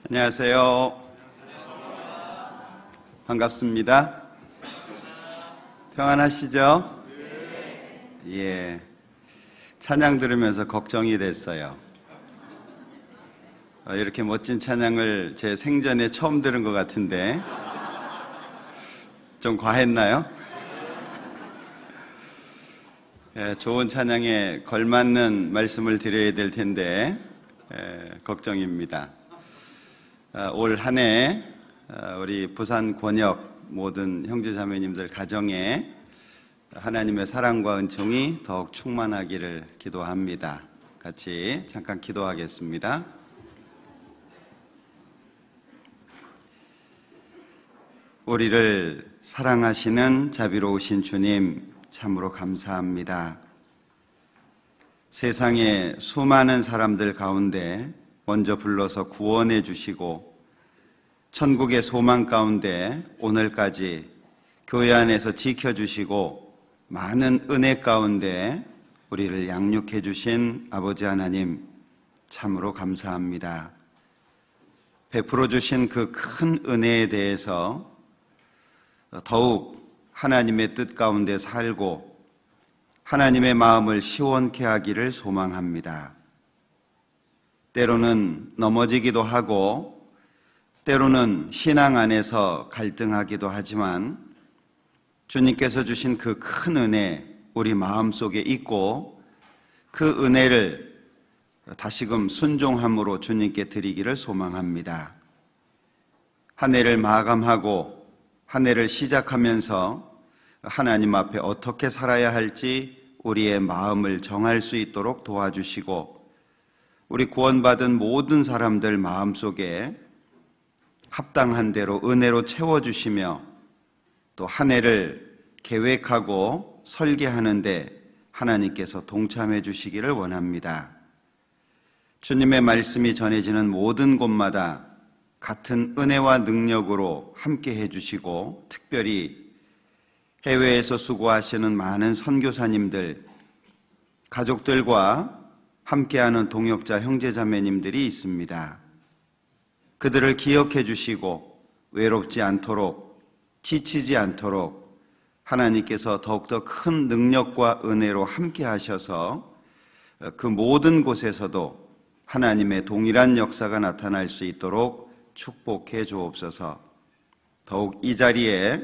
안녕하세요. 반갑습니다. 평안하시죠? 예. 찬양 들으면서 걱정이 됐어요. 이렇게 멋진 찬양을 제 생전에 처음 들은 것 같은데 좀 과했나요? 예, 좋은 찬양에 걸맞는 말씀을 드려야 될 텐데 걱정입니다. 올 한 해 우리 부산 권역 모든 형제자매님들 가정에 하나님의 사랑과 은총이 더욱 충만하기를 기도합니다. 같이 잠깐 기도하겠습니다. 우리를 사랑하시는 자비로우신 주님, 참으로 감사합니다. 세상의 수많은 사람들 가운데 먼저 불러서 구원해 주시고 천국의 소망 가운데 오늘까지 교회 안에서 지켜주시고 많은 은혜 가운데 우리를 양육해 주신 아버지 하나님, 참으로 감사합니다. 베풀어 주신 그 큰 은혜에 대해서 더욱 하나님의 뜻 가운데 살고 하나님의 마음을 시원케 하기를 소망합니다. 때로는 넘어지기도 하고 때로는 신앙 안에서 갈등하기도 하지만 주님께서 주신 그 큰 은혜 우리 마음속에 있고 그 은혜를 다시금 순종함으로 주님께 드리기를 소망합니다. 한 해를 마감하고 한 해를 시작하면서 하나님 앞에 어떻게 살아야 할지 우리의 마음을 정할 수 있도록 도와주시고 우리 구원받은 모든 사람들 마음속에 합당한 대로 은혜로 채워주시며 또 한 해를 계획하고 설계하는데 하나님께서 동참해 주시기를 원합니다. 주님의 말씀이 전해지는 모든 곳마다 같은 은혜와 능력으로 함께 해주시고 특별히 해외에서 수고하시는 많은 선교사님들, 가족들과 함께하는 동역자 형제자매님들이 있습니다. 그들을 기억해 주시고 외롭지 않도록 지치지 않도록 하나님께서 더욱더 큰 능력과 은혜로 함께 하셔서 그 모든 곳에서도 하나님의 동일한 역사가 나타날 수 있도록 축복해 주옵소서. 더욱 이 자리에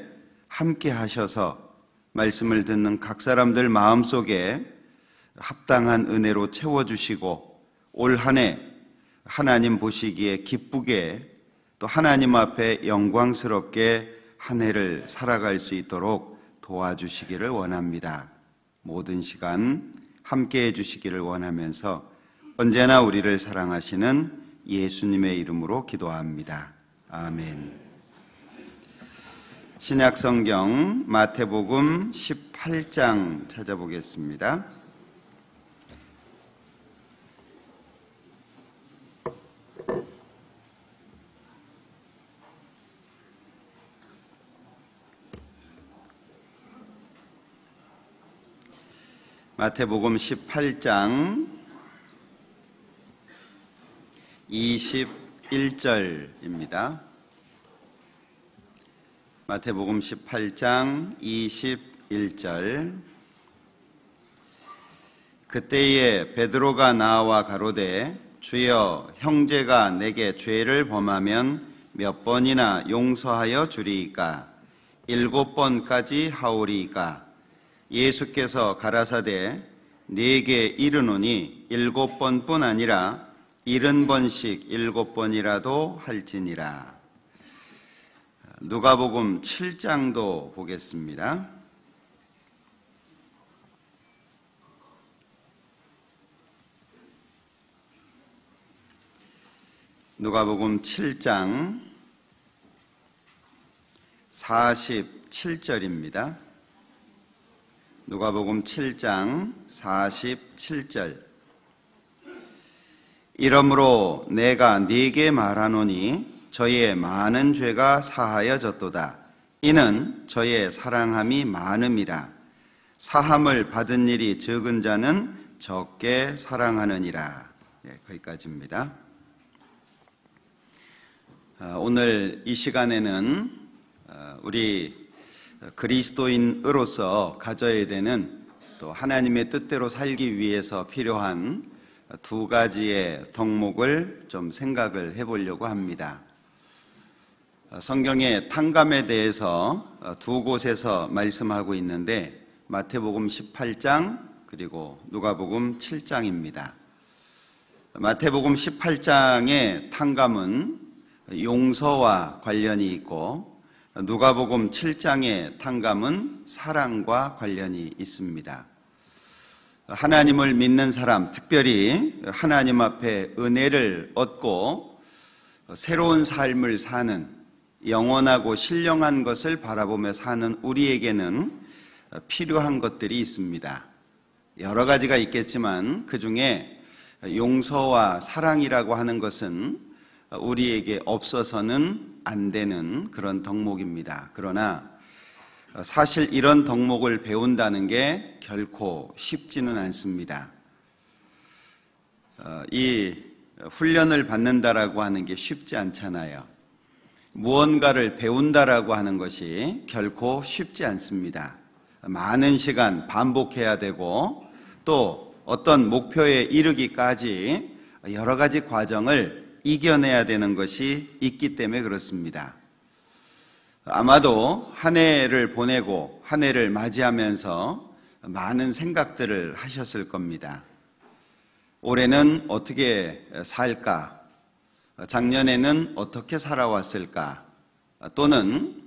함께 하셔서 말씀을 듣는 각 사람들 마음속에 합당한 은혜로 채워주시고 올 한 해 하나님 보시기에 기쁘게 또 하나님 앞에 영광스럽게 한 해를 살아갈 수 있도록 도와주시기를 원합니다. 모든 시간 함께 해주시기를 원하면서 언제나 우리를 사랑하시는 예수님의 이름으로 기도합니다. 아멘. 신약성경 마태복음 18장 찾아보겠습니다. 마태복음 18장 21절입니다. 마태복음 18장 21절. 그때에 베드로가 나와 가로되 주여, 형제가 내게 죄를 범하면 몇 번이나 용서하여 주리이까? 7번까지 하오리이까? 예수께서 가라사대 네게 이르노니 7번뿐 아니라 70번씩 7번이라도 할지니라. 누가복음 7장도 보겠습니다. 누가복음 7장 47절입니다. 누가복음 7장 47절. 이러므로 내가 네게 말하노니 저의 많은 죄가 사하여졌도다. 이는 저의 사랑함이 많음이라. 사함을 받은 일이 적은 자는 적게 사랑하느니라. 거기까지입니다. 오늘 이 시간에는 우리 그리스도인으로서 가져야 되는 또 하나님의 뜻대로 살기 위해서 필요한 두 가지의 덕목을 좀 생각을 해보려고 합니다. 성경의 탕감에 대해서 두 곳에서 말씀하고 있는데 마태복음 18장 그리고 누가복음 7장입니다. 마태복음 18장의 탕감은 용서와 관련이 있고 누가복음 7장의 탕감은 사랑과 관련이 있습니다. 하나님을 믿는 사람, 특별히 하나님 앞에 은혜를 얻고 새로운 삶을 사는, 영원하고 신령한 것을 바라보며 사는 우리에게는 필요한 것들이 있습니다. 여러 가지가 있겠지만 그 중에 용서와 사랑이라고 하는 것은 우리에게 없어서는 안 되는 그런 덕목입니다. 그러나 사실 이런 덕목을 배운다는 게 결코 쉽지는 않습니다. 이 훈련을 받는다라고 하는 게 쉽지 않잖아요. 무언가를 배운다라고 하는 것이 결코 쉽지 않습니다. 많은 시간 반복해야 되고 또 어떤 목표에 이르기까지 여러 가지 과정을 이겨내야 되는 것이 있기 때문에 그렇습니다. 아마도 한 해를 보내고 한 해를 맞이하면서 많은 생각들을 하셨을 겁니다. 올해는 어떻게 살까? 작년에는 어떻게 살아왔을까? 또는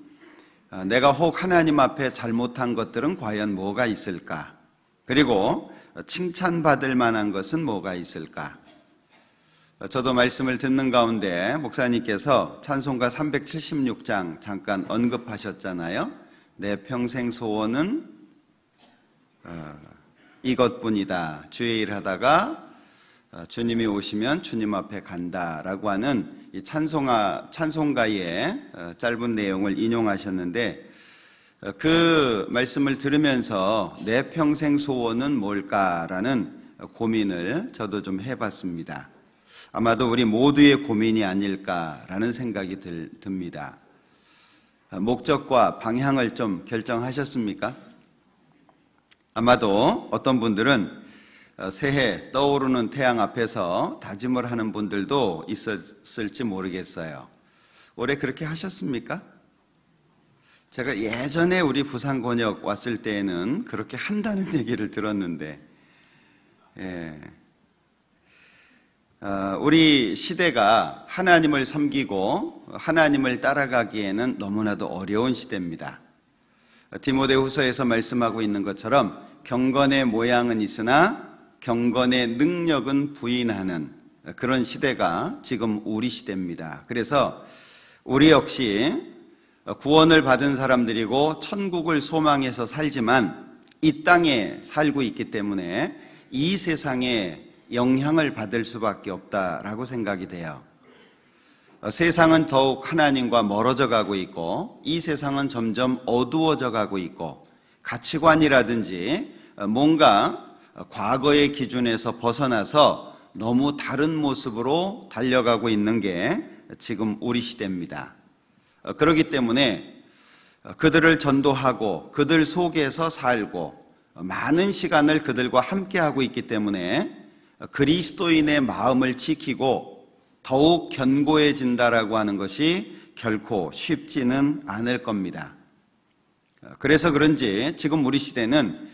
내가 혹 하나님 앞에 잘못한 것들은 과연 뭐가 있을까? 그리고 칭찬받을 만한 것은 뭐가 있을까? 저도 말씀을 듣는 가운데 목사님께서 찬송가 376장 잠깐 언급하셨잖아요. 내 평생 소원은 이것뿐이다. 주의 일 하다가 주님이 오시면 주님 앞에 간다라고 하는 이 찬송가의 짧은 내용을 인용하셨는데 그 말씀을 들으면서 내 평생 소원은 뭘까라는 고민을 저도 좀 해봤습니다. 아마도 우리 모두의 고민이 아닐까라는 생각이 듭니다. 목적과 방향을 좀 결정하셨습니까? 아마도 어떤 분들은 새해 떠오르는 태양 앞에서 다짐을 하는 분들도 있었을지 모르겠어요. 올해 그렇게 하셨습니까? 제가 예전에 우리 부산권역 왔을 때에는 그렇게 한다는 얘기를 들었는데 우리 시대가 하나님을 섬기고 하나님을 따라가기에는 너무나도 어려운 시대입니다. 디모데후서에서 말씀하고 있는 것처럼 경건의 모양은 있으나 경건의 능력은 부인하는 그런 시대가 지금 우리 시대입니다. 그래서 우리 역시 구원을 받은 사람들이고 천국을 소망해서 살지만 이 땅에 살고 있기 때문에 이 세상에 영향을 받을 수밖에 없다라고 생각이 돼요. 세상은 더욱 하나님과 멀어져 가고 있고 이 세상은 점점 어두워져 가고 있고 가치관이라든지 뭔가 과거의 기준에서 벗어나서 너무 다른 모습으로 달려가고 있는 게 지금 우리 시대입니다. 그렇기 때문에 그들을 전도하고 그들 속에서 살고 많은 시간을 그들과 함께하고 있기 때문에 그리스도인의 마음을 지키고 더욱 견고해진다라고 하는 것이 결코 쉽지는 않을 겁니다. 그래서 그런지 지금 우리 시대는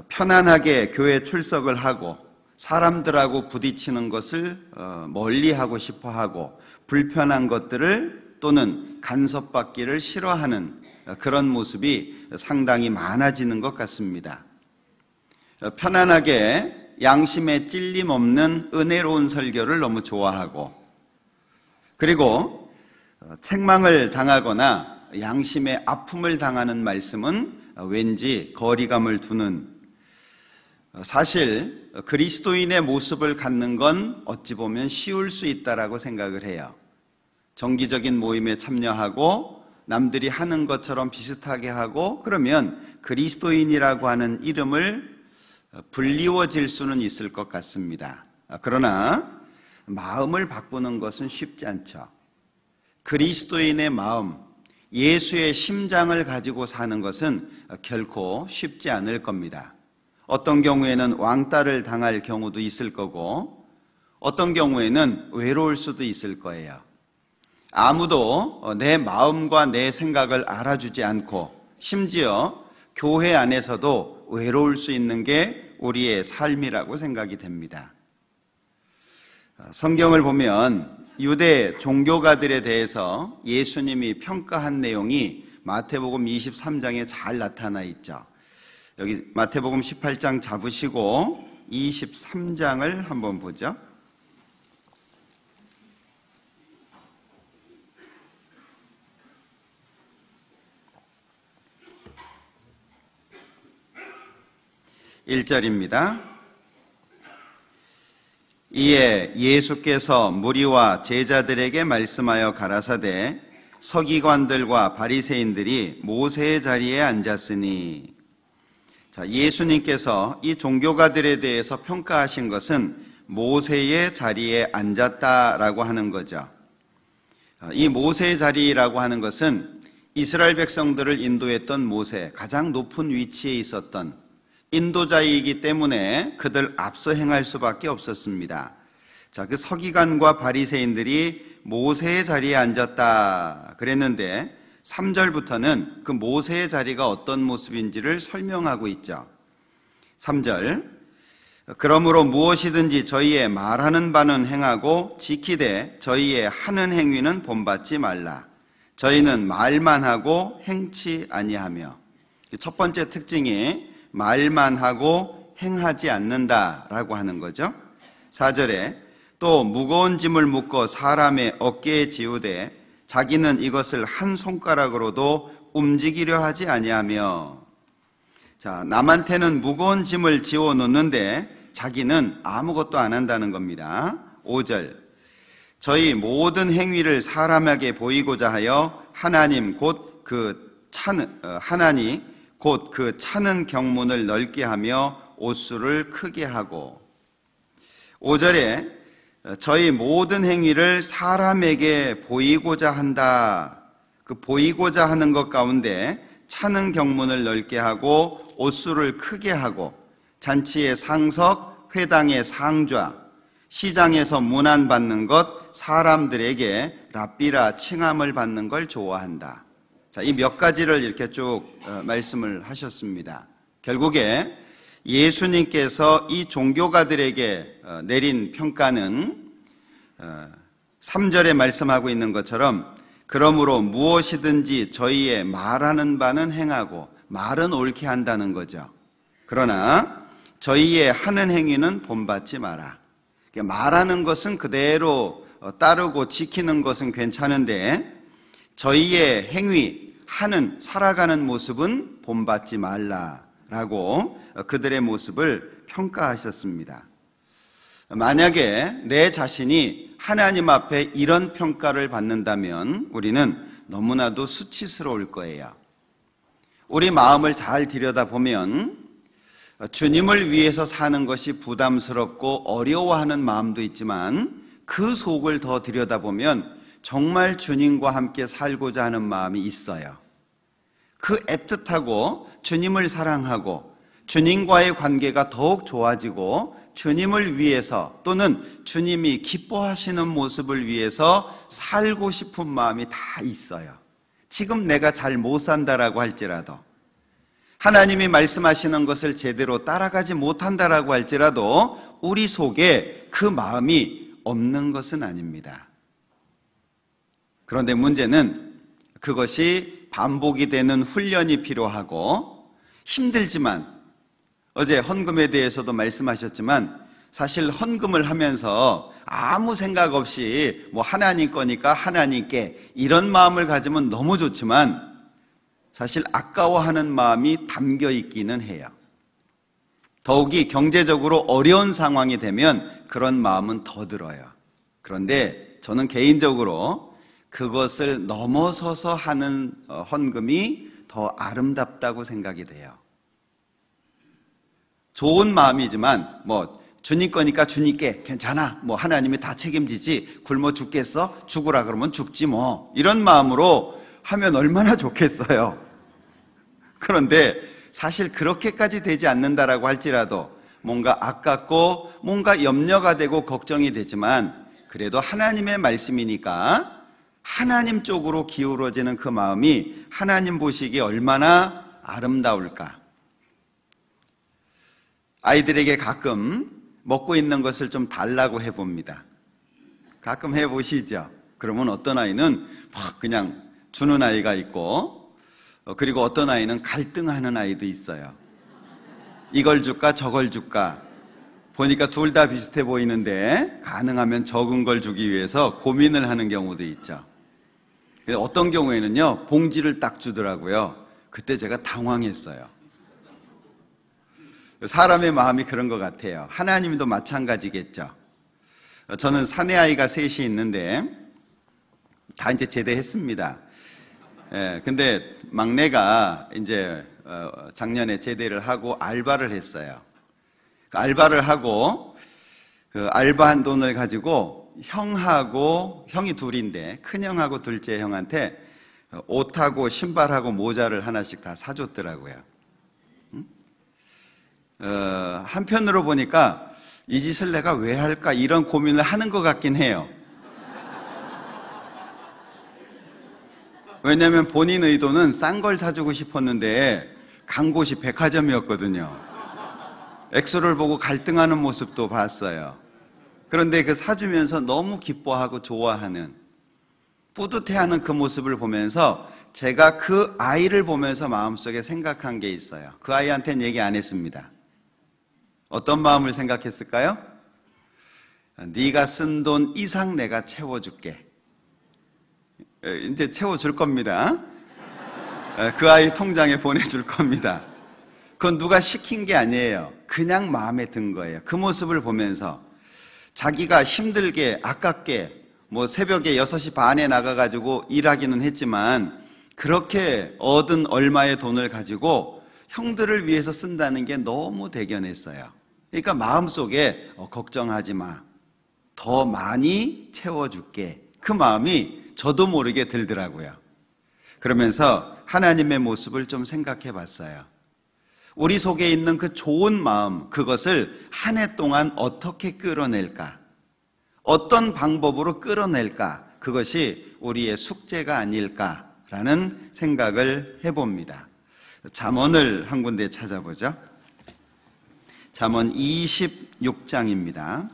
편안하게 교회 출석을 하고 사람들하고 부딪히는 것을 멀리하고 싶어하고 불편한 것들을 또는 간섭받기를 싫어하는 그런 모습이 상당히 많아지는 것 같습니다. 편안하게 양심에 찔림 없는 은혜로운 설교를 너무 좋아하고 그리고 책망을 당하거나 양심의 아픔을 당하는 말씀은 왠지 거리감을 두는 사실 그리스도인의 모습을 갖는 건 어찌 보면 쉬울 수 있다라고 생각을 해요. 정기적인 모임에 참여하고 남들이 하는 것처럼 비슷하게 하고 그러면 그리스도인이라고 하는 이름을 불리워질 수는 있을 것 같습니다. 그러나 마음을 바꾸는 것은 쉽지 않죠. 그리스도인의 마음, 예수의 심장을 가지고 사는 것은 결코 쉽지 않을 겁니다. 어떤 경우에는 왕따를 당할 경우도 있을 거고 어떤 경우에는 외로울 수도 있을 거예요. 아무도 내 마음과 내 생각을 알아주지 않고 심지어 교회 안에서도 외로울 수 있는 게 우리의 삶이라고 생각이 됩니다. 성경을 보면 유대 종교가들에 대해서 예수님이 평가한 내용이 마태복음 23장에 잘 나타나 있죠. 여기 마태복음 18장 잡으시고 23장을 한번 보죠. (1절입니다) 이에 예수께서 무리와 제자들에게 말씀하여 가라사대 서기관들과 바리새인들이 모세의 자리에 앉았으니. 자, 예수님께서 이 종교가들에 대해서 평가하신 것은 모세의 자리에 앉았다라고 하는 거죠. 이 모세의 자리라고 하는 것은 이스라엘 백성들을 인도했던 모세, 가장 높은 위치에 있었던 인도자이기 때문에 그들 앞서 행할 수밖에 없었습니다. 자, 그 서기관과 바리새인들이 모세의 자리에 앉았다 그랬는데 3절부터는 그 모세의 자리가 어떤 모습인지를 설명하고 있죠. 3절, 그러므로 무엇이든지 저희의 말하는 바는 행하고 지키되 저희의 하는 행위는 본받지 말라. 저희는 말만 하고 행치 아니하며. 첫 번째 특징이 말만 하고 행하지 않는다라고 하는 거죠. 4절에 또 무거운 짐을 묶어 사람의 어깨에 지우되 자기는 이것을 한 손가락으로도 움직이려 하지 아니하며. 자, 남한테는 무거운 짐을 지워 놓는데 자기는 아무것도 안 한다는 겁니다. 5절, 저희 모든 행위를 사람에게 보이고자 하여 하나님 곧 그 차는 경문을 넓게 하며 옷수를 크게 하고. 5절에 저희 모든 행위를 사람에게 보이고자 한다. 그 보이고자 하는 것 가운데 차는 경문을 넓게 하고 옷수를 크게 하고 잔치의 상석, 회당의 상좌, 시장에서 문안받는 것, 사람들에게 랍비라 칭함을 받는 걸 좋아한다. 자, 이 몇 가지를 이렇게 쭉 말씀을 하셨습니다. 결국에 예수님께서 이 종교가들에게 내린 평가는 3절에 말씀하고 있는 것처럼 그러므로 무엇이든지 저희의 말하는 바는 행하고, 말은 옳게 한다는 거죠. 그러나 저희의 하는 행위는 본받지 마라. 말하는 것은 그대로 따르고 지키는 것은 괜찮은데 저희의 행위, 하는, 살아가는 모습은 본받지 말라라고 그들의 모습을 평가하셨습니다. 만약에 내 자신이 하나님 앞에 이런 평가를 받는다면 우리는 너무나도 수치스러울 거예요. 우리 마음을 잘 들여다보면 주님을 위해서 사는 것이 부담스럽고 어려워하는 마음도 있지만 그 속을 더 들여다보면 정말 주님과 함께 살고자 하는 마음이 있어요. 그 애틋하고 주님을 사랑하고 주님과의 관계가 더욱 좋아지고 주님을 위해서 또는 주님이 기뻐하시는 모습을 위해서 살고 싶은 마음이 다 있어요. 지금 내가 잘 못 산다라고 할지라도, 하나님이 말씀하시는 것을 제대로 따라가지 못한다라고 할지라도 우리 속에 그 마음이 없는 것은 아닙니다. 그런데 문제는 그것이 반복이 되는 훈련이 필요하고 힘들지만, 어제 헌금에 대해서도 말씀하셨지만 사실 헌금을 하면서 아무 생각 없이 하나님 거니까 하나님께 이런 마음을 가지면 너무 좋지만 사실 아까워하는 마음이 담겨 있기는 해요. 더욱이 경제적으로 어려운 상황이 되면 그런 마음은 더 들어요. 그런데 저는 개인적으로 그것을 넘어서서 하는 헌금이 더 아름답다고 생각이 돼요. 좋은 마음이지만 주님 거니까 주님께 괜찮아. 뭐 하나님이 다 책임지지. 굶어 죽겠어? 죽으라 그러면 죽지 뭐. 이런 마음으로 하면 얼마나 좋겠어요. 그런데 사실 그렇게까지 되지 않는다라고 할지라도 뭔가 아깝고 뭔가 염려가 되고 걱정이 되지만 그래도 하나님의 말씀이니까 하나님 쪽으로 기울어지는 그 마음이 하나님 보시기에 얼마나 아름다울까. 아이들에게 가끔 먹고 있는 것을 좀 달라고 해봅니다. 가끔 해보시죠. 그러면 어떤 아이는 막 그냥 주는 아이가 있고, 그리고 어떤 아이는 갈등하는 아이도 있어요. 이걸 줄까 저걸 줄까. 보니까 둘 다 비슷해 보이는데 가능하면 적은 걸 주기 위해서 고민을 하는 경우도 있죠. 어떤 경우에는요, 봉지를 딱 주더라고요. 그때 제가 당황했어요. 사람의 마음이 그런 것 같아요. 하나님도 마찬가지겠죠. 저는 사내 아이가 셋이 있는데 다 이제 제대했습니다. 근데 막내가 이제 작년에 제대를 하고 알바를 했어요. 그 알바를 하고 그 알바한 돈을 가지고 형이 둘인데 큰형하고 둘째 형한테 옷하고 신발하고 모자를 하나씩 다 사줬더라고요. 한편으로 보니까 이 짓을 내가 왜 할까 이런 고민을 하는 것 같긴 해요. 왜냐하면 본인 의도는 싼 걸 사주고 싶었는데 간 곳이 백화점이었거든요. 엑소를 보고 갈등하는 모습도 봤어요. 그런데 그 사주면서 너무 기뻐하고 좋아하는, 뿌듯해하는 그 모습을 보면서 제가 그 아이를 보면서 마음속에 생각한 게 있어요. 그 아이한테는 얘기 안 했습니다. 어떤 마음을 생각했을까요? 네가 쓴 돈 이상 내가 채워줄게. 이제 채워줄 겁니다. 그 아이 통장에 보내줄 겁니다. 그건 누가 시킨 게 아니에요. 그냥 마음에 든 거예요. 그 모습을 보면서 자기가 힘들게 아깝게 뭐 새벽에 6시 반에 나가가지고 일하기는 했지만 그렇게 얻은 얼마의 돈을 가지고 형들을 위해서 쓴다는 게 너무 대견했어요. 그러니까 마음속에 걱정하지 마. 더 많이 채워줄게. 그 마음이 저도 모르게 들더라고요. 그러면서 하나님의 모습을 좀 생각해 봤어요. 우리 속에 있는 그 좋은 마음, 그것을 한 해 동안 어떻게 끌어낼까? 어떤 방법으로 끌어낼까? 그것이 우리의 숙제가 아닐까라는 생각을 해봅니다. 잠언을 한 군데 찾아보죠. 잠언 26장입니다.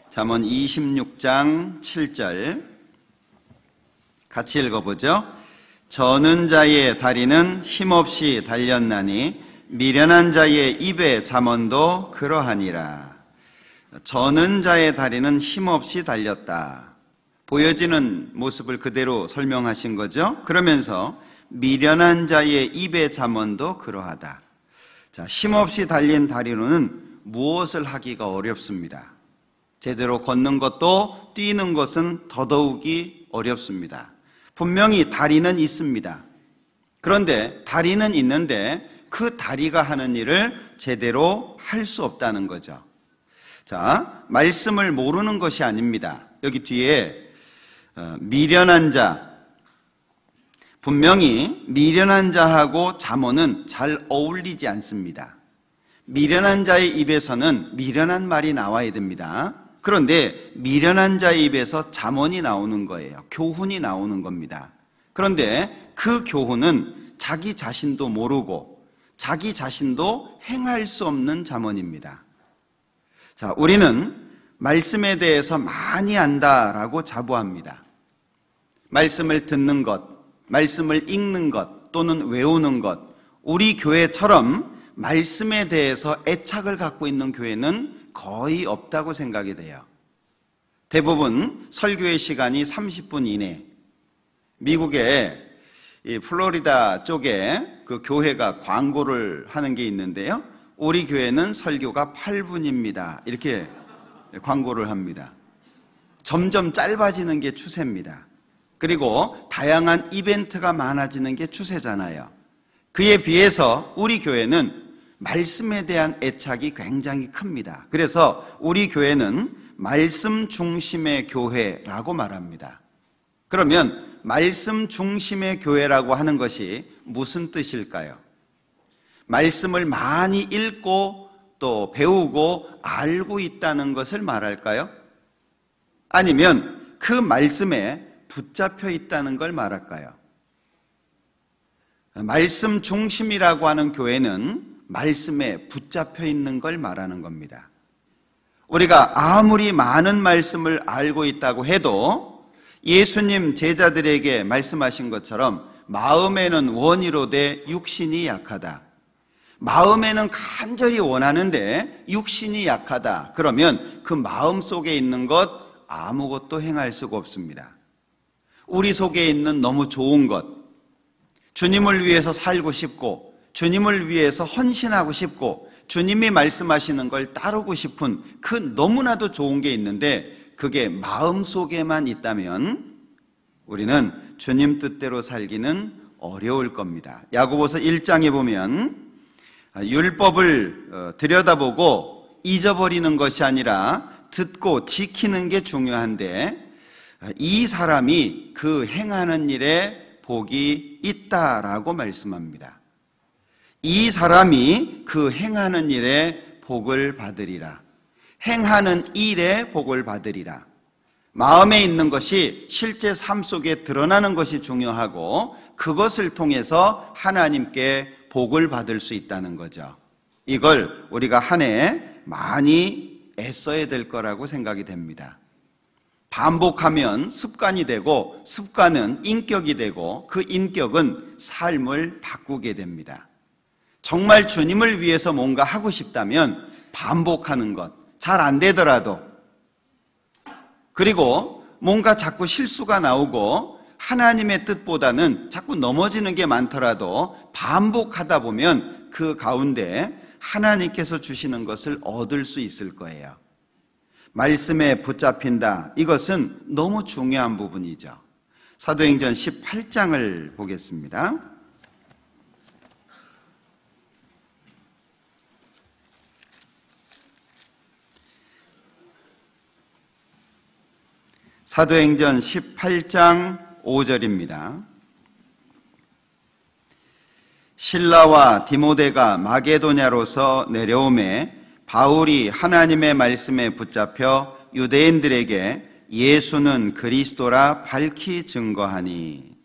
잠언 26장 7절 같이 읽어보죠. 저는 자의 다리는 힘없이 달렸나니 미련한 자의 입의 잠언도 그러하니라. 저는 자의 다리는 힘없이 달렸다. 보여지는 모습을 그대로 설명하신 거죠. 그러면서 미련한 자의 입의 잠언도 그러하다. 자, 힘없이 달린 다리로는 무엇을 하기가 어렵습니다. 제대로 걷는 것도 뛰는 것은 더더욱이 어렵습니다. 분명히 다리는 있습니다. 그런데 다리는 있는데 그 다리가 하는 일을 제대로 할 수 없다는 거죠. 자, 말씀을 모르는 것이 아닙니다. 여기 뒤에 미련한 자, 분명히 미련한 자하고 잠언은 잘 어울리지 않습니다. 미련한 자의 입에서는 미련한 말이 나와야 됩니다. 그런데 미련한 자의 입에서 잠언이 나오는 거예요. 교훈이 나오는 겁니다. 그런데 그 교훈은 자기 자신도 모르고 자기 자신도 행할 수 없는 잠언입니다. 자, 우리는 말씀에 대해서 많이 안다라고 자부합니다. 말씀을 듣는 것, 말씀을 읽는 것 또는 외우는 것, 우리 교회처럼 말씀에 대해서 애착을 갖고 있는 교회는 거의 없다고 생각이 돼요. 대부분 설교의 시간이 30분 이내. 미국의 이 플로리다 쪽에 그 교회가 광고를 하는 게 있는데요. 우리 교회는 설교가 8분입니다. 이렇게 광고를 합니다. 점점 짧아지는 게 추세입니다. 그리고 다양한 이벤트가 많아지는 게 추세잖아요. 그에 비해서 우리 교회는 말씀에 대한 애착이 굉장히 큽니다. 그래서 우리 교회는 말씀 중심의 교회라고 말합니다. 그러면 말씀 중심의 교회라고 하는 것이 무슨 뜻일까요? 말씀을 많이 읽고 또 배우고 알고 있다는 것을 말할까요? 아니면 그 말씀에 붙잡혀 있다는 걸 말할까요? 말씀 중심이라고 하는 교회는 말씀에 붙잡혀 있는 걸 말하는 겁니다. 우리가 아무리 많은 말씀을 알고 있다고 해도 예수님 제자들에게 말씀하신 것처럼 마음에는 원이로되 육신이 약하다. 마음에는 간절히 원하는데 육신이 약하다. 그러면 그 마음 속에 있는 것 아무것도 행할 수가 없습니다. 우리 속에 있는 너무 좋은 것, 주님을 위해서 살고 싶고 주님을 위해서 헌신하고 싶고 주님이 말씀하시는 걸 따르고 싶은 그 너무나도 좋은 게 있는데 그게 마음속에만 있다면 우리는 주님 뜻대로 살기는 어려울 겁니다. 야고보서 1장에 보면 율법을 들여다보고 잊어버리는 것이 아니라 듣고 지키는 게 중요한데 이 사람이 그 행하는 일에 복이 있다라고 말씀합니다. 이 사람이 그 행하는 일에 복을 받으리라. 행하는 일에 복을 받으리라. 마음에 있는 것이 실제 삶 속에 드러나는 것이 중요하고 그것을 통해서 하나님께 복을 받을 수 있다는 거죠. 이걸 우리가 한 해 많이 애써야 될 거라고 생각이 됩니다. 반복하면 습관이 되고 습관은 인격이 되고 그 인격은 삶을 바꾸게 됩니다. 정말 주님을 위해서 뭔가 하고 싶다면 반복하는 것, 잘 안 되더라도 그리고 뭔가 자꾸 실수가 나오고 하나님의 뜻보다는 자꾸 넘어지는 게 많더라도 반복하다 보면 그 가운데 하나님께서 주시는 것을 얻을 수 있을 거예요. 말씀에 붙잡힌다. 이것은 너무 중요한 부분이죠. 사도행전 18장을 보겠습니다. 사도행전 18장 5절입니다. 실라와 디모데가 마게도냐로서 내려오매 바울이 하나님의 말씀에 붙잡혀 유대인들에게 예수는 그리스도라 밝히 증거하니.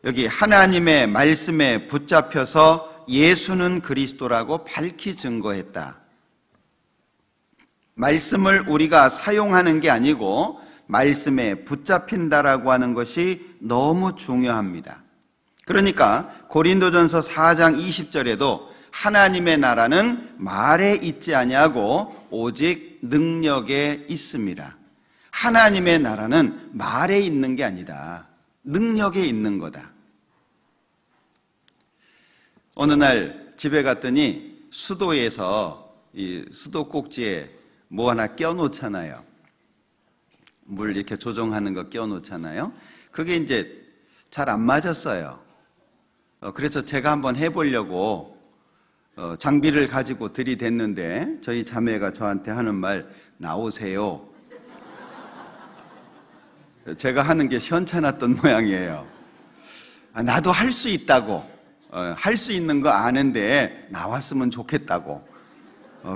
여기 하나님의 말씀에 붙잡혀서 예수는 그리스도라고 밝히 증거했다. 말씀을 우리가 사용하는 게 아니고 말씀에 붙잡힌다라고 하는 것이 너무 중요합니다. 그러니까 고린도전서 4장 20절에도 하나님의 나라는 말에 있지 아니하고 오직 능력에 있습니다. 하나님의 나라는 말에 있는 게 아니다. 능력에 있는 거다. 어느 날 집에 갔더니 수도에서 이 수도 꼭지에 뭐 하나 껴놓잖아요. 물 이렇게 조정하는 거 껴놓잖아요. 그게 이제 잘 안 맞았어요. 그래서 제가 한번 해보려고 장비를 가지고 들이댔는데 저희 자매가 저한테 하는 말, 나오세요. 제가 하는 게 시원찮았던 모양이에요. 나도 할 수 있다고, 할 수 있는 거 아는데 나왔으면 좋겠다고.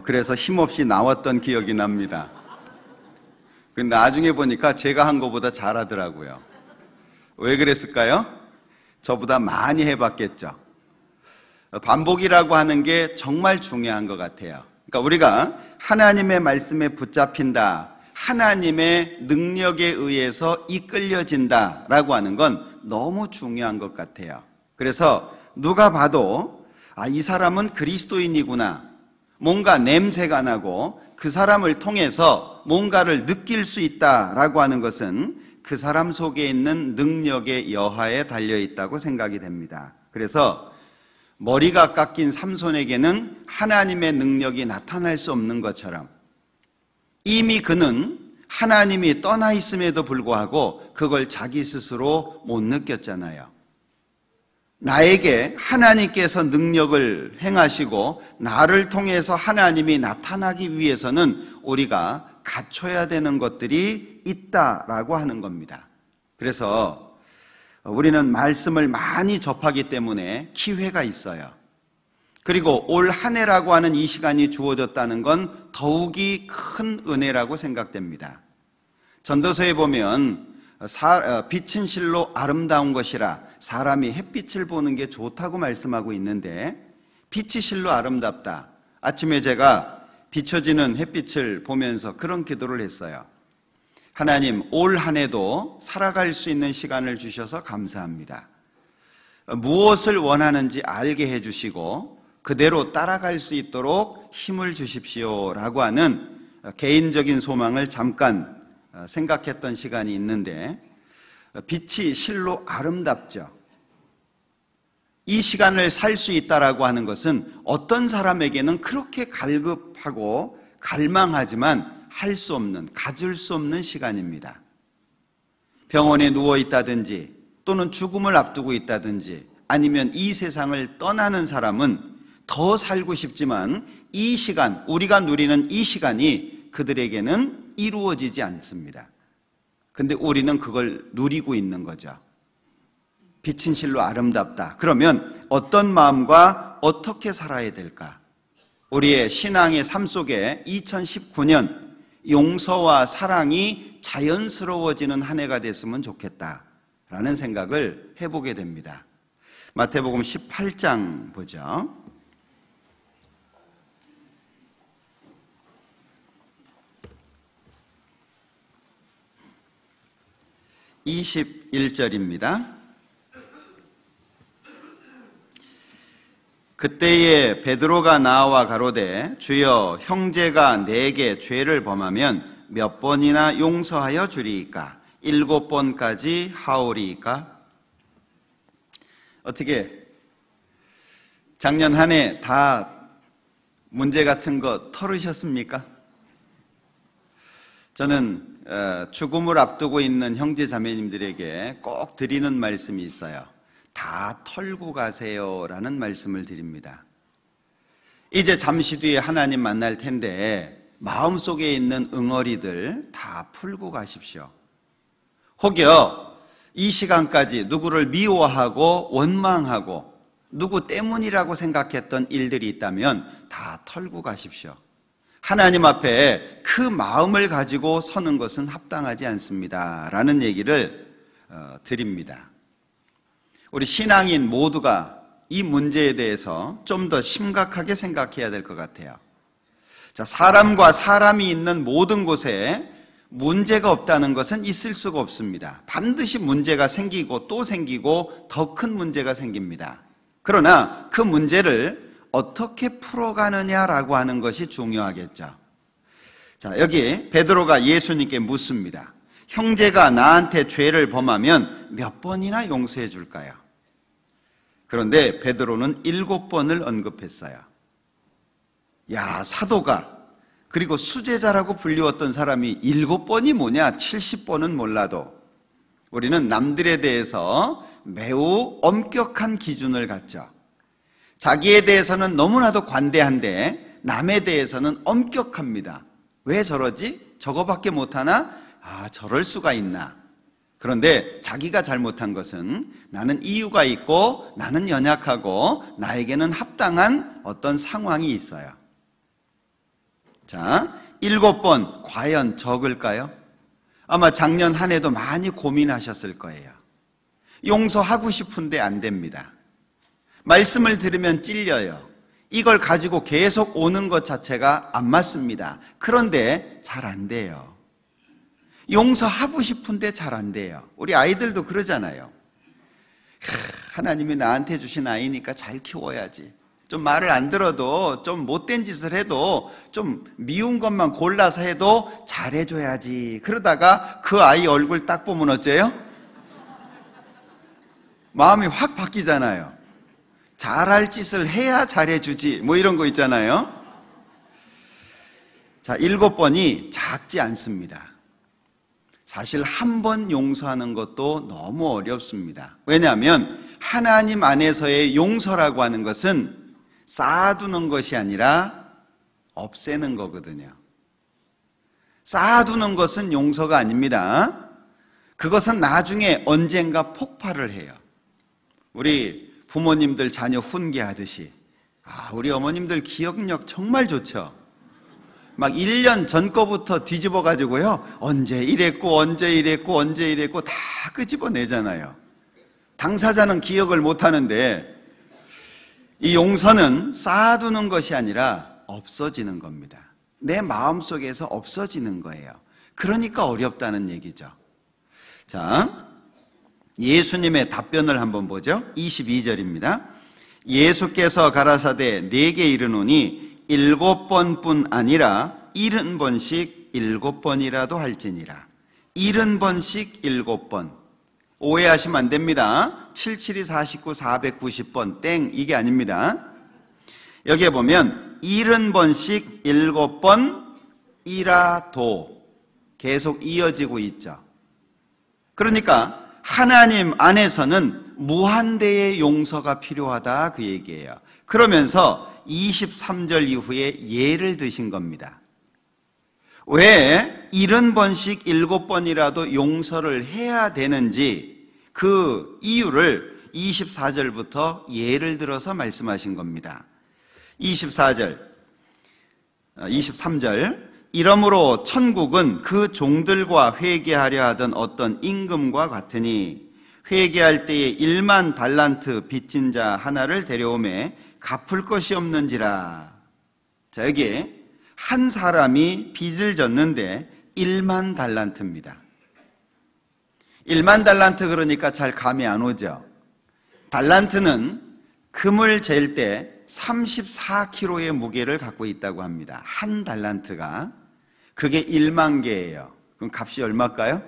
그래서 힘없이 나왔던 기억이 납니다. 근데 나중에 보니까 제가 한 것보다 잘하더라고요. 왜 그랬을까요? 저보다 많이 해봤겠죠. 반복이라고 하는 게 정말 중요한 것 같아요. 그러니까 우리가 하나님의 말씀에 붙잡힌다, 하나님의 능력에 의해서 이끌려진다라고 하는 건 너무 중요한 것 같아요. 그래서 누가 봐도 이 사람은 그리스도인이구나, 뭔가 냄새가 나고 그 사람을 통해서 뭔가를 느낄 수 있다라고 하는 것은 그 사람 속에 있는 능력의 여하에 달려있다고 생각이 됩니다. 그래서 머리가 깎인 삼손에게는 하나님의 능력이 나타날 수 없는 것처럼 이미 그는 하나님이 떠나 있음에도 불구하고 그걸 자기 스스로 못 느꼈잖아요. 나에게 하나님께서 능력을 행하시고 나를 통해서 하나님이 나타나기 위해서는 우리가 갖춰야 되는 것들이 있다라고 하는 겁니다. 그래서 우리는 말씀을 많이 접하기 때문에 기회가 있어요. 그리고 올 한 해라고 하는 이 시간이 주어졌다는 건 더욱이 큰 은혜라고 생각됩니다. 전도서에 보면 빛은 실로 아름다운 것이라 사람이 햇빛을 보는 게 좋다고 말씀하고 있는데, 빛이 실로 아름답다. 아침에 제가 비춰지는 햇빛을 보면서 그런 기도를 했어요. 하나님, 올 한 해도 살아갈 수 있는 시간을 주셔서 감사합니다. 무엇을 원하는지 알게 해주시고 그대로 따라갈 수 있도록 힘을 주십시오라고 하는 개인적인 소망을 잠깐 생각했던 시간이 있는데, 빛이 실로 아름답죠. 이 시간을 살 수 있다라고 하는 것은 어떤 사람에게는 그렇게 갈급하고 갈망하지만 할 수 없는, 가질 수 없는 시간입니다. 병원에 누워 있다든지 또는 죽음을 앞두고 있다든지 아니면 이 세상을 떠나는 사람은 더 살고 싶지만 이 시간, 우리가 누리는 이 시간이 그들에게는 이루어지지 않습니다. 근데 우리는 그걸 누리고 있는 거죠. 빛은 실로 아름답다. 그러면 어떤 마음과 어떻게 살아야 될까? 우리의 신앙의 삶 속에 2019년 용서와 사랑이 자연스러워지는 한 해가 됐으면 좋겠다라는 생각을 해보게 됩니다. 마태복음 18장 보죠. 21절입니다. 그때에 베드로가 나와 가로되 주여 형제가 내게 죄를 범하면 몇 번이나 용서하여 주리이까? 7번까지 하오리이까? 어떻게 작년 한 해 다 문제 같은 거 털으셨습니까? 저는 죽음을 앞두고 있는 형제 자매님들에게 꼭 드리는 말씀이 있어요. 다 털고 가세요라는 말씀을 드립니다. 이제 잠시 뒤에 하나님 만날 텐데 마음속에 있는 응어리들 다 풀고 가십시오. 혹여 이 시간까지 누구를 미워하고 원망하고 누구 때문이라고 생각했던 일들이 있다면 다 털고 가십시오. 하나님 앞에 그 마음을 가지고 서는 것은 합당하지 않습니다 라는 얘기를 드립니다. 우리 신앙인 모두가 이 문제에 대해서 좀 더 심각하게 생각해야 될 것 같아요. 자, 사람과 사람이 있는 모든 곳에 문제가 없다는 것은 있을 수가 없습니다. 반드시 문제가 생기고 또 생기고 더 큰 문제가 생깁니다. 그러나 그 문제를 어떻게 풀어가느냐라고 하는 것이 중요하겠죠. 자, 여기 베드로가 예수님께 묻습니다. 형제가 나한테 죄를 범하면 몇 번이나 용서해 줄까요? 그런데 베드로는 7번을 언급했어요. 야, 사도가 그리고 수제자라고 불리웠던 사람이 7번이 뭐냐? 70번은 몰라도 우리는 남들에 대해서 매우 엄격한 기준을 갖죠. 자기에 대해서는 너무나도 관대한데 남에 대해서는 엄격합니다. 왜 저러지? 저거밖에 못하나? 아, 저럴 수가 있나? 그런데 자기가 잘못한 것은 나는 이유가 있고 나는 연약하고 나에게는 합당한 어떤 상황이 있어요. 자, 7번 과연 적을까요? 아마 작년 한 해도 많이 고민하셨을 거예요. 용서하고 싶은데 안 됩니다. 말씀을 들으면 찔려요. 이걸 가지고 계속 오는 것 자체가 안 맞습니다. 그런데 잘 안 돼요. 용서하고 싶은데 잘 안 돼요. 우리 아이들도 그러잖아요. 하나님이 나한테 주신 아이니까 잘 키워야지. 좀 말을 안 들어도 좀 못된 짓을 해도 좀 미운 것만 골라서 해도 잘해줘야지. 그러다가 그 아이 얼굴 딱 보면 어째요? 마음이 확 바뀌잖아요. 잘할 짓을 해야 잘해주지 뭐 이런 거 있잖아요. 자, 7번이 작지 않습니다. 사실 한 번 용서하는 것도 너무 어렵습니다. 왜냐하면 하나님 안에서의 용서라고 하는 것은 쌓아두는 것이 아니라 없애는 거거든요. 쌓아두는 것은 용서가 아닙니다. 그것은 나중에 언젠가 폭발을 해요. 우리 부모님들 자녀 훈계하듯이, 우리 어머님들 기억력 정말 좋죠. 막 1년 전 거부터 뒤집어 가지고요, 언제 이랬고 다 끄집어내잖아요. 당사자는 기억을 못하는데, 이 용서는 쌓아두는 것이 아니라 없어지는 겁니다. 내 마음속에서 없어지는 거예요. 그러니까 어렵다는 얘기죠. 자, 예수님의 답변을 한번 보죠. 22절입니다. 예수께서 가라사대 내게 이르노니 7번뿐 아니라 70번씩 7번이라도 할지니라. 70번씩 7번. 오해하시면 안 됩니다. 772 49 490번 땡, 이게 아닙니다. 여기에 보면 70번씩 7번이라도 계속 이어지고 있죠. 그러니까 하나님 안에서는 무한대의 용서가 필요하다, 그 얘기예요. 그러면서 23절 이후에 예를 드신 겁니다. 왜 70번씩 7번이라도 용서를 해야 되는지 그 이유를 24절부터 예를 들어서 말씀하신 겁니다. 23절 이러므로 천국은 그 종들과 회개하려 하던 어떤 임금과 같으니 회개할 때에 1만 달란트 빚진 자 하나를 데려오매 갚을 것이 없는지라. 자, 여기에 한 사람이 빚을 졌는데 1만 달란트입니다. 1만 달란트 그러니까 잘 감이 안 오죠. 달란트는 금을 잴 때 34kg의 무게를 갖고 있다고 합니다. 한 달란트가. 그게 1만 개예요. 그럼 값이 얼마일까요?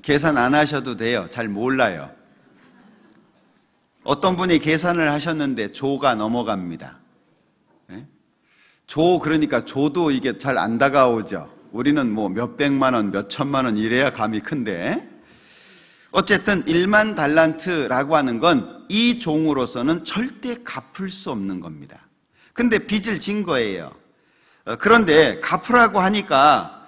계산 안 하셔도 돼요. 잘 몰라요. 어떤 분이 계산을 하셨는데 조가 넘어갑니다. 조, 그러니까 조도 이게 잘 안 다가오죠. 우리는 뭐 몇백만 원, 몇천만 원 이래야 감이 큰데, 어쨌든 1만 달란트라고 하는 건 이 종으로서는 절대 갚을 수 없는 겁니다. 근데 빚을 진 거예요. 그런데 갚으라고 하니까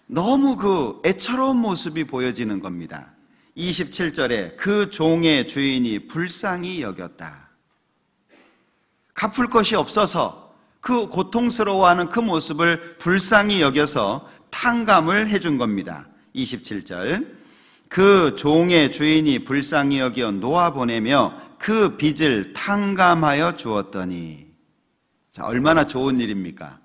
너무 그 애처로운 모습이 보여지는 겁니다. 27절에 그 종의 주인이 불쌍히 여겼다. 갚을 것이 없어서 그 고통스러워하는 그 모습을 불쌍히 여겨서 탕감을 해준 겁니다. 27절 그 종의 주인이 불쌍히 여겨 놓아보내며 그 빚을 탕감하여 주었더니, 자, 얼마나 좋은 일입니까?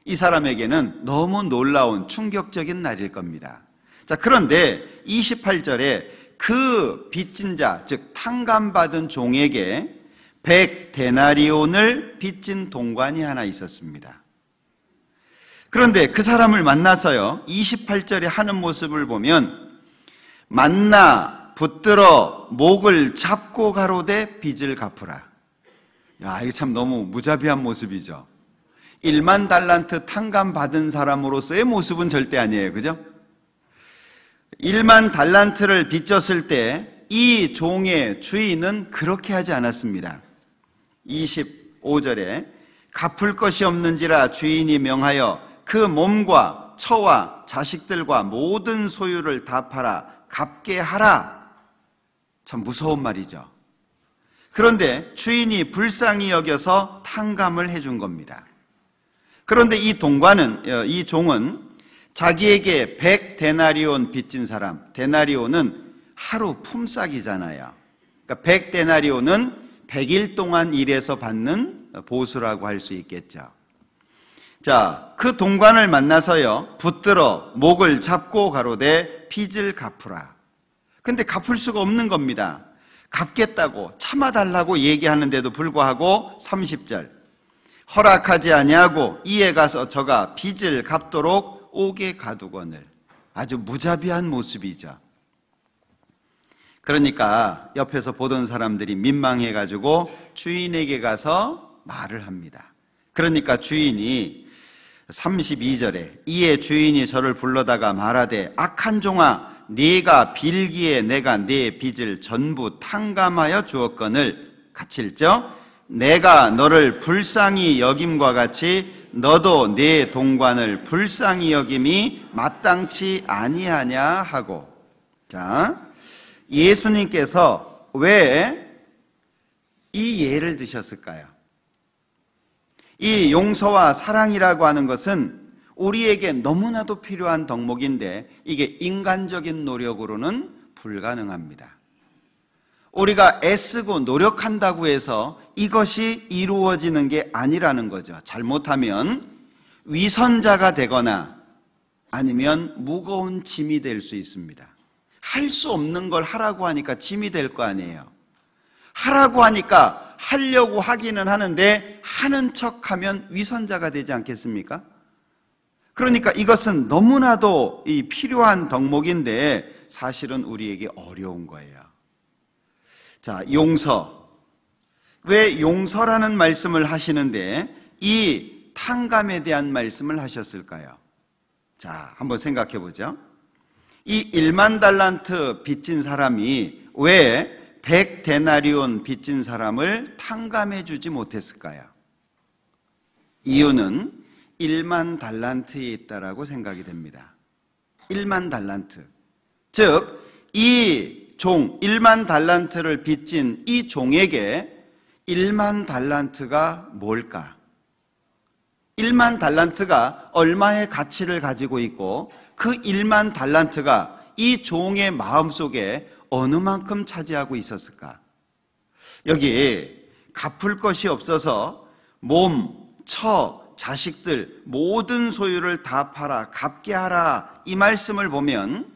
이 사람에게는 너무 놀라운 충격적인 날일 겁니다. 자, 그런데 28절에 그 빚진 자, 즉 탕감받은 종에게 100데나리온을 빚진 동관이 하나 있었습니다. 그런데 그 사람을 만나서요, 28절에 하는 모습을 보면 만나 붙들어 목을 잡고 가로되 빚을 갚으라. 야, 이게 참 너무 무자비한 모습이죠. 1만 달란트 탕감 받은 사람으로서의 모습은 절대 아니에요. 그죠? 1만 달란트를 빚졌을 때 이 종의 주인은 그렇게 하지 않았습니다. 25절에 갚을 것이 없는지라 주인이 명하여 그 몸과 처와 자식들과 모든 소유를 다 팔아 갚게 하라. 참 무서운 말이죠. 그런데 주인이 불쌍히 여겨서 탕감을 해준 겁니다. 그런데 이 동관은, 이 종은 자기에게 100데나리온 빚진 사람, 데나리온은 하루 품삯이잖아요. 그러니까 100데나리온은 100일 동안 일해서 받는 보수라고 할 수 있겠죠. 자, 그 동관을 만나서요, 붙들어 목을 잡고 가로되 빚을 갚으라. 근데 갚을 수가 없는 겁니다. 갚겠다고 참아달라고 얘기하는데도 불구하고 30절 허락하지 아니하고 이에 가서 저가 빚을 갚도록 옥에 가두거늘. 아주 무자비한 모습이죠. 그러니까 옆에서 보던 사람들이 민망해가지고 주인에게 가서 말을 합니다. 그러니까 주인이 32절에 이에 주인이 저를 불러다가 말하되 악한 종아 네가 빌기에 내가 네 빚을 전부 탕감하여 주었거늘 같이 읽죠. 내가 너를 불쌍히 여김과 같이 너도 네 동관을 불쌍히 여김이 마땅치 아니하냐 하고. 자, 예수님께서 왜 이 예를 드셨을까요? 이 용서와 사랑이라고 하는 것은 우리에게 너무나도 필요한 덕목인데 이게 인간적인 노력으로는 불가능합니다. 우리가 애쓰고 노력한다고 해서 이것이 이루어지는 게 아니라는 거죠. 잘못하면 위선자가 되거나 아니면 무거운 짐이 될 수 있습니다. 할 수 없는 걸 하라고 하니까 짐이 될 거 아니에요. 하라고 하니까 하려고 하기는 하는데 하는 척하면 위선자가 되지 않겠습니까? 그러니까 이것은 너무나도 이 필요한 덕목인데 사실은 우리에게 어려운 거예요. 자, 용서. 왜 용서라는 말씀을 하시는데 이 탕감에 대한 말씀을 하셨을까요? 자, 한번 생각해 보죠. 이 1만 달란트 빚진 사람이 왜 100데나리온 빚진 사람을 탕감해 주지 못했을까요? 이유는 1만 달란트에 있다라고 생각이 됩니다. 1만 달란트. 즉, 이 종, 1만 달란트를 빚진 이 종에게 1만 달란트가 뭘까? 1만 달란트가 얼마의 가치를 가지고 있고 그 1만 달란트가 이 종의 마음속에 어느 만큼 차지하고 있었을까? 여기 갚을 것이 없어서 몸, 처, 자식들 모든 소유를 다 팔아 갚게 하라 이 말씀을 보면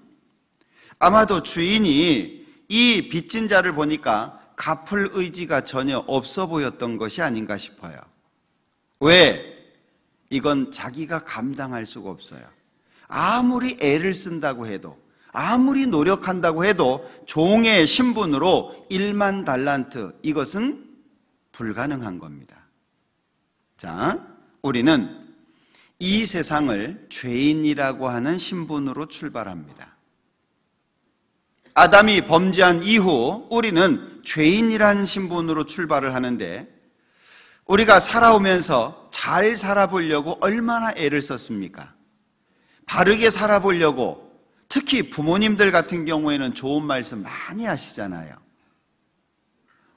아마도 주인이 이 빚진 자를 보니까 갚을 의지가 전혀 없어 보였던 것이 아닌가 싶어요. 왜? 이건 자기가 감당할 수가 없어요. 아무리 애를 쓴다고 해도 아무리 노력한다고 해도 종의 신분으로 1만 달란트 이것은 불가능한 겁니다. 자, 우리는 이 세상을 죄인이라고 하는 신분으로 출발합니다. 아담이 범죄한 이후 우리는 죄인이라는 신분으로 출발을 하는데 우리가 살아오면서 잘 살아보려고 얼마나 애를 썼습니까? 바르게 살아보려고 특히 부모님들 같은 경우에는 좋은 말씀 많이 하시잖아요.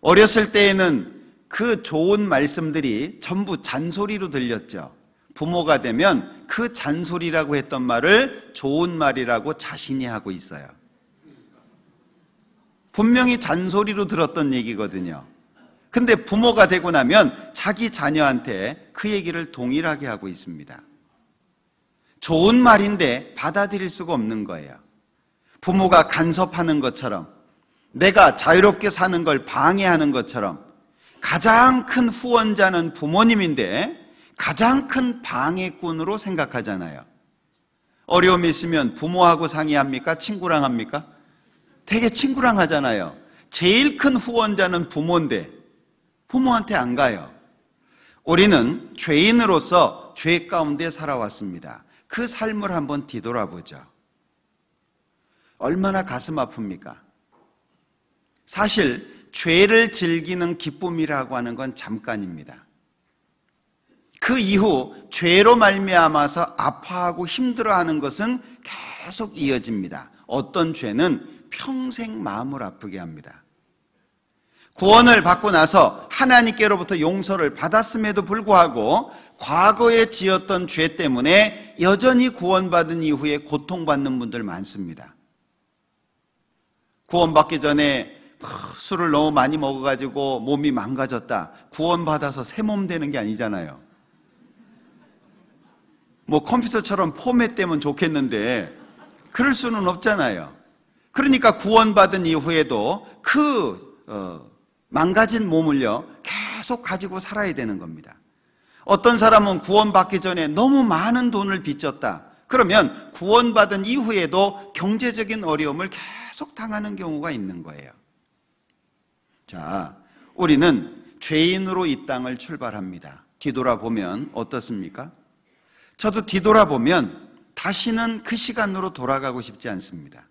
어렸을 때에는 그 좋은 말씀들이 전부 잔소리로 들렸죠. 부모가 되면 그 잔소리라고 했던 말을 좋은 말이라고 자신이 하고 있어요. 분명히 잔소리로 들었던 얘기거든요. 근데 부모가 되고 나면 자기 자녀한테 그 얘기를 동일하게 하고 있습니다. 좋은 말인데 받아들일 수가 없는 거예요. 부모가 간섭하는 것처럼 내가 자유롭게 사는 걸 방해하는 것처럼 가장 큰 후원자는 부모님인데 가장 큰 방해꾼으로 생각하잖아요. 어려움이 있으면 부모하고 상의합니까? 친구랑 합니까? 되게 친구랑 하잖아요. 제일 큰 후원자는 부모인데 부모한테 안 가요. 우리는 죄인으로서 죄 가운데 살아왔습니다. 그 삶을 한번 뒤돌아보죠. 얼마나 가슴 아픕니까? 사실 죄를 즐기는 기쁨이라고 하는 건 잠깐입니다. 그 이후 죄로 말미암아서 아파하고 힘들어하는 것은 계속 이어집니다. 어떤 죄는 평생 마음을 아프게 합니다. 구원을 받고 나서 하나님께로부터 용서를 받았음에도 불구하고 과거에 지었던 죄 때문에 여전히 구원받은 이후에 고통받는 분들 많습니다. 구원받기 전에 술을 너무 많이 먹어가지고 몸이 망가졌다. 구원받아서 새 몸 되는 게 아니잖아요. 뭐 컴퓨터처럼 포맷되면 좋겠는데 그럴 수는 없잖아요. 그러니까 구원받은 이후에도 망가진 몸을요 계속 가지고 살아야 되는 겁니다. 어떤 사람은 구원받기 전에 너무 많은 돈을 빚졌다. 그러면 구원받은 이후에도 경제적인 어려움을 계속 당하는 경우가 있는 거예요. 자, 우리는 죄인으로 이 땅을 출발합니다. 뒤돌아보면 어떻습니까? 저도 뒤돌아보면 다시는 그 시간으로 돌아가고 싶지 않습니다.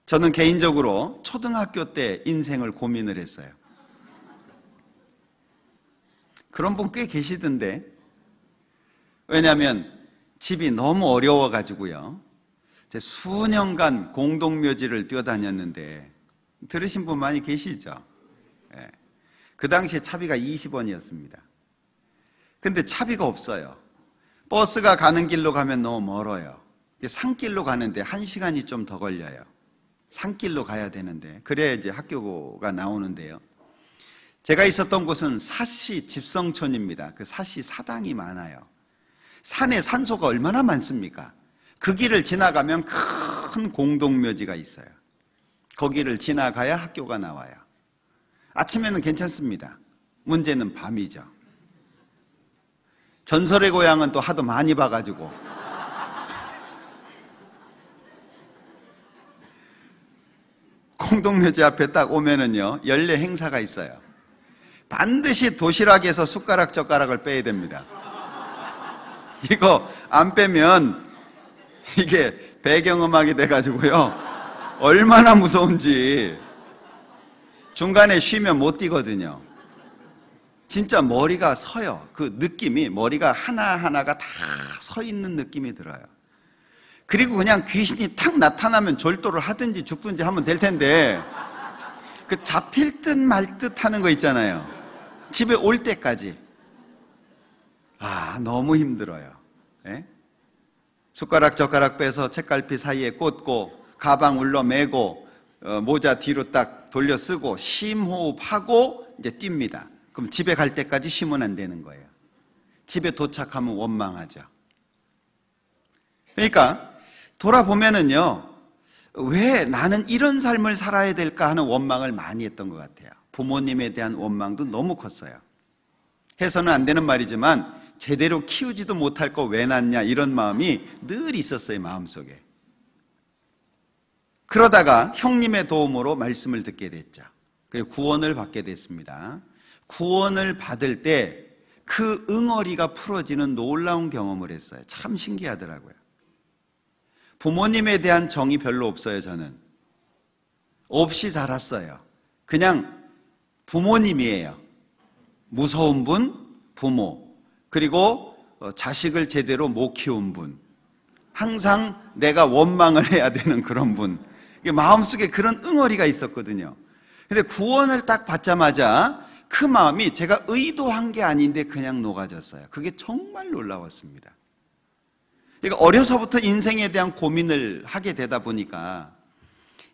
저는 개인적으로 초등학교 때 인생을 고민을 했어요. 그런 분 꽤 계시던데. 왜냐하면 집이 너무 어려워가지고요. 제 수년간 공동묘지를 뛰어다녔는데, 들으신 분 많이 계시죠? 네. 그 당시에 차비가 20원이었습니다. 근데 차비가 없어요. 버스가 가는 길로 가면 너무 멀어요. 산길로 가는데 1시간이 좀 더 걸려요. 산길로 가야 되는데, 그래야 이제 학교가 나오는데요. 제가 있었던 곳은 사시 집성촌입니다. 그 사시 사당이 많아요. 산에 산소가 얼마나 많습니까? 그 길을 지나가면 큰 공동묘지가 있어요. 거기를 지나가야 학교가 나와요. 아침에는 괜찮습니다. 문제는 밤이죠. 전설의 고향은 또 하도 많이 봐가지고 공동묘지 앞에 딱 오면은요, 연례 행사가 있어요. 반드시 도시락에서 숟가락 젓가락을 빼야 됩니다. 이거 안 빼면 이게 배경음악이 돼가지고요, 얼마나 무서운지. 중간에 쉬면 못 뛰거든요. 진짜 머리가 서요. 그 느낌이, 머리가 하나하나가 다 서 있는 느낌이 들어요. 그리고 그냥 귀신이 탁 나타나면 절도를 하든지 죽든지 하면 될 텐데, 그 잡힐 듯 말 듯 하는 거 있잖아요. 집에 올 때까지. 너무 힘들어요. 예? 숟가락 젓가락 빼서 책갈피 사이에 꽂고, 가방 울러매고, 모자 뒤로 딱 돌려 쓰고, 심호흡하고 이제 뜁니다. 그럼 집에 갈 때까지 쉬면 안 되는 거예요. 집에 도착하면 원망하죠. 그러니까 돌아보면은요, 왜 나는 이런 삶을 살아야 될까 하는 원망을 많이 했던 것 같아요. 부모님에 대한 원망도 너무 컸어요. 해서는 안 되는 말이지만 제대로 키우지도 못할 거 왜 낳냐, 이런 마음이 늘 있었어요, 마음속에. 그러다가 형님의 도움으로 말씀을 듣게 됐죠. 그리고 구원을 받게 됐습니다. 구원을 받을 때 그 응어리가 풀어지는 놀라운 경험을 했어요. 참 신기하더라고요. 부모님에 대한 정이 별로 없어요, 저는. 없이 자랐어요. 그냥 부모님이에요. 무서운 분, 부모. 그리고 자식을 제대로 못 키운 분. 항상 내가 원망을 해야 되는 그런 분. 마음속에 그런 응어리가 있었거든요. 근데 구원을 딱 받자마자 그 마음이 제가 의도한 게 아닌데 그냥 녹아졌어요. 그게 정말 놀라웠습니다. 그러니까 어려서부터 인생에 대한 고민을 하게 되다 보니까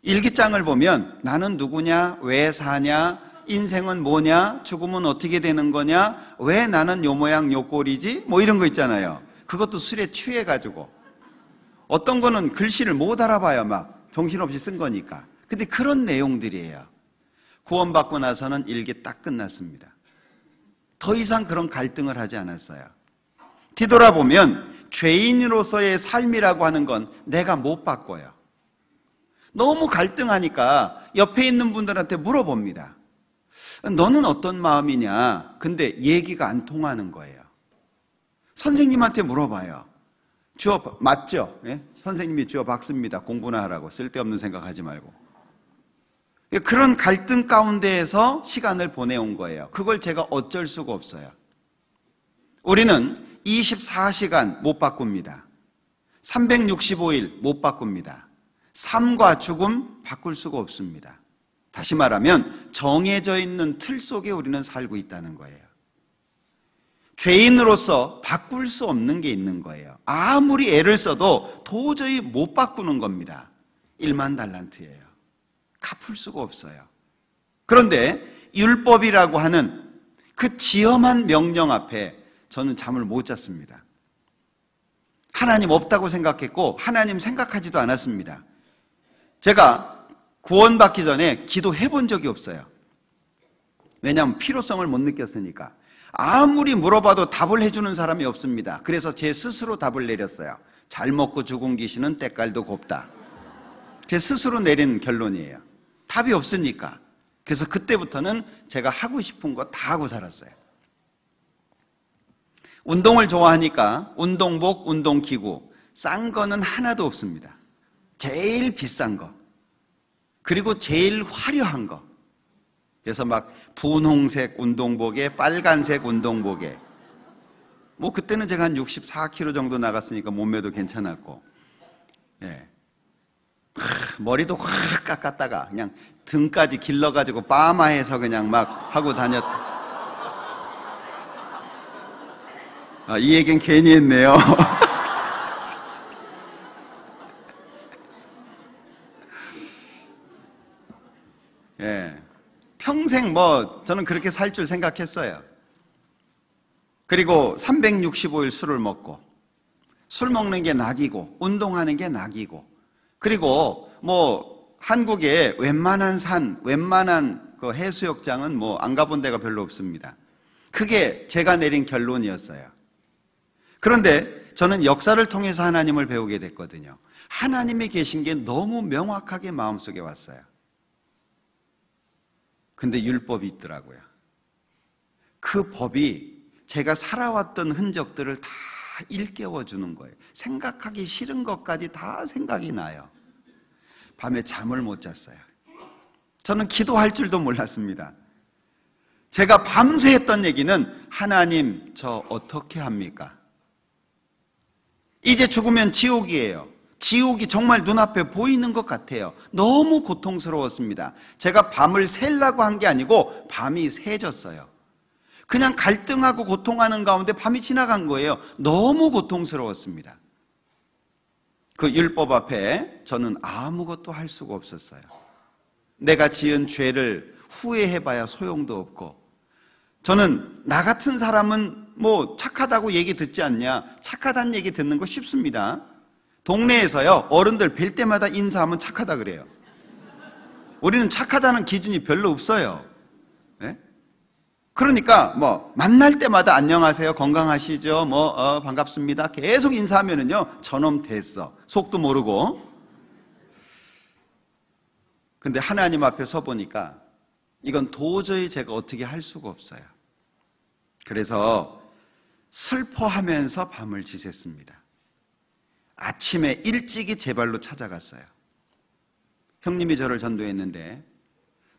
일기장을 보면 나는 누구냐, 왜 사냐, 인생은 뭐냐, 죽으면 어떻게 되는 거냐, 왜 나는 요 모양 요 꼴이지, 뭐 이런 거 있잖아요. 그것도 술에 취해가지고 어떤 거는 글씨를 못 알아봐요. 막 정신없이 쓴 거니까. 근데 그런 내용들이에요. 구원받고 나서는 일기 딱 끝났습니다. 더 이상 그런 갈등을 하지 않았어요. 뒤돌아보면 죄인으로서의 삶이라고 하는 건 내가 못 바꿔요. 너무 갈등하니까 옆에 있는 분들한테 물어봅니다. 너는 어떤 마음이냐? 근데 얘기가 안 통하는 거예요. 선생님한테 물어봐요. 주어 맞죠? 예? 선생님이 주어 박습니다. 공부나 하라고. 쓸데없는 생각하지 말고. 그런 갈등 가운데에서 시간을 보내온 거예요. 그걸 제가 어쩔 수가 없어요. 우리는 24시간 못 바꿉니다. 365일 못 바꿉니다. 삶과 죽음 바꿀 수가 없습니다. 다시 말하면 정해져 있는 틀 속에 우리는 살고 있다는 거예요. 죄인으로서 바꿀 수 없는 게 있는 거예요. 아무리 애를 써도 도저히 못 바꾸는 겁니다. 1만 달란트예요. 갚을 수가 없어요. 그런데 율법이라고 하는 그 지엄한 명령 앞에 저는 잠을 못 잤습니다. 하나님 없다고 생각했고 하나님 생각하지도 않았습니다. 제가 구원받기 전에 기도해 본 적이 없어요. 왜냐하면 필요성을 못 느꼈으니까. 아무리 물어봐도 답을 해주는 사람이 없습니다. 그래서 제 스스로 답을 내렸어요. 잘 먹고 죽은 귀신은 때깔도 곱다. 제 스스로 내린 결론이에요. 답이 없으니까. 그래서 그때부터는 제가 하고 싶은 거 다 하고 살았어요. 운동을 좋아하니까 운동복, 운동기구 싼 거는 하나도 없습니다. 제일 비싼 거, 그리고 제일 화려한 거. 그래서 막 분홍색 운동복에 빨간색 운동복에, 뭐 그때는 제가 한 64kg 정도 나갔으니까 몸매도 괜찮았고, 예. 머리도 확 깎았다가 그냥 등까지 길러가지고 파마해서 그냥 막 하고 다녔다. 이 얘기는 괜히 했네요. 예. 평생 저는 그렇게 살 줄 생각했어요. 그리고 365일 술을 먹고, 술 먹는 게 낙이고, 운동하는 게 낙이고, 그리고 한국에 웬만한 웬만한 그 해수욕장은 안 가본 데가 별로 없습니다. 그게 제가 내린 결론이었어요. 그런데 저는 역사를 통해서 하나님을 배우게 됐거든요. 하나님이 계신 게 너무 명확하게 마음속에 왔어요. 근데 율법이 있더라고요. 그 법이 제가 살아왔던 흔적들을 다 일깨워 주는 거예요. 생각하기 싫은 것까지 다 생각이 나요. 밤에 잠을 못 잤어요. 저는 기도할 줄도 몰랐습니다. 제가 밤새 했던 얘기는, 하나님, 저 어떻게 합니까? 이제 죽으면 지옥이에요. 지옥이 정말 눈앞에 보이는 것 같아요. 너무 고통스러웠습니다. 제가 밤을 새려고 한 게 아니고 밤이 새졌어요. 그냥 갈등하고 고통하는 가운데 밤이 지나간 거예요. 너무 고통스러웠습니다. 그 율법 앞에 저는 아무것도 할 수가 없었어요. 내가 지은 죄를 후회해봐야 소용도 없고, 저는 나 같은 사람은 착하다고 얘기 듣지 않냐, 착하다는 얘기 듣는 거 쉽습니다. 동네에서요, 어른들 뵐 때마다 인사하면 착하다 그래요. 우리는 착하다는 기준이 별로 없어요. 네? 그러니까 만날 때마다 안녕하세요, 건강하시죠, 반갑습니다 계속 인사하면은요, 저놈 됐어, 속도 모르고. 근데 하나님 앞에 서 보니까 이건 도저히 제가 어떻게 할 수가 없어요. 그래서 슬퍼하면서 밤을 지샜습니다. 아침에 일찍이 제 발로 찾아갔어요. 형님이 저를 전도했는데,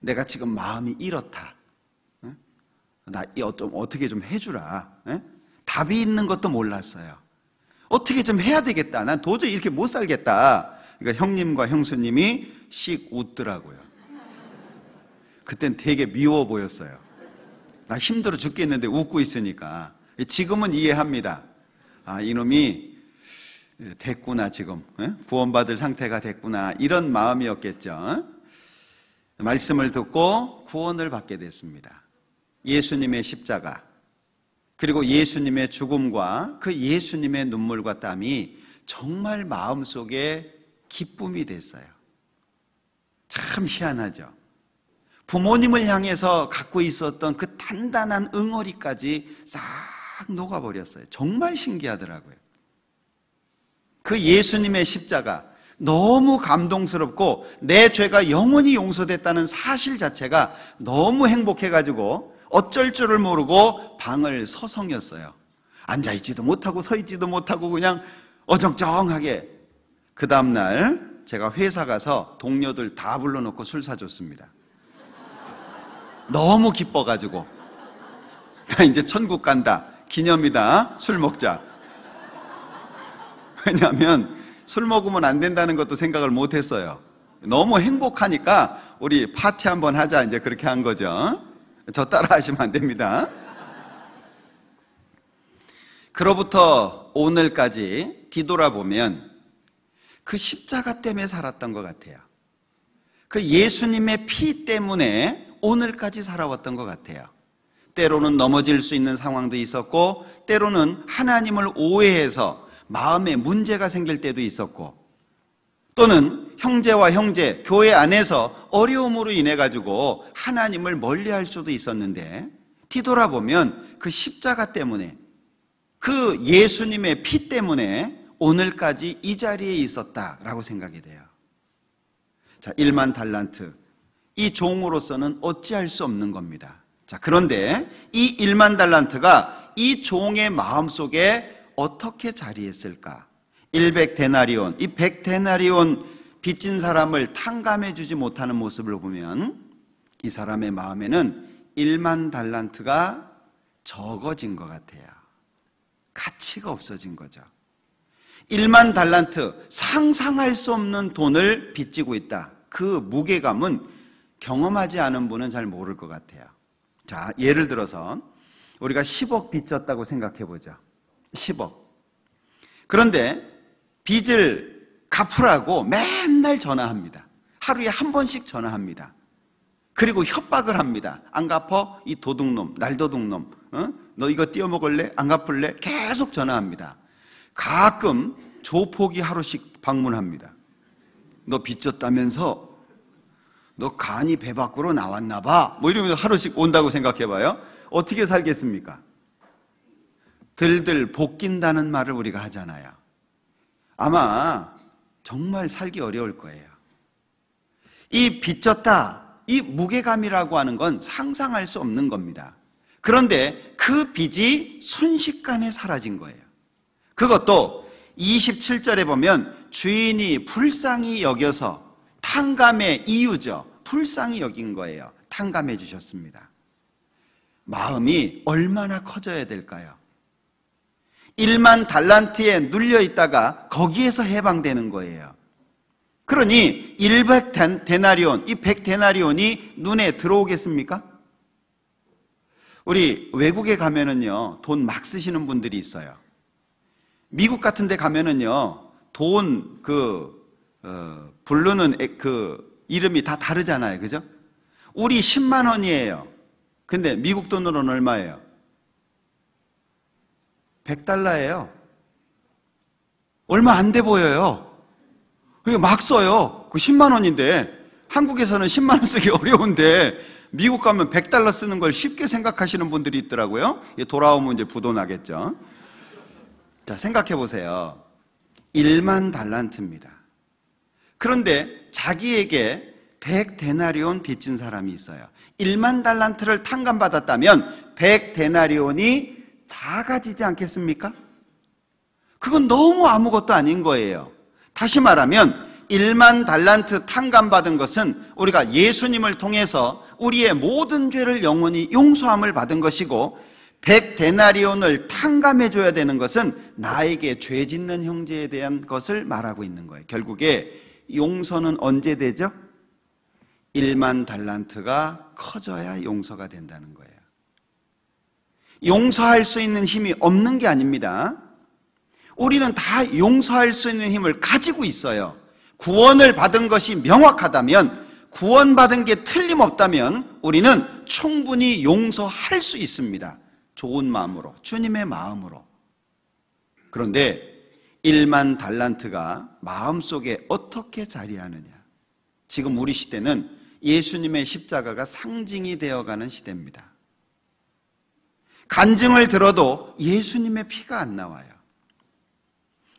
내가 지금 마음이 이렇다, 나 어떻게 좀 해주라. 답이 있는 것도 몰랐어요. 어떻게 좀 해야 되겠다, 난 도저히 이렇게 못 살겠다. 그러니까 형님과 형수님이 씩 웃더라고요. 그땐 되게 미워 보였어요. 나 힘들어 죽겠는데 웃고 있으니까. 지금은 이해합니다. 이놈이 됐구나, 지금 구원받을 상태가 됐구나, 이런 마음이었겠죠. 말씀을 듣고 구원을 받게 됐습니다. 예수님의 십자가, 그리고 예수님의 죽음과 그 예수님의 눈물과 땀이 정말 마음속에 기쁨이 됐어요. 참 희한하죠. 부모님을 향해서 갖고 있었던 그 단단한 응어리까지 싹 녹아버렸어요. 정말 신기하더라고요. 그 예수님의 십자가, 너무 감동스럽고 내 죄가 영원히 용서됐다는 사실 자체가 너무 행복해가지고 어쩔 줄을 모르고 방을 서성였어요. 앉아있지도 못하고 서있지도 못하고 그냥 어정쩡하게. 그 다음날 제가 회사 가서 동료들 다 불러놓고 술 사줬습니다. 너무 기뻐가지고, 나 이제 천국 간다, 기념이다, 술 먹자. 왜냐하면 술 먹으면 안 된다는 것도 생각을 못했어요. 너무 행복하니까 우리 파티 한번 하자, 이제 그렇게 한 거죠. 저 따라 하시면 안 됩니다. 그로부터 오늘까지 뒤돌아보면 그 십자가 때문에 살았던 것 같아요. 그 예수님의 피 때문에 오늘까지 살아왔던 것 같아요. 때로는 넘어질 수 있는 상황도 있었고, 때로는 하나님을 오해해서 마음에 문제가 생길 때도 있었고, 또는 형제와 형제, 교회 안에서 어려움으로 인해 가지고 하나님을 멀리할 수도 있었는데, 뒤돌아보면 그 십자가 때문에, 그 예수님의 피 때문에 오늘까지 이 자리에 있었다라고 생각이 돼요. 자, 1만 달란트, 이 종으로서는 어찌할 수 없는 겁니다. 자, 그런데 이 1만 달란트가 이 종의 마음속에 어떻게 자리했을까? 100데나리온, 이 100데나리온 빚진 사람을 탕감해 주지 못하는 모습을 보면 이 사람의 마음에는 1만 달란트가 적어진 것 같아요. 가치가 없어진 거죠. 1만 달란트, 상상할 수 없는 돈을 빚지고 있다. 그 무게감은 경험하지 않은 분은 잘 모를 것 같아요. 자, 예를 들어서 우리가 10억 빚졌다고 생각해 보죠. 10억. 그런데 빚을 갚으라고 맨날 전화합니다. 하루에 한 번씩 전화합니다. 그리고 협박을 합니다. 안 갚어? 이 도둑놈, 날도둑놈. 너 이거 띄어먹을래? 안 갚을래? 계속 전화합니다. 가끔 조폭이 하루씩 방문합니다. 너 빚졌다면서? 너 간이 배 밖으로 나왔나 봐. 뭐 이러면서 하루씩 온다고 생각해봐요. 어떻게 살겠습니까? 들들 볶인다는 말을 우리가 하잖아요. 아마 정말 살기 어려울 거예요. 이 빚졌다, 이 무게감이라고 하는 건 상상할 수 없는 겁니다. 그런데 그 빚이 순식간에 사라진 거예요. 그것도 27절에 보면 주인이 불쌍히 여겨서 탕감의 이유죠. 불쌍히 여긴 거예요. 탕감해 주셨습니다. 마음이 얼마나 커져야 될까요? 1만 달란트에 눌려 있다가 거기에서 해방되는 거예요. 그러니 100데나리온, 이 100데나리온이 눈에 들어오겠습니까? 우리 외국에 가면은요, 돈 막 쓰시는 분들이 있어요. 미국 같은 데 가면은요, 돈 부르는 이름이 다 다르잖아요. 그죠? 우리 10만 원이에요. 근데 미국 돈으로는 얼마예요? 100달러예요. 얼마 안 돼 보여요. 그게 막 써요. 그 10만 원인데 한국에서는 10만 원 쓰기 어려운데 미국 가면 100달러 쓰는 걸 쉽게 생각하시는 분들이 있더라고요. 돌아오면 이제 부도 나겠죠. 자, 생각해 보세요. 1만 달란트입니다. 그런데 자기에게 100데나리온 빚진 사람이 있어요. 1만 달란트를 탕감받았다면 100데나리온이 작아지지 않겠습니까? 그건 너무 아무것도 아닌 거예요. 다시 말하면 1만 달란트 탕감받은 것은 우리가 예수님을 통해서 우리의 모든 죄를 영원히 용서함을 받은 것이고 100데나리온을 탕감해 줘야 되는 것은 나에게 죄 짓는 형제에 대한 것을 말하고 있는 거예요. 결국에 용서는 언제 되죠? 1만 달란트가 커져야 용서가 된다는 거예요. 용서할 수 있는 힘이 없는 게 아닙니다. 우리는 다 용서할 수 있는 힘을 가지고 있어요. 구원을 받은 것이 명확하다면, 구원받은 게 틀림없다면 우리는 충분히 용서할 수 있습니다. 좋은 마음으로, 주님의 마음으로. 그런데 1만 달란트가 마음속에 어떻게 자리하느냐. 지금 우리 시대는 예수님의 십자가가 상징이 되어가는 시대입니다. 간증을 들어도 예수님의 피가 안 나와요.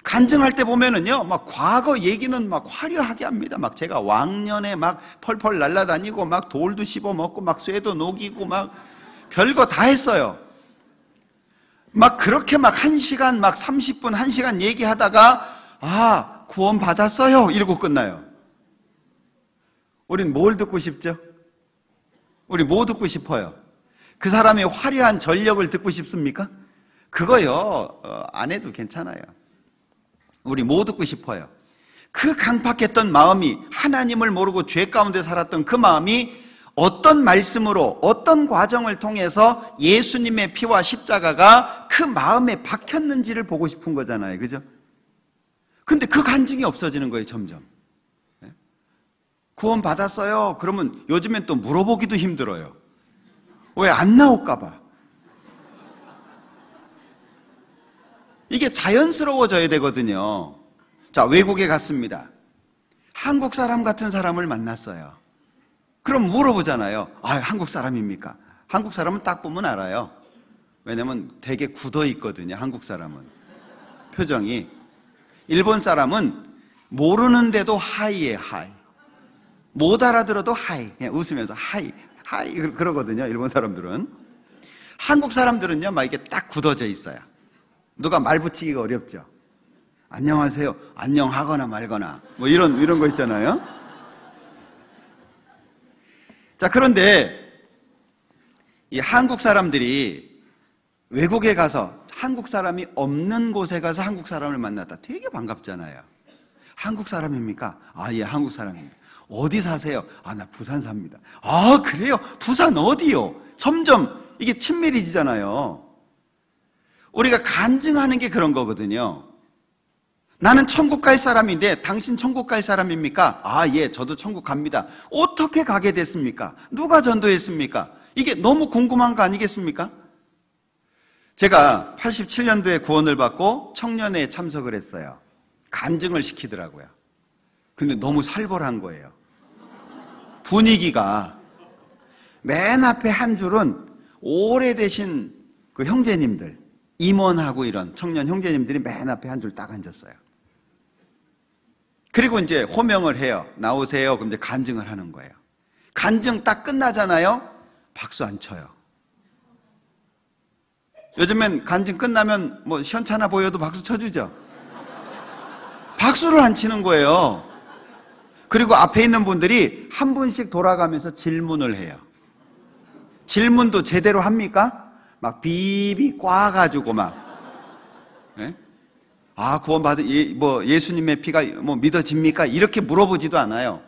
간증할 때 보면은요, 막 과거 얘기는 막 화려하게 합니다. 막 제가 왕년에 막 펄펄 날아다니고 막 돌도 씹어 먹고 막 쇠도 녹이고 막 별거 다 했어요. 막 그렇게 막 1시간 막 30분 1시간 얘기하다가 아, 구원 받았어요 이러고 끝나요. 우린 뭘 듣고 싶죠? 우리 뭐 듣고 싶어요? 그 사람의 화려한 전력을 듣고 싶습니까? 그거요 안 해도 괜찮아요. 우리 뭐 듣고 싶어요? 그 강팍했던 마음이, 하나님을 모르고 죄 가운데 살았던 그 마음이 어떤 말씀으로, 어떤 과정을 통해서 예수님의 피와 십자가가 그 마음에 박혔는지를 보고 싶은 거잖아요. 그죠? 근데 그 간증이 없어지는 거예요, 점점. 구원 받았어요? 그러면 요즘엔 또 물어보기도 힘들어요. 왜 안 나올까 봐. 이게 자연스러워져야 되거든요. 자, 외국에 갔습니다. 한국 사람 같은 사람을 만났어요. 그럼 물어보잖아요. 아, 한국 사람입니까? 한국 사람은 딱 보면 알아요. 왜냐면 되게 굳어 있거든요, 한국 사람은. 표정이. 일본 사람은 모르는데도 하이에 하이. 못 알아들어도 하이. 그냥 웃으면서 하이, 하이. 그러거든요, 일본 사람들은. 한국 사람들은요, 막 이게 딱 굳어져 있어요. 누가 말 붙이기가 어렵죠. 안녕하세요. 안녕하거나 말거나. 뭐 이런 거 있잖아요. 자, 그런데 이 한국 사람들이 외국에 가서 한국 사람이 없는 곳에 가서 한국 사람을 만났다. 되게 반갑잖아요. 한국 사람입니까? 아, 예, 한국 사람입니다. 어디 사세요? 아, 나 부산 삽니다. 아, 그래요? 부산 어디요? 점점 이게 친밀해지잖아요. 우리가 간증하는 게 그런 거거든요. 나는 천국 갈 사람인데 당신 천국 갈 사람입니까? 아, 예, 저도 천국 갑니다. 어떻게 가게 됐습니까? 누가 전도했습니까? 이게 너무 궁금한 거 아니겠습니까? 제가 87년도에 구원을 받고 청년회에 참석을 했어요. 간증을 시키더라고요. 근데 너무 살벌한 거예요. 분위기가 맨 앞에 한 줄은 오래되신 그 형제님들, 임원하고 이런 청년 형제님들이 맨 앞에 한 줄 딱 앉았어요. 그리고 이제 호명을 해요. 나오세요. 그럼 이제 간증을 하는 거예요. 간증 딱 끝나잖아요. 박수 안 쳐요. 요즘엔 간증 끝나면 뭐 시원찮아 보여도 박수 쳐주죠. 박수를 안 치는 거예요. 그리고 앞에 있는 분들이 한 분씩 돌아가면서 질문을 해요. 질문도 제대로 합니까? 막 비비 꽈가지고 막. 네? 아, 구원받은 예수님의 피가 뭐 믿어집니까? 이렇게 물어보지도 않아요.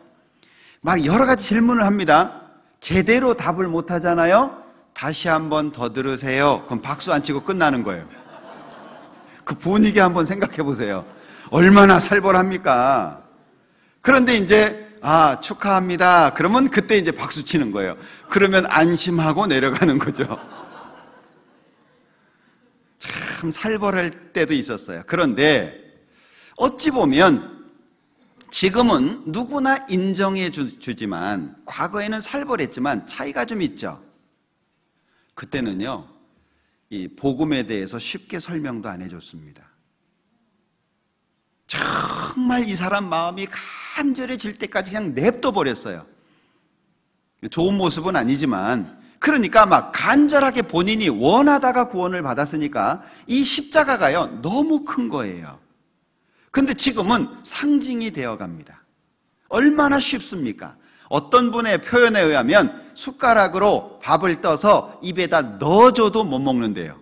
막 여러 가지 질문을 합니다. 제대로 답을 못 하잖아요. 다시 한번 더 들으세요. 그럼 박수 안 치고 끝나는 거예요. 그 분위기 한번 생각해 보세요. 얼마나 살벌합니까? 그런데 이제 축하합니다. 그러면 그때 이제 박수 치는 거예요. 그러면 안심하고 내려가는 거죠. 참 살벌할 때도 있었어요. 그런데 어찌 보면 지금은 누구나 인정해 주지만 과거에는 살벌했지만 차이가 좀 있죠. 그때는요, 이 복음에 대해서 쉽게 설명도 안 해줬습니다. 정말 이 사람 마음이 간절해질 때까지 그냥 냅둬 버렸어요. 좋은 모습은 아니지만, 그러니까 막 간절하게 본인이 원하다가 구원을 받았으니까 이 십자가가요, 너무 큰 거예요. 근데 지금은 상징이 되어 갑니다. 얼마나 쉽습니까? 어떤 분의 표현에 의하면 숟가락으로 밥을 떠서 입에다 넣어줘도 못 먹는데요.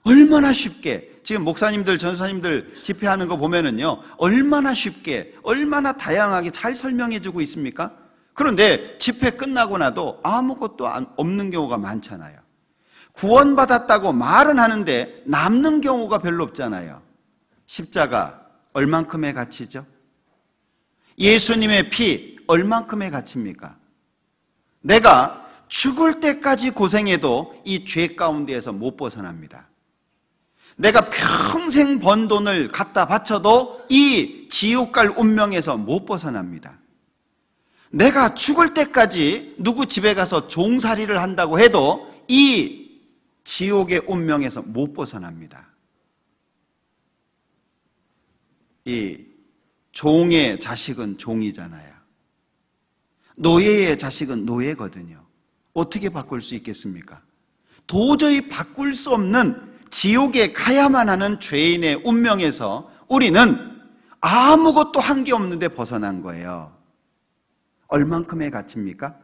얼마나 쉽게, 지금 목사님들, 전사님들 집회하는 거 보면은요, 얼마나 쉽게, 얼마나 다양하게 잘 설명해 주고 있습니까? 그런데 집회 끝나고 나도 아무것도 없는 경우가 많잖아요. 구원받았다고 말은 하는데 남는 경우가 별로 없잖아요. 십자가 얼만큼의 가치죠? 예수님의 피 얼만큼의 가치입니까? 내가 죽을 때까지 고생해도 이 죄 가운데에서 못 벗어납니다. 내가 평생 번 돈을 갖다 바쳐도 이 지옥 갈 운명에서 못 벗어납니다. 내가 죽을 때까지 누구 집에 가서 종살이를 한다고 해도 이 지옥의 운명에서 못 벗어납니다. 이 종의 자식은 종이잖아요. 노예의 자식은 노예거든요. 어떻게 바꿀 수 있겠습니까? 도저히 바꿀 수 없는 지옥에 가야만 하는 죄인의 운명에서 우리는 아무것도 한 게 없는데 벗어난 거예요. 얼만큼의 가치입니까?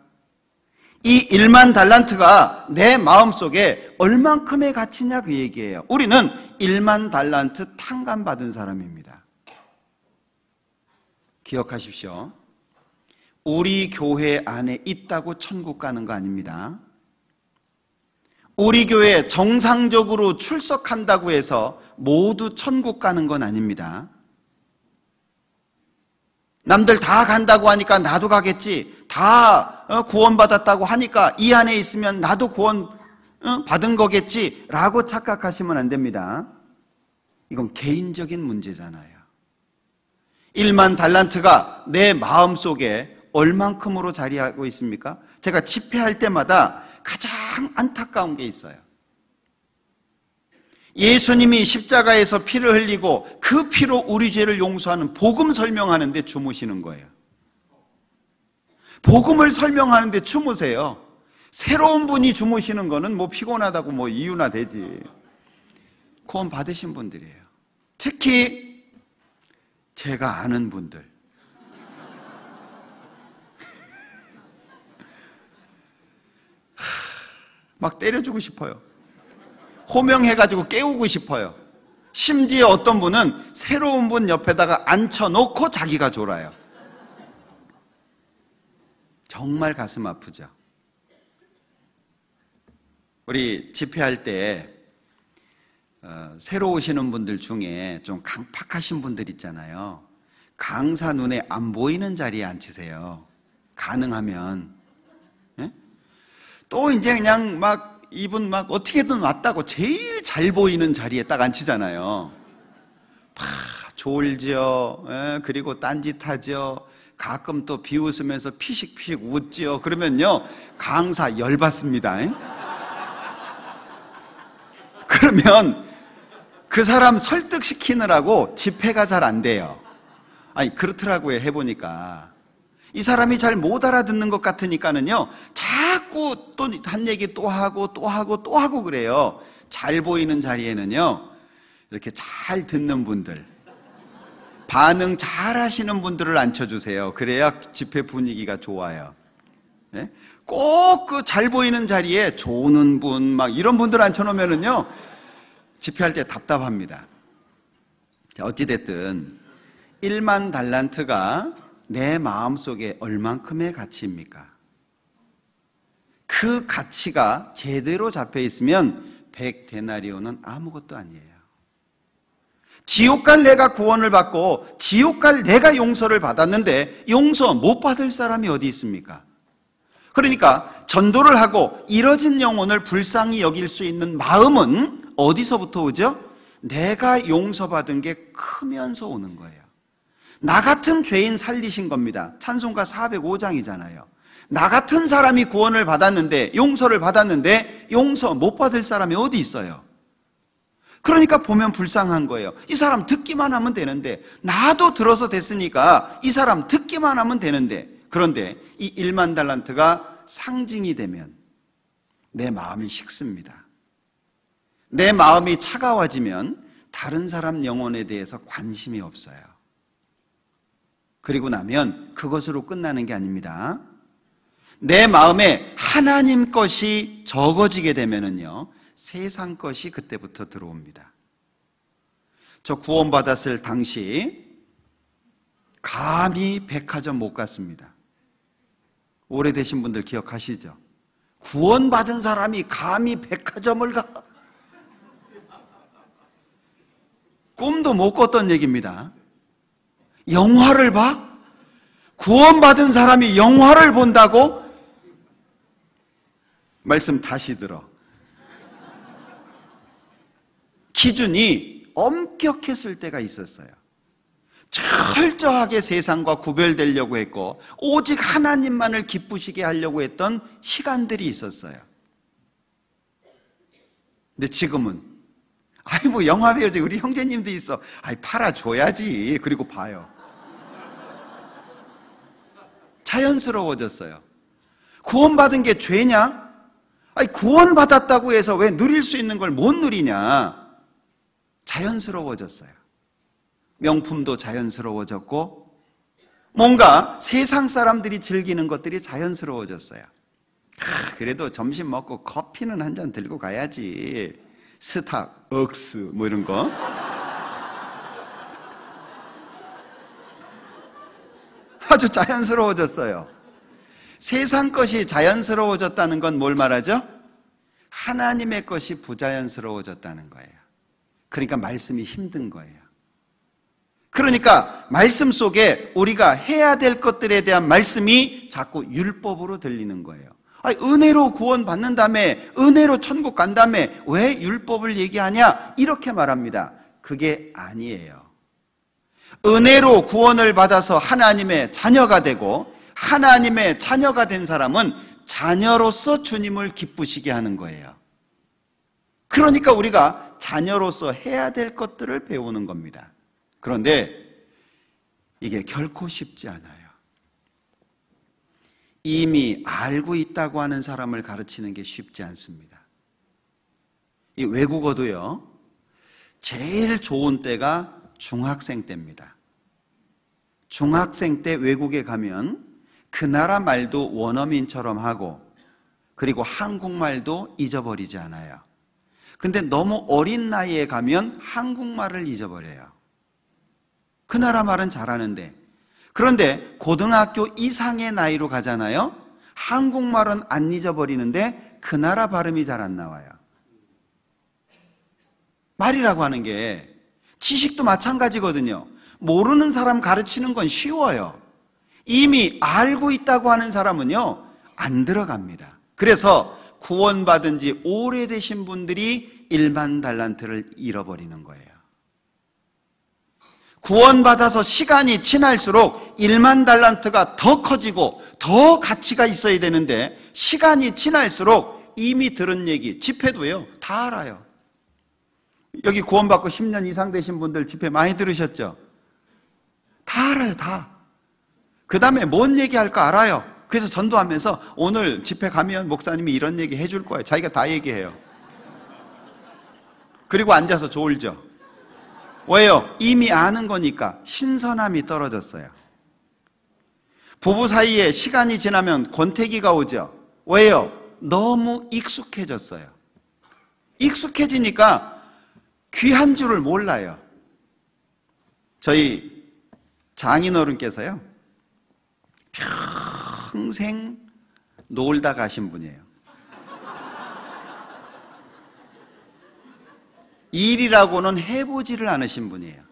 이 1만 달란트가 내 마음속에 얼만큼의 가치냐 그 얘기예요. 우리는 1만 달란트 탕감받은 사람입니다. 기억하십시오. 우리 교회 안에 있다고 천국 가는 거 아닙니다. 우리 교회에 정상적으로 출석한다고 해서 모두 천국 가는 건 아닙니다. 남들 다 간다고 하니까 나도 가겠지. 다 구원받았다고 하니까 이 안에 있으면 나도 구원 받은 거겠지 라고 착각하시면 안 됩니다. 이건 개인적인 문제잖아요. 1만 달란트가 내 마음속에 얼만큼으로 자리하고 있습니까? 제가 집회할 때마다 가장 안타까운 게 있어요. 예수님이 십자가에서 피를 흘리고 그 피로 우리 죄를 용서하는 복음 설명하는데 주무시는 거예요. 복음을 설명하는데 주무세요. 새로운 분이 주무시는 거는 뭐 피곤하다고 뭐 이유나 되지. 구원 받으신 분들이에요. 특히 제가 아는 분들. 막 때려주고 싶어요. 호명해가지고 깨우고 싶어요. 심지어 어떤 분은 새로운 분 옆에다가 앉혀놓고 자기가 졸아요. 정말 가슴 아프죠. 우리 집회할 때 새로 오시는 분들 중에 좀 강팍하신 분들 있잖아요. 강사 눈에 안 보이는 자리에 앉히세요. 가능하면. 예? 또 이제 그냥 막 이분 막 어떻게든 왔다고 제일 잘 보이는 자리에 딱 앉히잖아요. 졸죠. 예? 그리고 딴짓하죠. 가끔 또 비웃으면서 피식피식 웃죠. 그러면요 강사 열받습니다. 예? 그러면 그 사람 설득시키느라고 집회가 잘 안 돼요. 아니 그렇더라고요. 해보니까 이 사람이 잘 못 알아듣는 것 같으니까는요 자꾸 또 한 얘기 또 하고 또 하고 또 하고 그래요. 잘 보이는 자리에는요 이렇게 잘 듣는 분들, 반응 잘 하시는 분들을 앉혀주세요. 그래야 집회 분위기가 좋아요. 네? 꼭 그 잘 보이는 자리에 조는 분 막 이런 분들 앉혀놓으면은요 집회할 때 답답합니다. 자, 어찌됐든 1만 달란트가 내 마음속에 얼만큼의 가치입니까? 그 가치가 제대로 잡혀 있으면 100데나리온은 아무것도 아니에요. 지옥 갈 내가 구원을 받고 지옥 갈 내가 용서를 받았는데 용서 못 받을 사람이 어디 있습니까? 그러니까 전도를 하고 잃어진 영혼을 불쌍히 여길 수 있는 마음은 어디서부터 오죠? 내가 용서받은 게 크면서 오는 거예요. 나 같은 죄인 살리신 겁니다. 찬송가 405장이잖아요. 나 같은 사람이 구원을 받았는데 용서를 받았는데 용서 못 받을 사람이 어디 있어요? 그러니까 보면 불쌍한 거예요. 이 사람 듣기만 하면 되는데 나도 들어서 됐으니까 이 사람 듣기만 하면 되는데 그런데 이 1만 달란트가 상징이 되면 내 마음이 식습니다. 내 마음이 차가워지면 다른 사람 영혼에 대해서 관심이 없어요. 그리고 나면 그것으로 끝나는 게 아닙니다. 내 마음에 하나님 것이 적어지게 되면은요 세상 것이 그때부터 들어옵니다. 저 구원받았을 당시 감히 백화점 못 갔습니다. 오래되신 분들 기억하시죠? 구원받은 사람이 감히 백화점을 가? 꿈도 못 꿨던 얘기입니다. 영화를 봐? 구원받은 사람이 영화를 본다고? 말씀 다시 들어. 기준이 엄격했을 때가 있었어요. 철저하게 세상과 구별되려고 했고 오직 하나님만을 기쁘시게 하려고 했던 시간들이 있었어요. 근데 지금은 아이 뭐 영화 배우지 우리 형제님도 있어. 아이 팔아줘야지. 그리고 봐요. 자연스러워졌어요. 구원받은 게 죄냐? 아니 구원받았다고 해서 왜 누릴 수 있는 걸 못 누리냐? 자연스러워졌어요. 명품도 자연스러워졌고 뭔가 세상 사람들이 즐기는 것들이 자연스러워졌어요. 그래도 점심 먹고 커피는 한 잔 들고 가야지. 스탁, 억스 뭐 이런 거. 아주 자연스러워졌어요. 세상 것이 자연스러워졌다는 건 뭘 말하죠? 하나님의 것이 부자연스러워졌다는 거예요. 그러니까 말씀이 힘든 거예요. 그러니까 말씀 속에 우리가 해야 될 것들에 대한 말씀이 자꾸 율법으로 들리는 거예요. 아니, 은혜로 구원 받는 다음에 은혜로 천국 간 다음에 왜 율법을 얘기하냐? 이렇게 말합니다. 그게 아니에요. 은혜로 구원을 받아서 하나님의 자녀가 되고 하나님의 자녀가 된 사람은 자녀로서 주님을 기쁘시게 하는 거예요. 그러니까 우리가 자녀로서 해야 될 것들을 배우는 겁니다. 그런데 이게 결코 쉽지 않아요. 이미 알고 있다고 하는 사람을 가르치는 게 쉽지 않습니다. 이 외국어도요, 제일 좋은 때가 중학생 때입니다. 중학생 때 외국에 가면 그 나라 말도 원어민처럼 하고, 그리고 한국말도 잊어버리지 않아요. 근데 너무 어린 나이에 가면 한국말을 잊어버려요. 그 나라 말은 잘하는데. 그런데 고등학교 이상의 나이로 가잖아요. 한국말은 안 잊어버리는데 그 나라 발음이 잘 안 나와요. 말이라고 하는 게 지식도 마찬가지거든요. 모르는 사람 가르치는 건 쉬워요. 이미 알고 있다고 하는 사람은요, 안 들어갑니다. 그래서 구원받은 지 오래되신 분들이 1만 달란트를 잃어버리는 거예요. 구원받아서 시간이 지날수록 1만 달란트가 더 커지고 더 가치가 있어야 되는데, 시간이 지날수록 이미 들은 얘기, 집회도요, 다 알아요. 여기 구원받고 10년 이상 되신 분들 집회 많이 들으셨죠? 다 알아요, 다. 그 다음에 뭔 얘기할까 알아요. 그래서 전도하면서 오늘 집회 가면 목사님이 이런 얘기 해줄 거예요. 자기가 다 얘기해요. 그리고 앉아서 졸죠. 왜요? 이미 아는 거니까 신선함이 떨어졌어요. 부부 사이에 시간이 지나면 권태기가 오죠. 왜요? 너무 익숙해졌어요. 익숙해지니까 귀한 줄을 몰라요. 저희 장인어른께서요, 평생 놀다 가신 분이에요. 일이라고는 해보지를 않으신 분이에요.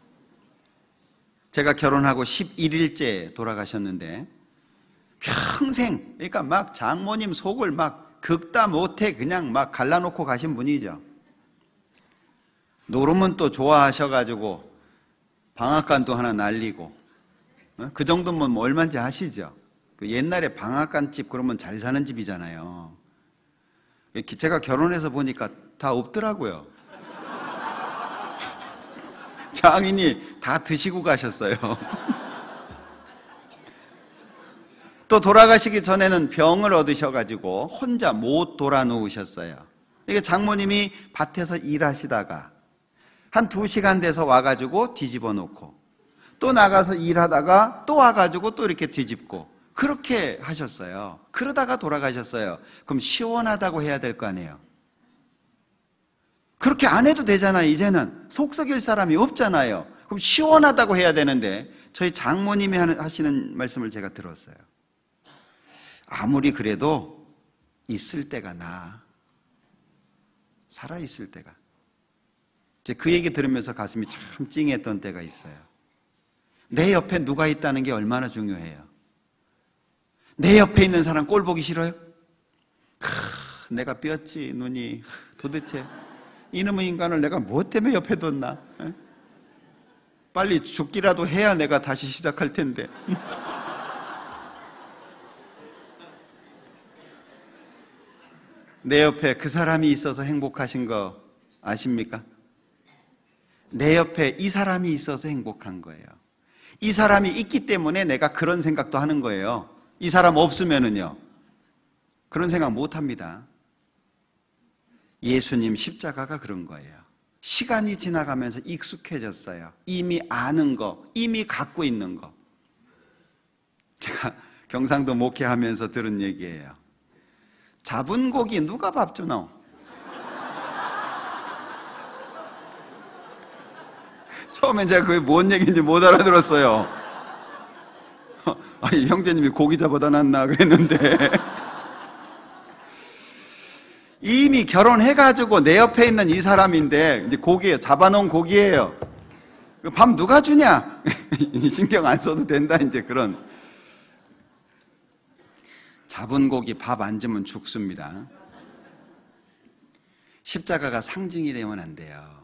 제가 결혼하고 11일째 돌아가셨는데, 평생, 그러니까 막 장모님 속을 막 긁다 못해 그냥 막 갈라놓고 가신 분이죠. 노름은 또 좋아하셔가지고 방앗간도 하나 날리고, 그 정도면 뭐 얼마인지 아시죠? 그 옛날에 방앗간 집 그러면 잘 사는 집이잖아요. 제가 결혼해서 보니까 다 없더라고요. 장인이 다 드시고 가셨어요. 또 돌아가시기 전에는 병을 얻으셔가지고 혼자 못 돌아 누우셨어요. 이게 장모님이 밭에서 일하시다가 한 2시간 돼서 와가지고 뒤집어 놓고, 또 나가서 일하다가 또 와가지고 또 이렇게 뒤집고, 그렇게 하셨어요. 그러다가 돌아가셨어요. 그럼 시원하다고 해야 될 거 아니에요. 그렇게 안 해도 되잖아요. 이제는 속 썩일 사람이 없잖아요. 그럼 시원하다고 해야 되는데, 저희 장모님이 하시는 말씀을 제가 들었어요. 아무리 그래도 있을 때가 나아. 살아있을 때가. 그 얘기 들으면서 가슴이 참 찡했던 때가 있어요. 내 옆에 누가 있다는 게 얼마나 중요해요. 내 옆에 있는 사람 꼴 보기 싫어요? 내가 뼈지 눈이, 도대체 이놈의 인간을 내가 뭐 때문에 옆에 뒀나? 빨리 죽기라도 해야 내가 다시 시작할 텐데. 내 옆에 그 사람이 있어서 행복하신 거 아십니까? 내 옆에 이 사람이 있어서 행복한 거예요. 이 사람이 있기 때문에 내가 그런 생각도 하는 거예요. 이 사람 없으면은요, 그런 생각 못 합니다. 예수님 십자가가 그런 거예요. 시간이 지나가면서 익숙해졌어요. 이미 아는 거, 이미 갖고 있는 거. 제가 경상도 목회하면서 들은 얘기예요. 잡은 고기 누가 밥 주노? 처음엔 제가 그게 뭔 얘기인지 못 알아들었어요. 아니, 형제님이 고기 잡아다 놨나 그랬는데, 이미 결혼해가지고 내 옆에 있는 이 사람인데, 이제 고기예요. 잡아놓은 고기예요. 밥 누가 주냐? 신경 안 써도 된다, 이제 그런. 잡은 고기 밥 안 주면 죽습니다. 십자가가 상징이 되면 안 돼요.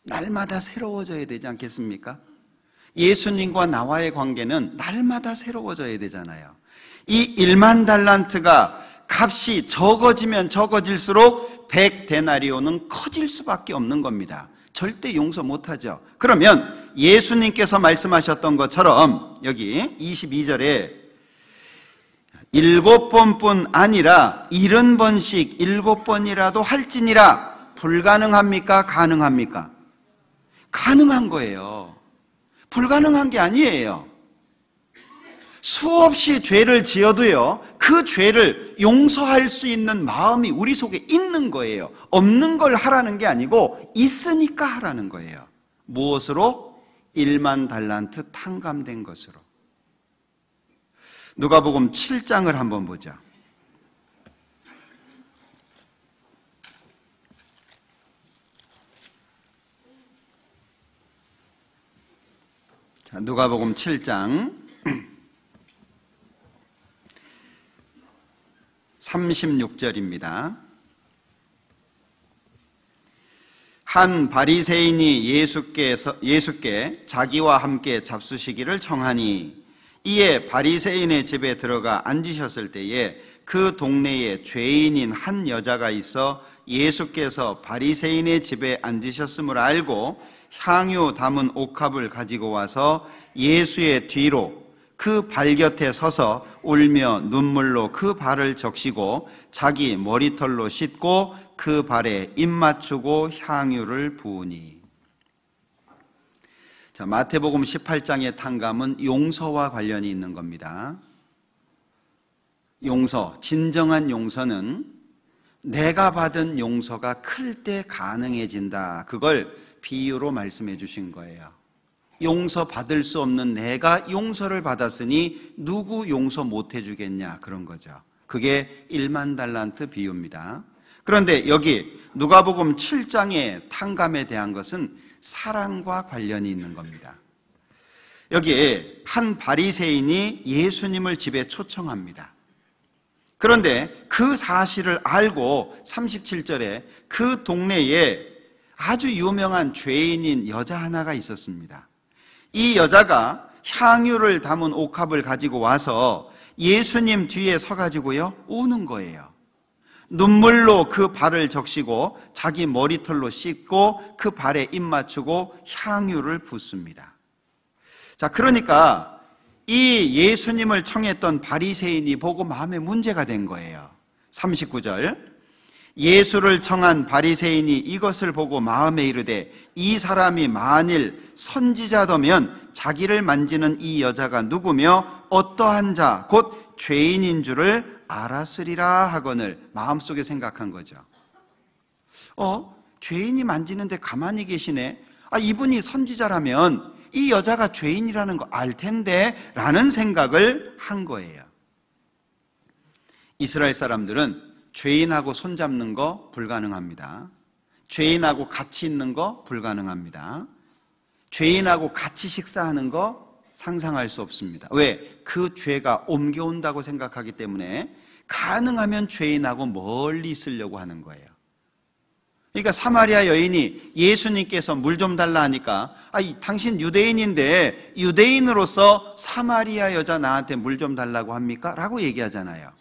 날마다 새로워져야 되지 않겠습니까? 예수님과 나와의 관계는 날마다 새로워져야 되잖아요. 이 1만 달란트가 값이 적어지면 적어질수록 100데나리오는 커질 수밖에 없는 겁니다. 절대 용서 못하죠. 그러면 예수님께서 말씀하셨던 것처럼 여기 22절에 7번뿐 아니라 70번씩 7번이라도 할지니라. 불가능합니까? 가능합니까? 가능한 거예요. 불가능한 게 아니에요. 수없이 죄를 지어도요, 그 죄를 용서할 수 있는 마음이 우리 속에 있는 거예요. 없는 걸 하라는 게 아니고 있으니까 하라는 거예요. 무엇으로? 1만 달란트 탕감된 것으로. 누가복음 7장을 한번 보자. 자, 누가복음 7장 36절입니다. 한 바리새인이 예수께 자기와 함께 잡수시기를 청하니 이에 바리새인의 집에 들어가 앉으셨을 때에 그 동네에 죄인인 한 여자가 있어 예수께서 바리새인의 집에 앉으셨음을 알고 향유 담은 옥합을 가지고 와서 예수의 뒤로 그 발 곁에 서서 울며 눈물로 그 발을 적시고 자기 머리털로 씻고 그 발에 입 맞추고 향유를 부으니. 자, 마태복음 18장의 탕감은 용서와 관련이 있는 겁니다. 용서, 진정한 용서는 내가 받은 용서가 클 때 가능해진다. 그걸 비유로 말씀해 주신 거예요. 용서 받을 수 없는 내가 용서를 받았으니 누구 용서 못 해주겠냐, 그런 거죠. 그게 1만 달란트 비유입니다. 그런데 여기 누가복음 7장의 탕감에 대한 것은 사랑과 관련이 있는 겁니다. 여기에 한 바리새인이 예수님을 집에 초청합니다. 그런데 그 사실을 알고 37절에 그 동네에 아주 유명한 죄인인 여자 하나가 있었습니다. 이 여자가 향유를 담은 옥합을 가지고 와서 예수님 뒤에 서가지고요, 우는 거예요. 눈물로 그 발을 적시고 자기 머리털로 씻고 그 발에 입 맞추고 향유를 붓습니다. 자, 그러니까 이 예수님을 청했던 바리새인이 보고 마음에 문제가 된 거예요. 39절, 예수를 청한 바리새인이 이것을 보고 마음에 이르되 이 사람이 만일 선지자더면 자기를 만지는 이 여자가 누구며 어떠한 자 곧 죄인인 줄을 알았으리라 하거늘. 마음속에 생각한 거죠. 죄인이 만지는데 가만히 계시네. 이분이 선지자라면 이 여자가 죄인이라는 거 알 텐데 라는 생각을 한 거예요. 이스라엘 사람들은 죄인하고 손잡는 거 불가능합니다. 죄인하고 같이 있는 거 불가능합니다. 죄인하고 같이 식사하는 거 상상할 수 없습니다. 왜? 그 죄가 옮겨온다고 생각하기 때문에 가능하면 죄인하고 멀리 있으려고 하는 거예요. 그러니까 사마리아 여인이 예수님께서 물 좀 달라 하니까 당신 유대인인데 유대인으로서 사마리아 여자 나한테 물 좀 달라고 합니까? 라고 얘기하잖아요.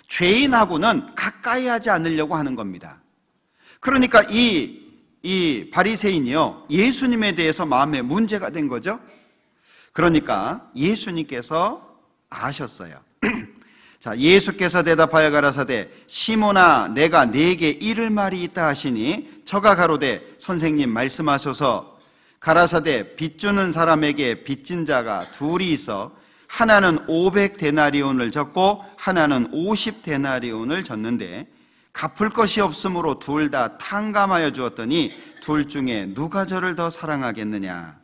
죄인하고는 가까이 하지 않으려고 하는 겁니다. 그러니까 이 바리새인이요, 예수님에 대해서 마음에 문제가 된 거죠. 그러니까 예수님께서 아셨어요. 자, 예수께서 대답하여 가라사대 시몬아 내가 네게 이를 말이 있다 하시니 저가 가로되 선생님 말씀하소서. 가라사대 빚주는 사람에게 빚진 자가 둘이 있어 하나는 500데나리온을 졌고 하나는 50데나리온을 졌는데 갚을 것이 없으므로 둘 다 탕감하여 주었더니 둘 중에 누가 저를 더 사랑하겠느냐.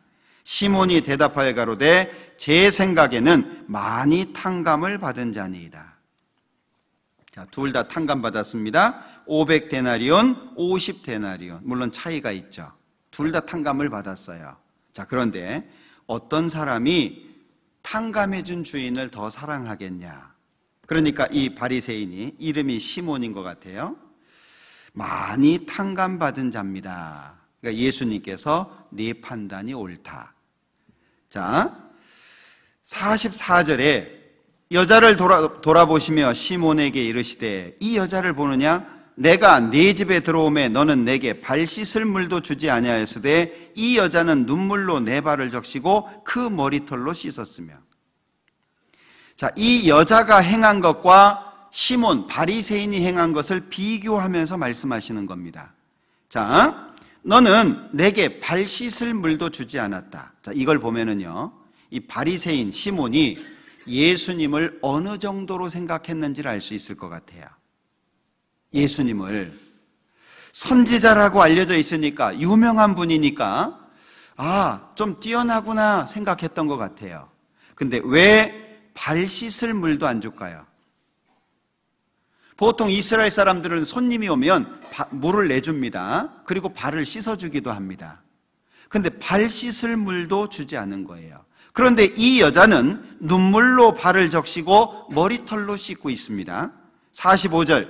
시몬이 대답하여 가로되 제 생각에는 많이 탕감을 받은 자니이다. 자, 둘 다 탕감받았습니다. 500데나리온, 50데나리온. 물론 차이가 있죠. 둘 다 탕감을 받았어요. 자, 그런데 어떤 사람이 탕감해준 주인을 더 사랑하겠냐. 그러니까 이 바리새인이 이름이 시몬인 것 같아요. 많이 탕감받은 자입니다. 그러니까 예수님께서 네 판단이 옳다. 자, 44절에 여자를 돌아보시며 시몬에게 이르시되 이 여자를 보느냐? 내가 네 집에 들어오매 너는 내게 발 씻을 물도 주지 아니하였으되 이 여자는 눈물로 내 발을 적시고 그 머리털로 씻었으며. 자, 이 여자가 행한 것과 시몬 바리새인이 행한 것을 비교하면서 말씀하시는 겁니다. 자, 너는 내게 발 씻을 물도 주지 않았다. 자, 이걸 보면은요, 이 바리새인 시몬이 예수님을 어느 정도로 생각했는지를 알 수 있을 것 같아요. 예수님을 선지자라고 알려져 있으니까, 유명한 분이니까 좀 뛰어나구나 생각했던 것 같아요. 근데 왜 발 씻을 물도 안 줄까요? 보통 이스라엘 사람들은 손님이 오면 물을 내줍니다. 그리고 발을 씻어주기도 합니다. 근데 발 씻을 물도 주지 않은 거예요. 그런데 이 여자는 눈물로 발을 적시고 머리털로 씻고 있습니다. 45절,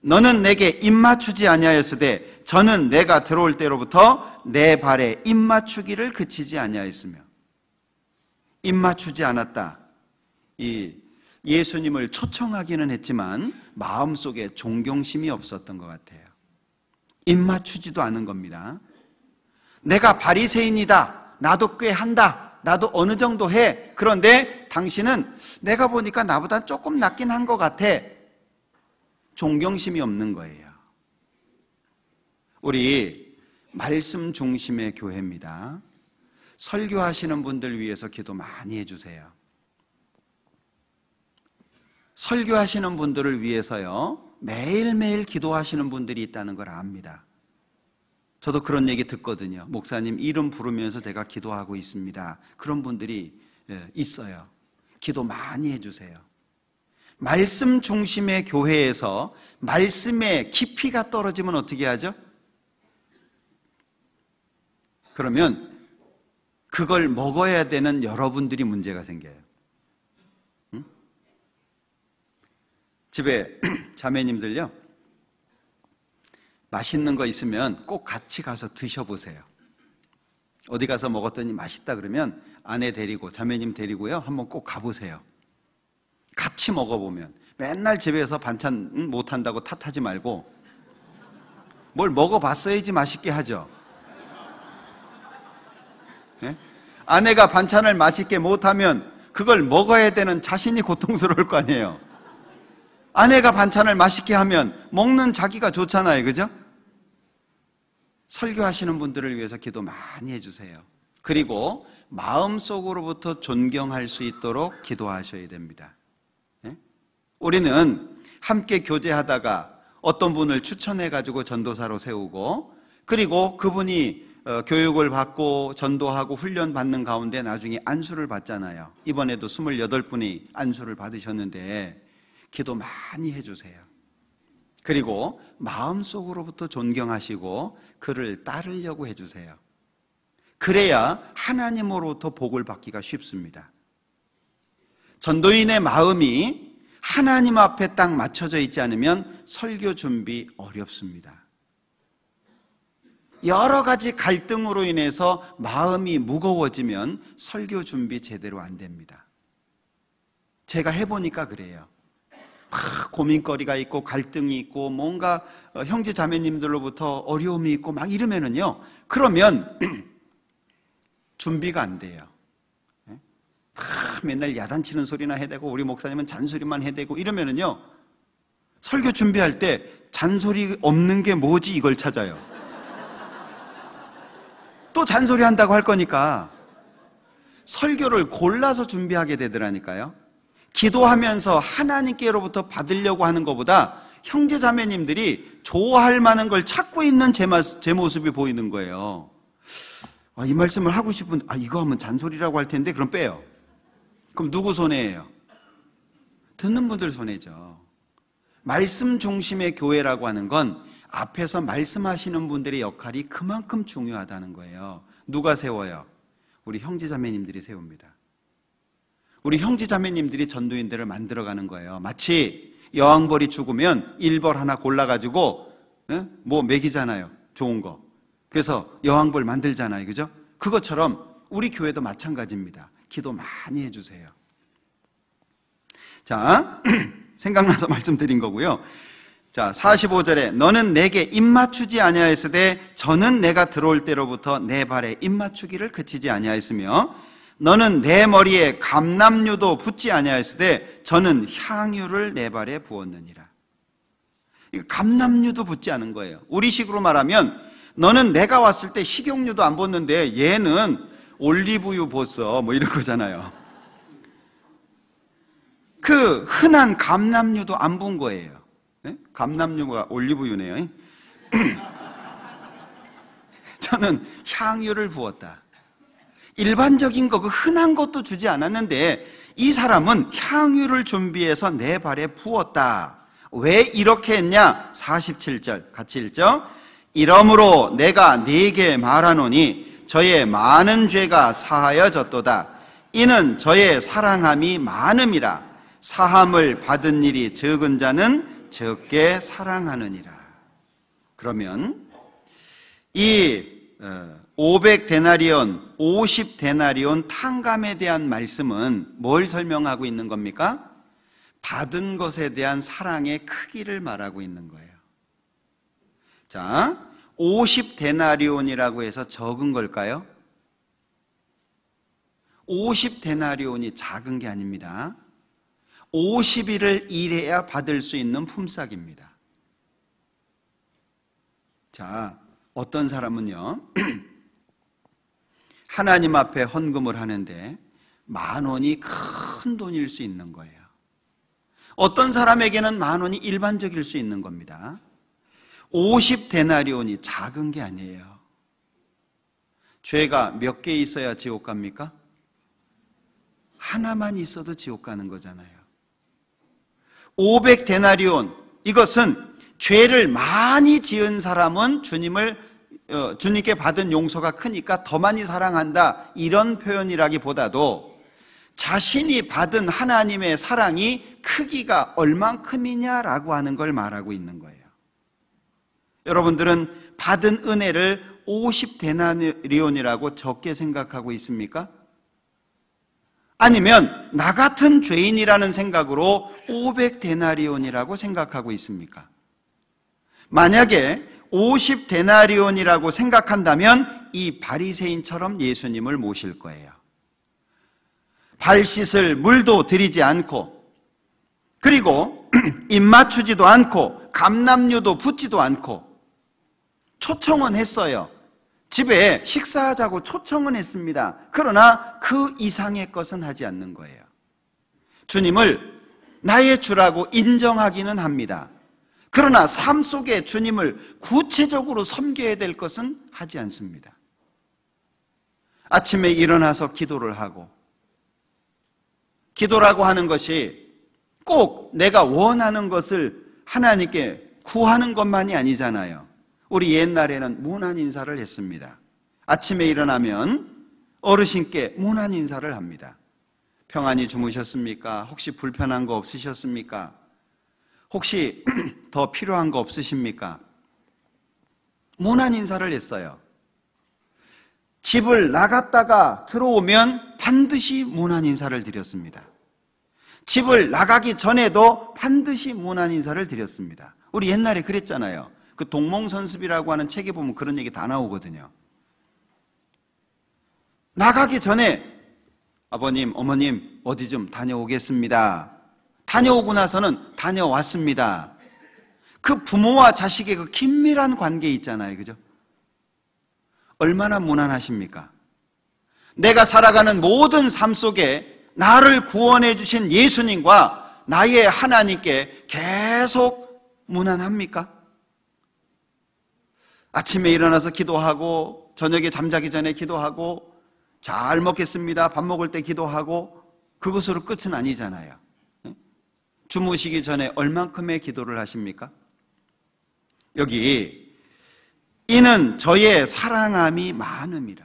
너는 내게 입맞추지 아니하였으되 저는 내가 들어올 때로부터 내 발에 입맞추기를 그치지 아니하였으며. 입맞추지 않았다. 이 예수님을 초청하기는 했지만 마음속에 존경심이 없었던 것 같아요. 입맞추지도 않은 겁니다. 내가 바리새인이다. 나도 꽤 한다. 나도 어느 정도 해. 그런데 당신은 내가 보니까 나보다 조금 낫긴 한 것 같아. 존경심이 없는 거예요. 우리 말씀 중심의 교회입니다. 설교하시는 분들 위해서 기도 많이 해주세요. 설교하시는 분들을 위해서요, 매일매일 기도하시는 분들이 있다는 걸 압니다. 저도 그런 얘기 듣거든요. 목사님 이름 부르면서 제가 기도하고 있습니다. 그런 분들이 있어요. 기도 많이 해주세요. 말씀 중심의 교회에서 말씀의 깊이가 떨어지면 어떻게 하죠? 그러면 그걸 먹어야 되는 여러분들이 문제가 생겨요. 응? 집에 자매님들요, 맛있는 거 있으면 꼭 같이 가서 드셔보세요. 어디 가서 먹었더니 맛있다 그러면 아내 데리고 자매님 데리고요 한번 꼭 가보세요. 같이 먹어보면, 맨날 집에서 반찬 못한다고 탓하지 말고 뭘 먹어봤어야지 맛있게 하죠. 네? 아내가 반찬을 맛있게 못하면 그걸 먹어야 되는 자신이 고통스러울 거 아니에요. 아내가 반찬을 맛있게 하면 먹는 자기가 좋잖아요. 그죠? 설교하시는 분들을 위해서 기도 많이 해주세요. 그리고 마음속으로부터 존경할 수 있도록 기도하셔야 됩니다. 네? 우리는 함께 교제하다가 어떤 분을 추천해가지고 전도사로 세우고, 그리고 그분이 교육을 받고 전도하고 훈련 받는 가운데 나중에 안수를 받잖아요. 이번에도 28분이 안수를 받으셨는데 기도 많이 해주세요. 그리고 마음속으로부터 존경하시고 그를 따르려고 해주세요. 그래야 하나님으로부터 복을 받기가 쉽습니다. 전도인의 마음이 하나님 앞에 딱 맞춰져 있지 않으면 설교 준비 어렵습니다. 여러 가지 갈등으로 인해서 마음이 무거워지면 설교 준비 제대로 안 됩니다. 제가 해보니까 그래요. 막 고민거리가 있고 갈등이 있고 뭔가 형제 자매님들로부터 어려움이 있고 막 이러면은요, 그러면 준비가 안 돼요. 맨날 야단치는 소리나 해대고 우리 목사님은 잔소리만 해대고 이러면은요, 설교 준비할 때 잔소리 없는 게 뭐지 이걸 찾아요. 또 잔소리 한다고 할 거니까 설교를 골라서 준비하게 되더라니까요. 기도하면서 하나님께로부터 받으려고 하는 것보다 형제 자매님들이 좋아할 만한 걸 찾고 있는 제 모습이 보이는 거예요. 이 말씀을 하고 싶은, 이거 하면 잔소리라고 할 텐데, 그럼 빼요. 그럼 누구 손해예요? 듣는 분들 손해죠. 말씀 중심의 교회라고 하는 건 앞에서 말씀하시는 분들의 역할이 그만큼 중요하다는 거예요. 누가 세워요? 우리 형제 자매님들이 세웁니다. 우리 형제 자매님들이 전도인들을 만들어가는 거예요. 마치 여왕벌이 죽으면 일벌 하나 골라가지고 뭐 먹이잖아요. 좋은 거. 그래서 여왕벌 만들잖아요. 그죠? 그것처럼 우리 교회도 마찬가지입니다. 기도 많이 해주세요. 자, 생각나서 말씀드린 거고요. 자, 45절에 너는 내게 입맞추지 아니하였으되 저는 내가 들어올 때로부터 내 발에 입맞추기를 그치지 아니하였으며 너는 내 머리에 감람류도 붓지 아니하였으되 저는 향유를 내 발에 부었느니라. 감람류도 붓지 않은 거예요. 우리식으로 말하면 너는 내가 왔을 때 식용유도 안 붓는데 얘는 올리브유 붓어 뭐 이런 거잖아요. 그 흔한 감람류도 안 분 거예요. 네? 감람류가 올리브유네요. 저는 향유를 부었다. 일반적인 거, 그 흔한 것도 주지 않았는데 이 사람은 향유를 준비해서 내 발에 부었다. 왜 이렇게 했냐? 47절 같이 읽죠. 이러므로 내가 네게 말하노니 저의 많은 죄가 사하여졌도다. 이는 저의 사랑함이 많음이라. 사함을 받은 일이 적은 자는 적게 사랑하느니라. 그러면 이 500데나리온, 50데나리온 탕감에 대한 말씀은 뭘 설명하고 있는 겁니까? 받은 것에 대한 사랑의 크기를 말하고 있는 거예요. 자, 50데나리온이라고 해서 적은 걸까요? 50데나리온이 작은 게 아닙니다. 50일을 일해야 받을 수 있는 품삯입니다. 자, 어떤 사람은요, 하나님 앞에 헌금을 하는데 10,000원이 큰 돈일 수 있는 거예요. 어떤 사람에게는 10,000원이 일반적일 수 있는 겁니다. 50데나리온이 작은 게 아니에요. 죄가 몇 개 있어야 지옥 갑니까? 하나만 있어도 지옥 가는 거잖아요. 500데나리온, 이것은 죄를 많이 지은 사람은 주님께 받은 용서가 크니까 더 많이 사랑한다, 이런 표현이라기보다도 자신이 받은 하나님의 사랑이 크기가 얼만큼이냐라고 하는 걸 말하고 있는 거예요. 여러분들은 받은 은혜를 50데나리온이라고 적게 생각하고 있습니까? 아니면 나 같은 죄인이라는 생각으로 500데나리온이라고 생각하고 있습니까? 만약에 50데나리온이라고 생각한다면 이 바리새인처럼 예수님을 모실 거예요. 발 씻을 물도 들이지 않고, 그리고 입 맞추지도 않고, 감람류도 붓지도 않고, 초청은 했어요. 집에 식사하자고 초청은 했습니다. 그러나 그 이상의 것은 하지 않는 거예요. 주님을 나의 주라고 인정하기는 합니다. 그러나 삶 속에 주님을 구체적으로 섬겨야 될 것은 하지 않습니다. 아침에 일어나서 기도를 하고, 기도라고 하는 것이 꼭 내가 원하는 것을 하나님께 구하는 것만이 아니잖아요. 우리 옛날에는 문안 인사를 했습니다. 아침에 일어나면 어르신께 문안 인사를 합니다. 평안히 주무셨습니까? 혹시 불편한 거 없으셨습니까? 혹시 더 필요한 거 없으십니까? 문안 인사를 했어요. 집을 나갔다가 들어오면 반드시 문안 인사를 드렸습니다. 집을 나가기 전에도 반드시 문안 인사를 드렸습니다. 우리 옛날에 그랬잖아요. 그 동몽선습이라고 하는 책에 보면 그런 얘기 다 나오거든요. 나가기 전에 아버님, 어머님 어디 좀 다녀오겠습니다. 다녀오고 나서는 다녀왔습니다. 그 부모와 자식의 그 긴밀한 관계 있잖아요. 그죠? 얼마나 무난하십니까? 내가 살아가는 모든 삶 속에 나를 구원해 주신 예수님과 나의 하나님께 계속 무난합니까? 아침에 일어나서 기도하고, 저녁에 잠자기 전에 기도하고, 잘 먹겠습니다, 밥 먹을 때 기도하고, 그것으로 끝은 아니잖아요. 주무시기 전에 얼만큼의 기도를 하십니까? 여기 이는 저의 사랑함이 많음이라.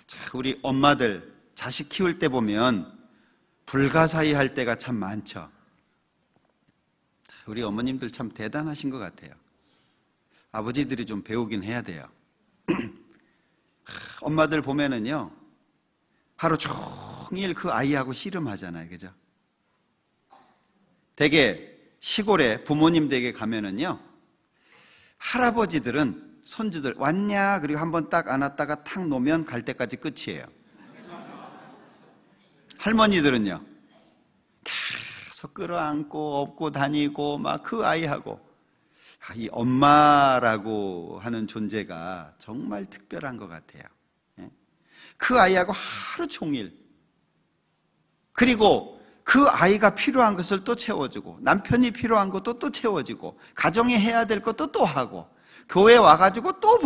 자, 우리 엄마들 자식 키울 때 보면 불가사의 할 때가 참 많죠. 우리 어머님들 참 대단하신 것 같아요. 아버지들이 좀 배우긴 해야 돼요. 엄마들 보면은요, 하루 종일 그 아이하고 씨름하잖아요. 그죠? 되게 시골에 부모님 댁에 가면은요, 할아버지들은 손주들 왔냐? 그리고 한번 딱 안았다가 탁 놓으면 갈 때까지 끝이에요. 할머니들은요, 계속 끌어안고 업고 다니고 막 그 아이하고, 이 엄마라고 하는 존재가 정말 특별한 것 같아요. 그 아이하고 하루 종일, 그리고 그 아이가 필요한 것을 또 채워주고, 남편이 필요한 것도 또 채워주고, 가정에 해야 될 것도 또 하고, 교회 와가지고 또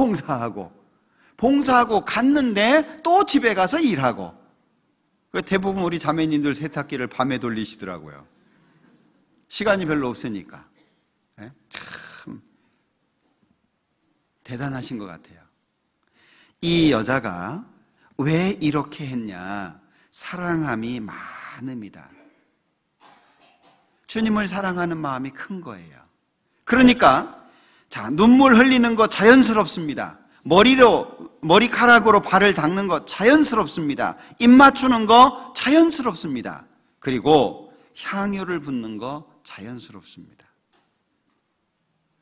봉사하고 갔는데 또 집에 가서 일하고. 대부분 우리 자매님들 세탁기를 밤에 돌리시더라고요. 시간이 별로 없으니까. 참 대단하신 것 같아요. 이 여자가 왜 이렇게 했냐? 사랑함이 많습니다. 주님을 사랑하는 마음이 큰 거예요. 그러니까 자, 눈물 흘리는 거 자연스럽습니다. 머리카락으로 발을 닦는 거 자연스럽습니다. 입 맞추는 거 자연스럽습니다. 그리고 향유를 붓는 거 자연스럽습니다.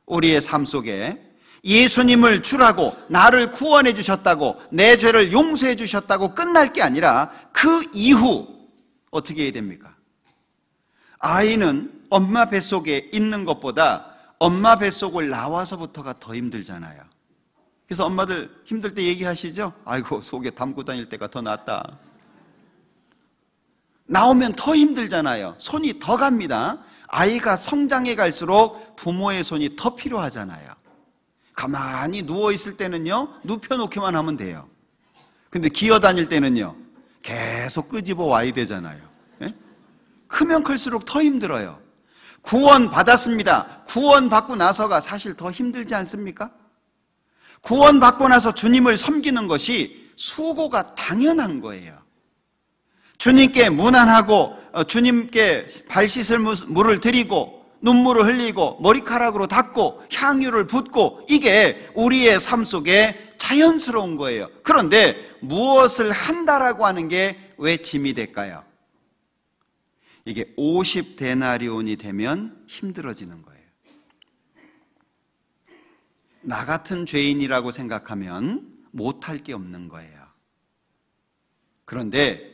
우리의 삶 속에 예수님을 주라고, 나를 구원해 주셨다고, 내 죄를 용서해 주셨다고 끝날 게 아니라 그 이후 어떻게 해야 됩니까? 아이는 엄마 뱃속에 있는 것보다 엄마 뱃속을 나와서부터가 더 힘들잖아요. 그래서 엄마들 힘들 때 얘기하시죠? 아이고, 속에 담고 다닐 때가 더 낫다. 나오면 더 힘들잖아요. 손이 더 갑니다. 아이가 성장해 갈수록 부모의 손이 더 필요하잖아요. 가만히 누워있을 때는요, 눕혀놓기만 하면 돼요. 근데 기어다닐 때는요, 계속 끄집어 와야 되잖아요. 예? 크면 클수록 더 힘들어요. 구원 받았습니다. 구원 받고 나서가 사실 더 힘들지 않습니까? 구원 받고 나서 주님을 섬기는 것이 수고가 당연한 거예요. 주님께 문안하고, 주님께 발 씻을 물을 드리고, 눈물을 흘리고, 머리카락으로 닦고, 향유를 붓고, 이게 우리의 삶 속에 자연스러운 거예요. 그런데 무엇을 한다라고 하는 게 왜 짐이 될까요? 이게 50데나리온이 되면 힘들어지는 거예요. 나 같은 죄인이라고 생각하면 못할 게 없는 거예요. 그런데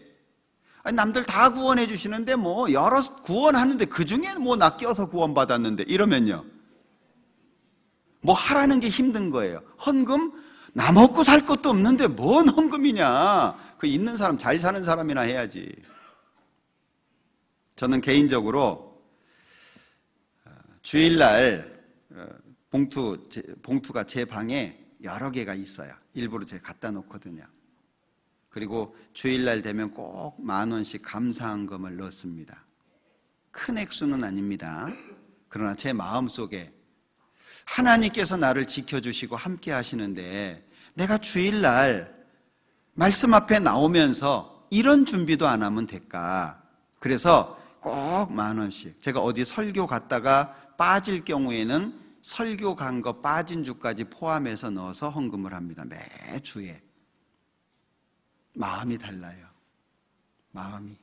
남들 다 구원해 주시는데 뭐 여러 구원하는데 그중에 뭐 나 껴서 구원받았는데 이러면요, 뭐 하라는 게 힘든 거예요. 헌금? 나 먹고 살 것도 없는데 뭔 헌금이냐. 그 있는 사람, 잘 사는 사람이나 해야지. 저는 개인적으로 주일날 봉투가 제 방에 여러 개가 있어요. 일부러 제가 갖다 놓거든요. 그리고 주일날 되면 꼭 10,000원씩 감사헌금을 넣습니다. 큰 액수는 아닙니다. 그러나 제 마음속에 하나님께서 나를 지켜주시고 함께 하시는데 내가 주일날 말씀 앞에 나오면서 이런 준비도 안 하면 될까? 그래서 꼭 10,000원씩, 제가 어디 설교 갔다가 빠질 경우에는 설교 간 거 빠진 주까지 포함해서 넣어서 헌금을 합니다. 매주에. 마음이 달라요. 마음이.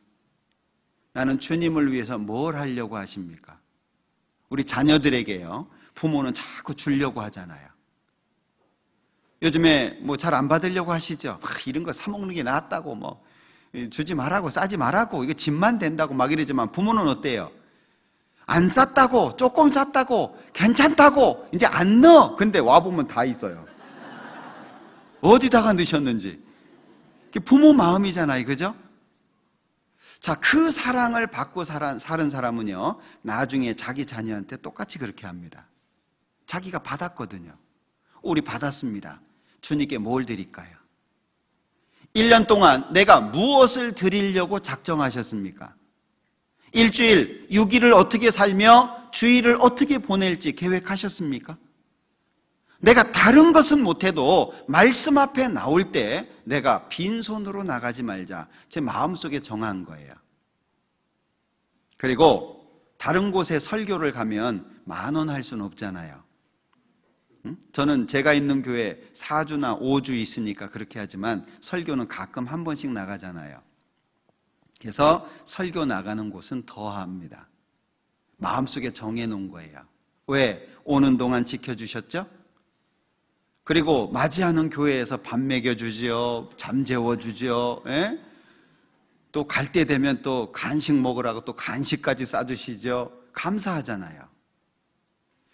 나는 주님을 위해서 뭘 하려고 하십니까? 우리 자녀들에게요, 부모는 자꾸 주려고 하잖아요. 요즘에 뭐 잘 안 받으려고 하시죠? 이런 거 사먹는 게 낫다고, 뭐 주지 말라고, 싸지 말라고, 이거 집만 된다고 막 이러지만 부모는 어때요? 안 쌌다고, 조금 쌌다고, 괜찮다고, 이제 안 넣어. 근데 와보면 다 있어요. 어디다가 넣으셨는지. 부모 마음이잖아요. 그죠? 자, 그 사랑을 받고 사는 사람은요, 나중에 자기 자녀한테 똑같이 그렇게 합니다. 자기가 받았거든요. 우리 받았습니다. 주님께 뭘 드릴까요? 1년 동안 내가 무엇을 드리려고 작정하셨습니까? 일주일, 6일을 어떻게 살며 주일을 어떻게 보낼지 계획하셨습니까? 내가 다른 것은 못해도 말씀 앞에 나올 때 내가 빈손으로 나가지 말자, 제 마음속에 정한 거예요. 그리고 다른 곳에 설교를 가면 10,000원 할 수는 없잖아요. 저는 제가 있는 교회 4주나 5주 있으니까 그렇게 하지만 설교는 가끔 한 번씩 나가잖아요. 그래서 설교 나가는 곳은 더 합니다. 마음속에 정해놓은 거예요. 왜? 오는 동안 지켜주셨죠? 그리고 맞이하는 교회에서 밥 먹여주죠, 잠 재워주죠, 예? 또 갈 때 되면 또 간식 먹으라고 또 간식까지 싸주시죠. 감사하잖아요.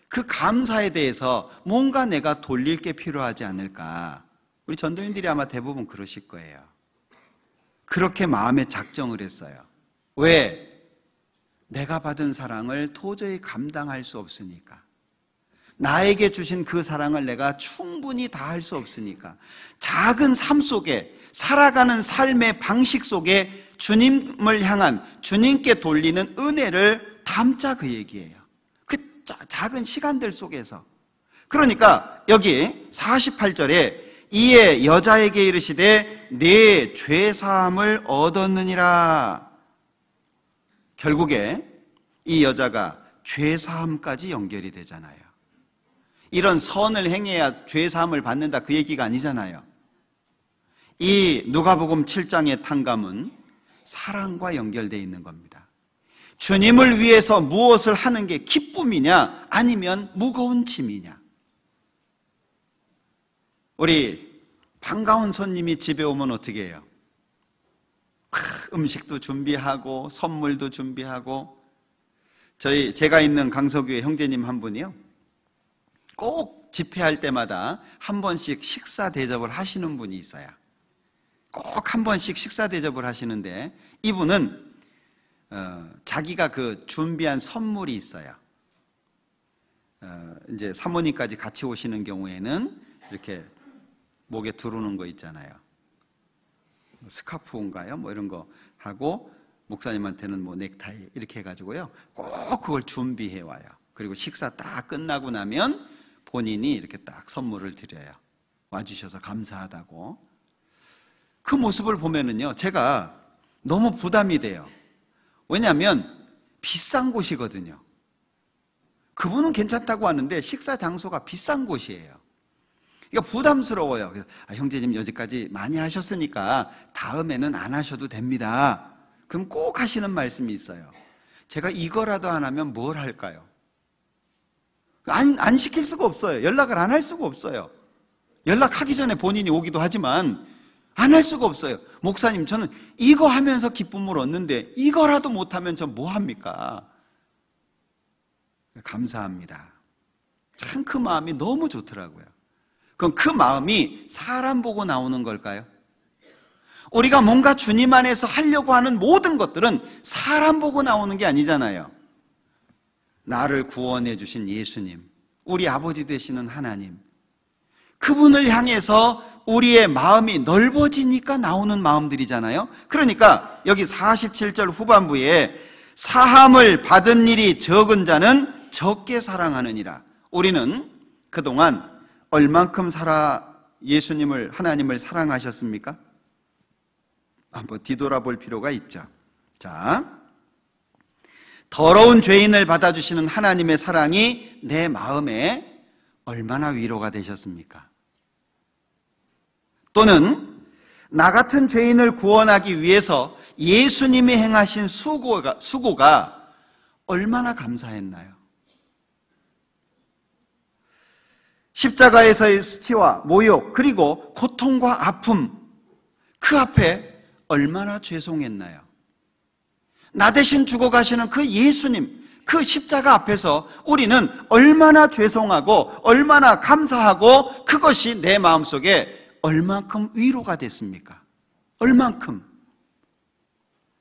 그 감사에 대해서 뭔가 내가 돌릴 게 필요하지 않을까. 우리 전도인들이 아마 대부분 그러실 거예요. 그렇게 마음에 작정을 했어요. 왜? 내가 받은 사랑을 도저히 감당할 수 없으니까. 나에게 주신 그 사랑을 내가 충분히 다할 수 없으니까. 작은 삶 속에, 살아가는 삶의 방식 속에 주님을 향한, 주님께 돌리는 은혜를 담자, 그 얘기예요. 그 작은 시간들 속에서. 그러니까 여기 48절에 이에 여자에게 이르시되 내 죄사함을 얻었느니라. 결국에 이 여자가 죄사함까지 연결이 되잖아요. 이런 선을 행해야 죄사함을 받는다, 그 얘기가 아니잖아요. 이 누가복음 7장의 탕감은 사랑과 연결되어 있는 겁니다. 주님을 위해서 무엇을 하는 게 기쁨이냐, 아니면 무거운 짐이냐. 우리 반가운 손님이 집에 오면 어떻게 해요? 음식도 준비하고 선물도 준비하고. 제가 있는 강서교회 형제님 한 분이요, 꼭 집회할 때마다 한 번씩 식사 대접을 하시는 분이 있어요. 꼭 한 번씩 식사 대접을 하시는데, 이분은 자기가 그 준비한 선물이 있어요. 이제 사모님까지 같이 오시는 경우에는 이렇게 목에 두르는 거 있잖아요. 스카프인가요? 뭐 이런 거 하고, 목사님한테는 뭐 넥타이 이렇게 해가지고요, 꼭 그걸 준비해 와요. 그리고 식사 딱 끝나고 나면 본인이 이렇게 딱 선물을 드려요. 와주셔서 감사하다고. 그 모습을 보면은요, 제가 너무 부담이 돼요. 왜냐하면 비싼 곳이거든요. 그분은 괜찮다고 하는데 식사 장소가 비싼 곳이에요. 그러니까 부담스러워요. 그래서 형제님 여기까지 많이 하셨으니까 다음에는 안 하셔도 됩니다. 그럼 꼭 하시는 말씀이 있어요. 제가 이거라도 안 하면 뭘 할까요? 안 시킬 수가 없어요. 연락을 안 할 수가 없어요. 연락하기 전에 본인이 오기도 하지만 안 할 수가 없어요. 목사님, 저는 이거 하면서 기쁨을 얻는데 이거라도 못하면 전 뭐 합니까? 감사합니다. 참 그 마음이 너무 좋더라고요. 그럼 그 마음이 사람 보고 나오는 걸까요? 우리가 뭔가 주님 안에서 하려고 하는 모든 것들은 사람 보고 나오는 게 아니잖아요. 나를 구원해 주신 예수님, 우리 아버지 되시는 하나님, 그분을 향해서 우리의 마음이 넓어지니까 나오는 마음들이잖아요. 그러니까 여기 47절 후반부에 사함을 받은 일이 적은 자는 적게 사랑하느니라. 우리는 그동안 얼만큼 예수님을, 하나님을 사랑하셨습니까? 한번 뒤돌아볼 필요가 있죠. 자, 더러운 죄인을 받아주시는 하나님의 사랑이 내 마음에 얼마나 위로가 되셨습니까? 또는 나 같은 죄인을 구원하기 위해서 예수님이 행하신 수고가 얼마나 감사했나요? 십자가에서의 수치와 모욕, 그리고 고통과 아픔, 그 앞에 얼마나 죄송했나요? 나 대신 죽어가시는 그 예수님, 그 십자가 앞에서 우리는 얼마나 죄송하고 얼마나 감사하고, 그것이 내 마음속에 얼만큼 위로가 됐습니까? 얼만큼.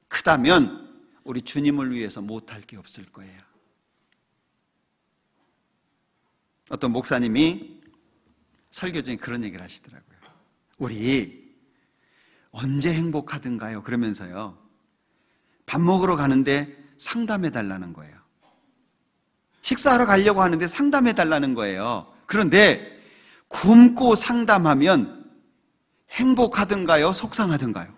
크다면 우리 주님을 위해서 못할 게 없을 거예요. 어떤 목사님이 설교 중에 그런 얘기를 하시더라고요. 우리 언제 행복하든가요? 그러면서요, 밥 먹으러 가는데 상담해 달라는 거예요. 식사하러 가려고 하는데 상담해 달라는 거예요. 그런데 굶고 상담하면 행복하든가요? 속상하든가요?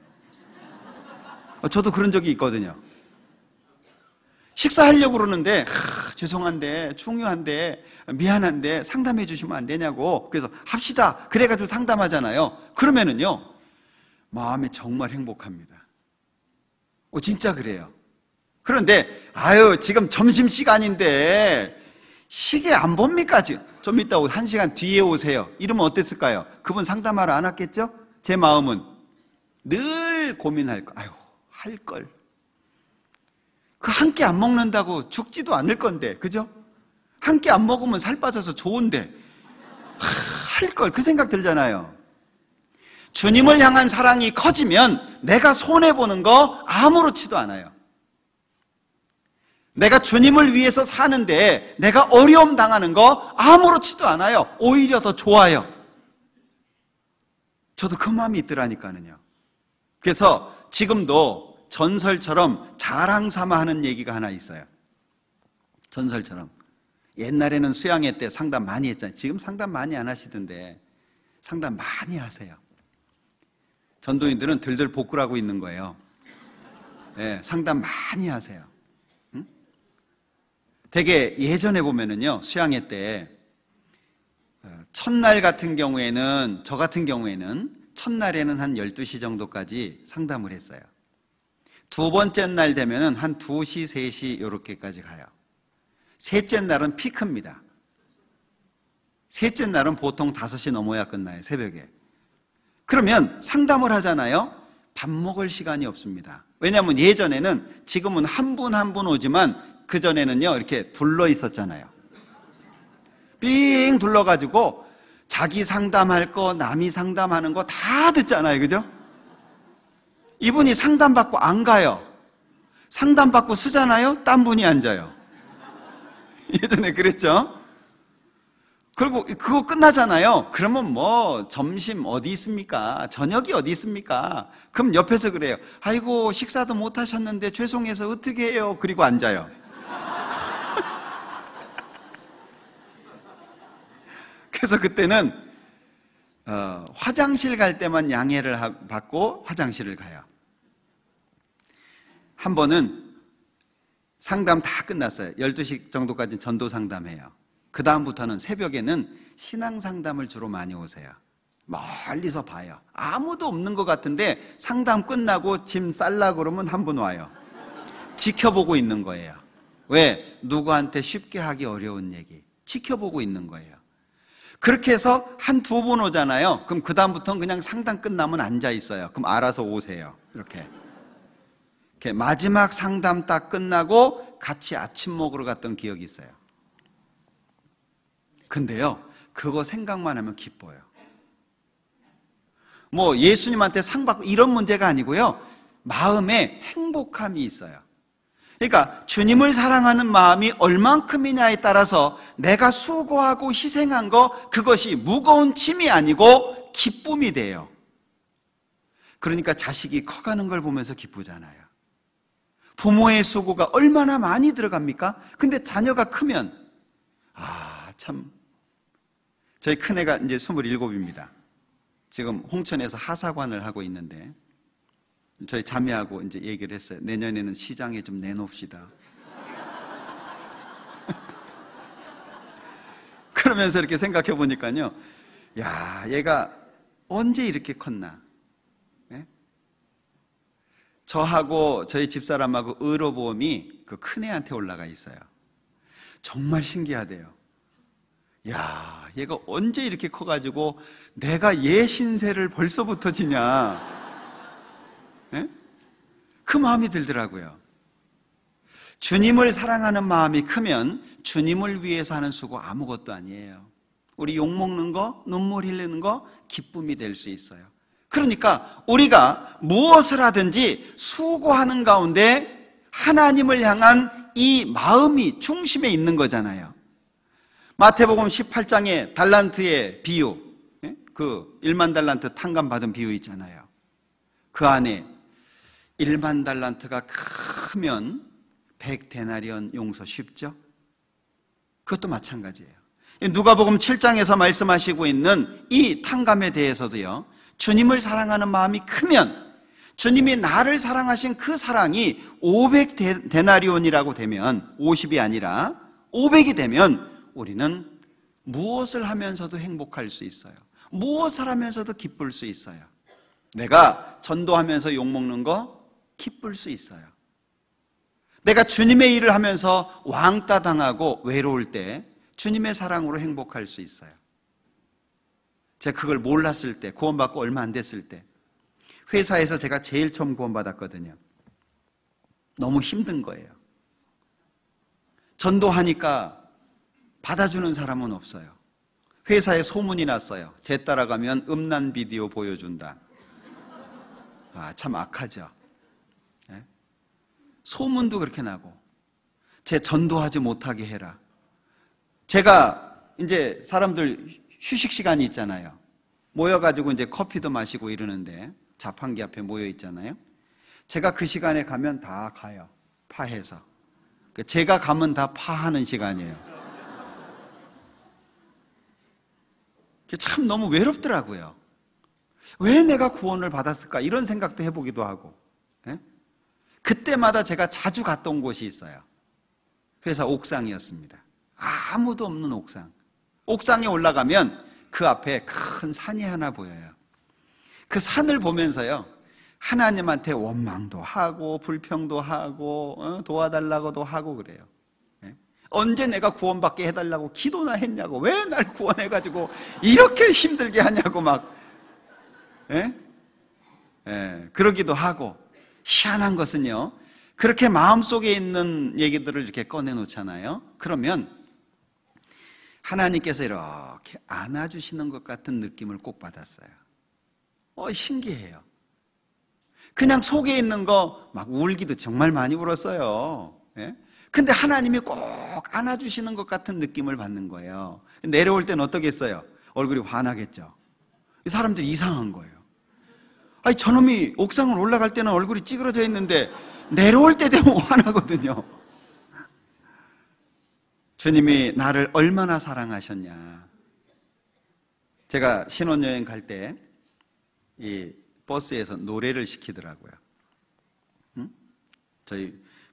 저도 그런 적이 있거든요. 식사하려고 그러는데 죄송한데, 중요한데, 미안한데 상담해 주시면 안 되냐고. 그래서 합시다. 그래가지고 상담하잖아요. 그러면은요, 마음이 정말 행복합니다. 진짜 그래요. 그런데 지금 점심시간인데 시계 안 봅니까? 좀 이따 1시간 뒤에 오세요. 이러면 어땠을까요? 그분 상담하러 안 왔겠죠? 제 마음은 늘 고민할 거. 할 걸. 그 한 끼 안 먹는다고 죽지도 않을 건데, 그죠? 한 끼 안 먹으면 살 빠져서 좋은데 할 걸, 그 생각 들잖아요. 주님을 향한 사랑이 커지면 내가 손해보는 거 아무렇지도 않아요. 내가 주님을 위해서 사는데 내가 어려움 당하는 거 아무렇지도 않아요. 오히려 더 좋아요. 저도 그 마음이 있더라니까요. 그래서 지금도 전설처럼 자랑 삼아 하는 얘기가 하나 있어요. 전설처럼. 옛날에는 수양회 때 상담 많이 했잖아요. 지금 상담 많이 안 하시던데 상담 많이 하세요. 전도인들은 들들 복구하고 있는 거예요. 네, 상담 많이 하세요. 응? 되게 예전에 보면은요, 수양회 때 첫날 같은 경우에는, 저 같은 경우에는 첫날에는 한 12시 정도까지 상담을 했어요. 두 번째 날 되면은 한 2시, 3시 이렇게까지 가요. 셋째 날은 피크입니다. 셋째 날은 보통 5시 넘어야 끝나요, 새벽에. 그러면 상담을 하잖아요. 밥 먹을 시간이 없습니다. 왜냐하면 예전에는, 지금은 한 분 한 분 오지만 그전에는요 이렇게 둘러 있었잖아요. 삥 둘러가지고 자기 상담할 거, 남이 상담하는 거 다 듣잖아요, 그죠? 이분이 상담받고 안 가요. 상담받고 쓰잖아요. 딴 분이 앉아요. 예전에 그랬죠? 그리고 그거 끝나잖아요. 그러면 뭐 점심 어디 있습니까? 저녁이 어디 있습니까? 그럼 옆에서 그래요. 아이고, 식사도 못 하셨는데 죄송해서 어떻게 해요? 그리고 앉아요. 그래서 그때는 화장실 갈 때만 양해를 받고 화장실을 가요. 한 번은 상담 다 끝났어요. 12시 정도까지 전도 상담해요. 그 다음부터는 새벽에는 신앙 상담을 주로 많이 오세요. 멀리서 봐요. 아무도 없는 것 같은데 상담 끝나고 짐 쌀라 그러면 한 분 와요. 지켜보고 있는 거예요. 왜? 누구한테 쉽게 하기 어려운 얘기. 지켜보고 있는 거예요. 그렇게 해서 한 2분 오잖아요. 그럼 그 다음부터는 그냥 상담 끝나면 앉아 있어요. 그럼 알아서 오세요. 이렇게 마지막 상담 딱 끝나고 같이 아침 먹으러 갔던 기억이 있어요. 근데요, 그거 생각만 하면 기뻐요. 뭐 예수님한테 상 받고 이런 문제가 아니고요, 마음에 행복함이 있어요. 그러니까 주님을 사랑하는 마음이 얼만큼이냐에 따라서 내가 수고하고 희생한 거, 그것이 무거운 짐이 아니고 기쁨이 돼요. 그러니까 자식이 커가는 걸 보면서 기쁘잖아요. 부모의 수고가 얼마나 많이 들어갑니까? 근데 자녀가 크면, 참, 저희 큰애가 이제 27입니다. 지금 홍천에서 하사관을 하고 있는데, 저희 자매하고 이제 얘기를 했어요. 내년에는 시장에 좀 내놓읍시다. 그러면서 이렇게 생각해 보니까요, 야, 얘가 언제 이렇게 컸나? 예? 저하고 저희 집사람하고 의료보험이 그 큰애한테 올라가 있어요. 정말 신기하대요. 야, 얘가 언제 이렇게 커가지고 내가 얘 신세를 벌써부터 지냐? 네? 그 마음이 들더라고요. 주님을 사랑하는 마음이 크면 주님을 위해서 하는 수고 아무것도 아니에요. 우리 욕먹는 거, 눈물 흘리는 거 기쁨이 될 수 있어요. 그러니까 우리가 무엇을 하든지 수고하는 가운데 하나님을 향한 이 마음이 중심에 있는 거잖아요. 마태복음 18장의 달란트의 비유, 그 1만 달란트 탕감 받은 비유 있잖아요. 그 안에 1만 달란트가 크면 100데나리온 용서 쉽죠? 그것도 마찬가지예요. 누가복음 7장에서 말씀하시고 있는 이 탕감에 대해서도요, 주님을 사랑하는 마음이 크면, 주님이 나를 사랑하신 그 사랑이 500데나리온이라고 되면, 50이 아니라 500이 되면 우리는 무엇을 하면서도 행복할 수 있어요. 무엇을 하면서도 기쁠 수 있어요. 내가 전도하면서 욕먹는 거 기쁠 수 있어요. 내가 주님의 일을 하면서 왕따 당하고 외로울 때 주님의 사랑으로 행복할 수 있어요. 제가 그걸 몰랐을 때, 구원받고 얼마 안 됐을 때 회사에서 제가 제일 처음 구원받았거든요. 너무 힘든 거예요. 전도하니까 받아주는 사람은 없어요. 회사에 소문이 났어요. 쟤 따라가면 음란 비디오 보여준다. 참 악하죠. 네? 소문도 그렇게 나고, 쟤 전도하지 못하게 해라. 제가 이제 사람들 휴식 시간이 있잖아요. 모여가지고 이제 커피도 마시고 이러는데 자판기 앞에 모여 있잖아요. 제가 그 시간에 가면 다 가요. 파해서. 제가 가면 다 파하는 시간이에요. 참 너무 외롭더라고요. 왜 내가 구원을 받았을까? 이런 생각도 해보기도 하고. 예? 그때마다 제가 자주 갔던 곳이 있어요. 회사 옥상이었습니다. 아무도 없는 옥상. 옥상에 올라가면 그 앞에 큰 산이 하나 보여요. 그 산을 보면서요, 하나님한테 원망도 하고 불평도 하고 도와달라고도 하고 그래요. 예? 언제 내가 구원받게 해달라고 기도나 했냐고, 왜 날 구원해가지고 이렇게 힘들게 하냐고 막, 예? 예, 그러기도 하고. 희한한 것은요, 그렇게 마음속에 있는 얘기들을 이렇게 꺼내놓잖아요. 그러면 하나님께서 이렇게 안아주시는 것 같은 느낌을 꼭 받았어요. 신기해요. 그냥 속에 있는 거 막 울기도 정말 많이 울었어요. 예? 근데 하나님이 꼭 안아주시는 것 같은 느낌을 받는 거예요. 내려올 때는 어떻겠어요? 얼굴이 환하겠죠. 사람들이 이상한 거예요. 아니, 저놈이 옥상을 올라갈 때는 얼굴이 찌그러져 있는데 내려올 때 되면 환하거든요. 주님이 나를 얼마나 사랑하셨냐. 제가 신혼여행 갈 때 이 버스에서 노래를 시키더라고요.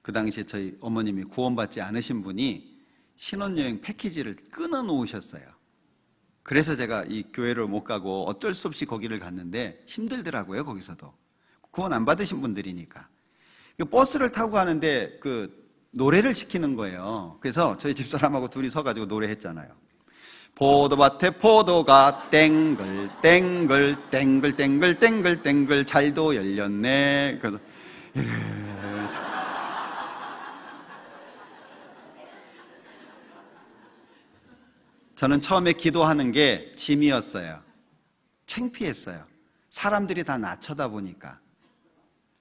그 당시에 저희 어머님이 구원받지 않으신 분이 신혼여행 패키지를 끊어 놓으셨어요. 그래서 제가 이 교회를 못 가고 어쩔 수 없이 거기를 갔는데 힘들더라고요. 거기서도 구원 안 받으신 분들이니까. 버스를 타고 가는데 그 노래를 시키는 거예요. 그래서 저희 집사람하고 둘이 서가지고 노래했잖아요. 포도밭에 포도가 땡글 땡글 땡글 땡글 땡글 땡글 잘도 열렸네. 그래서 저는 처음에 기도하는 게 짐이었어요. 창피했어요. 사람들이 다 나 쳐다보니까.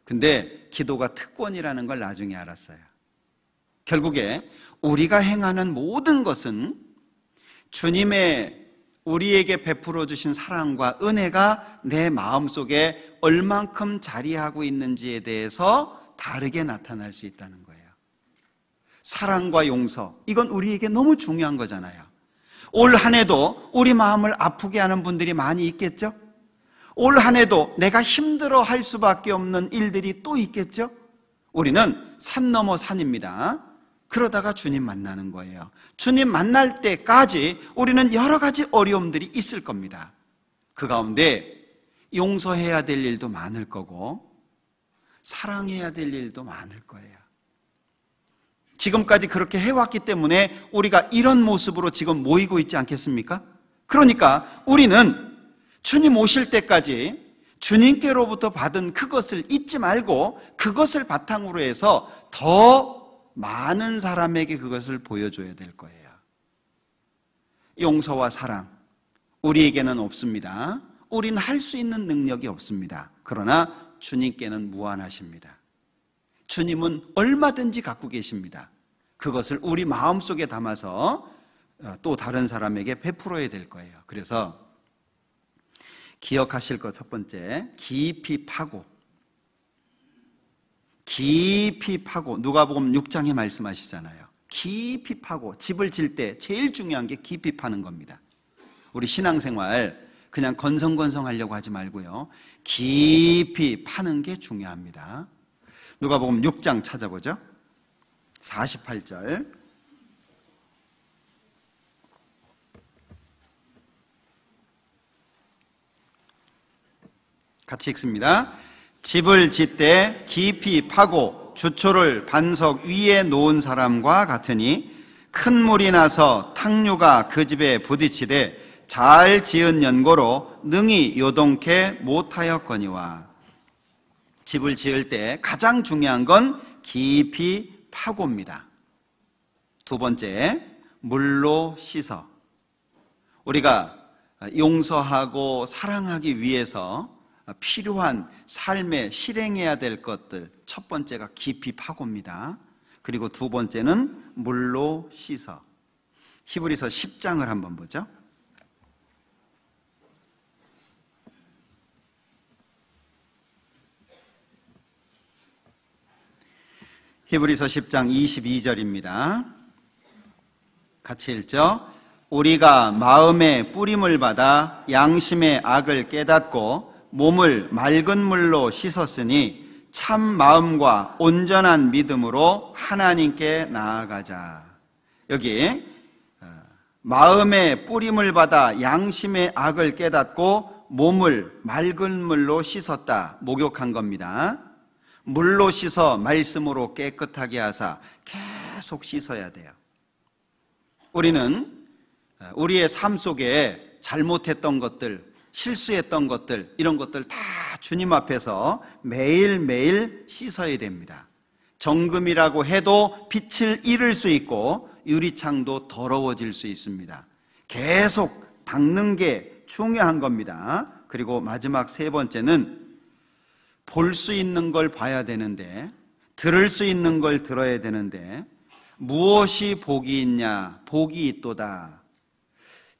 근데 기도가 특권이라는 걸 나중에 알았어요. 결국에 우리가 행하는 모든 것은 주님의 우리에게 베풀어 주신 사랑과 은혜가 내 마음속에 얼만큼 자리하고 있는지에 대해서 다르게 나타날 수 있다는 거예요. 사랑과 용서, 이건 우리에게 너무 중요한 거잖아요. 올 한 해도 우리 마음을 아프게 하는 분들이 많이 있겠죠? 올 한 해도 내가 힘들어 할 수밖에 없는 일들이 또 있겠죠? 우리는 산 넘어 산입니다. 그러다가 주님 만나는 거예요. 주님 만날 때까지 우리는 여러 가지 어려움들이 있을 겁니다. 그 가운데 용서해야 될 일도 많을 거고 사랑해야 될 일도 많을 거예요. 지금까지 그렇게 해왔기 때문에 우리가 이런 모습으로 지금 모이고 있지 않겠습니까? 그러니까 우리는 주님 오실 때까지 주님께로부터 받은 그것을 잊지 말고 그것을 바탕으로 해서 더 많은 사람에게 그것을 보여줘야 될 거예요. 용서와 사랑, 우리에게는 없습니다. 우린 할 수 있는 능력이 없습니다. 그러나 주님께는 무한하십니다. 주님은 얼마든지 갖고 계십니다. 그것을 우리 마음속에 담아서 또 다른 사람에게 베풀어야 될 거예요. 그래서 기억하실 것 첫 번째, 깊이 파고. 깊이 파고. 누가복음 6장에 말씀하시잖아요. 깊이 파고. 집을 질 때 제일 중요한 게 깊이 파는 겁니다. 우리 신앙생활 그냥 건성건성 하려고 하지 말고요, 깊이 파는 게 중요합니다. 누가복음 6장 찾아보죠. 48절. 같이 읽습니다. 집을 짓되 깊이 파고 주초를 반석 위에 놓은 사람과 같으니 큰 물이 나서 탕류가 그 집에 부딪히되 잘 지은 연고로 능히 요동케 못하였거니와. 집을 지을 때 가장 중요한 건 깊이 파고입니다. 두 번째, 물로 씻어. 우리가 용서하고 사랑하기 위해서 필요한 삶에 실행해야 될 것들, 첫 번째가 깊이 파고입니다. 그리고 두 번째는 물로 씻어. 히브리서 10장을 한번 보죠. 히브리서 10장 22절입니다. 같이 읽죠. 우리가 마음의 뿌림을 받아 양심의 악을 깨닫고 몸을 맑은 물로 씻었으니 참 마음과 온전한 믿음으로 하나님께 나아가자. 여기 마음의 뿌림을 받아 양심의 악을 깨닫고 몸을 맑은 물로 씻었다, 목욕한 겁니다. 물로 씻어 말씀으로 깨끗하게 하사 계속 씻어야 돼요. 우리는 우리의 삶 속에 잘못했던 것들, 실수했던 것들, 이런 것들 다 주님 앞에서 매일매일 씻어야 됩니다. 정금이라고 해도 빛을 잃을 수 있고 유리창도 더러워질 수 있습니다. 계속 닦는 게 중요한 겁니다. 그리고 마지막 세 번째는 볼 수 있는 걸 봐야 되는데, 들을 수 있는 걸 들어야 되는데, 무엇이 복이 있냐? 복이 있도다.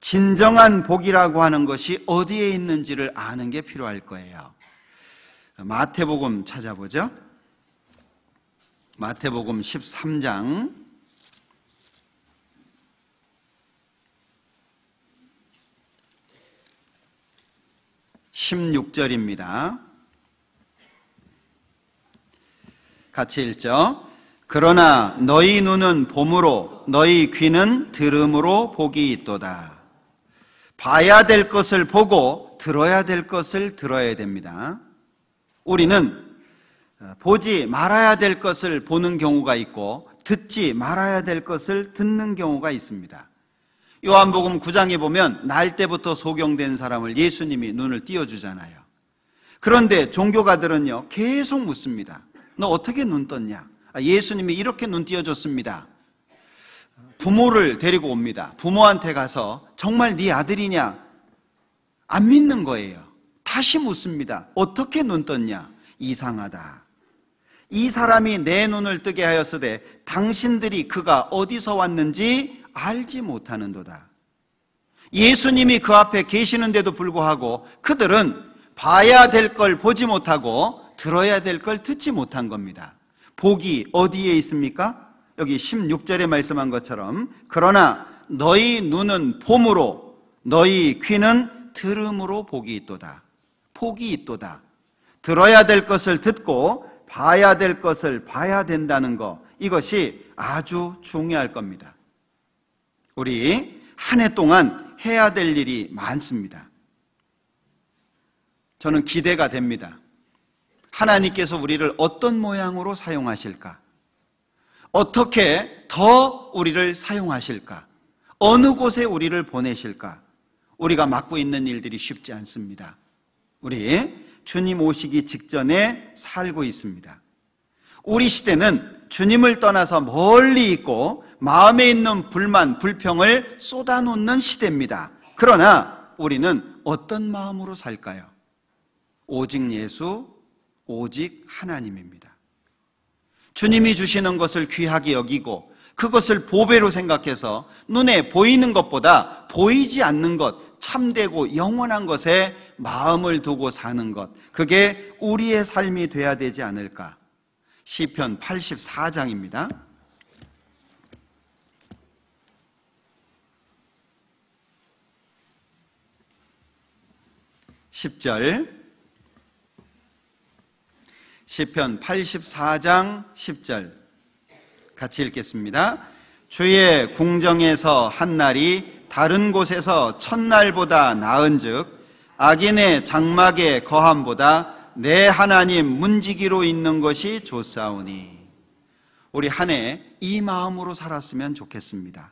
진정한 복이라고 하는 것이 어디에 있는지를 아는 게 필요할 거예요. 마태복음 찾아보죠. 마태복음 13장 16절입니다. 같이 읽죠. 그러나 너희 눈은 봄으로 너희 귀는 들음으로 복이 있도다. 봐야 될 것을 보고 들어야 될 것을 들어야 됩니다. 우리는 보지 말아야 될 것을 보는 경우가 있고 듣지 말아야 될 것을 듣는 경우가 있습니다. 요한복음 9장에 보면 날 때부터 소경된 사람을 예수님이 눈을 띄워주잖아요. 그런데 종교가들은요, 계속 묻습니다. 너 어떻게 눈 떴냐? 예수님이 이렇게 눈 띄워줬습니다. 부모를 데리고 옵니다. 부모한테 가서 정말 네 아들이냐? 안 믿는 거예요. 다시 묻습니다. 어떻게 눈 떴냐? 이상하다. 이 사람이 내 눈을 뜨게 하였으되 당신들이 그가 어디서 왔는지 알지 못하는도다. 예수님이 그 앞에 계시는데도 불구하고 그들은 봐야 될 걸 보지 못하고 들어야 될 걸 듣지 못한 겁니다. 복이 어디에 있습니까? 여기 16절에 말씀한 것처럼 그러나 너희 눈은 봄으로 너희 귀는 들음으로 복이 있도다. 복이 있도다. 들어야 될 것을 듣고 봐야 될 것을 봐야 된다는 것, 이것이 아주 중요할 겁니다. 우리 한 해 동안 해야 될 일이 많습니다. 저는 기대가 됩니다. 하나님께서 우리를 어떤 모양으로 사용하실까? 어떻게 더 우리를 사용하실까? 어느 곳에 우리를 보내실까? 우리가 맡고 있는 일들이 쉽지 않습니다. 우리 주님 오시기 직전에 살고 있습니다. 우리 시대는 주님을 떠나서 멀리 있고 마음에 있는 불만, 불평을 쏟아놓는 시대입니다. 그러나 우리는 어떤 마음으로 살까요? 오직 예수, 오직 하나님입니다. 주님이 주시는 것을 귀하게 여기고 그것을 보배로 생각해서 눈에 보이는 것보다 보이지 않는 것, 참되고 영원한 것에 마음을 두고 사는 것, 그게 우리의 삶이 돼야 되지 않을까? 시편 84장입니다. 10절, 시편 84장 10절 같이 읽겠습니다. 주의 궁정에서 한 날이 다른 곳에서 첫날보다 나은즉 악인의 장막의 거함보다 내 하나님 문지기로 있는 것이 좋사오니. 우리 한 해 이 마음으로 살았으면 좋겠습니다.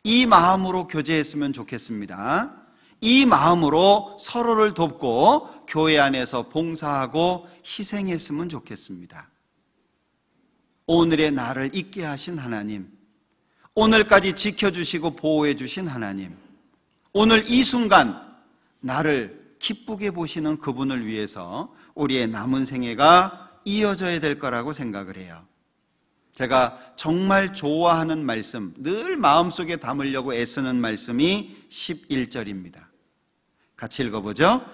이 마음으로 교제했으면 좋겠습니다. 이 마음으로 서로를 돕고 교회 안에서 봉사하고 희생했으면 좋겠습니다. 오늘의 나를 있게 하신 하나님, 오늘까지 지켜주시고 보호해 주신 하나님, 오늘 이 순간 나를 기쁘게 보시는 그분을 위해서 우리의 남은 생애가 이어져야 될 거라고 생각을 해요. 제가 정말 좋아하는 말씀, 늘 마음속에 담으려고 애쓰는 말씀이 11절입니다. 같이 읽어보죠.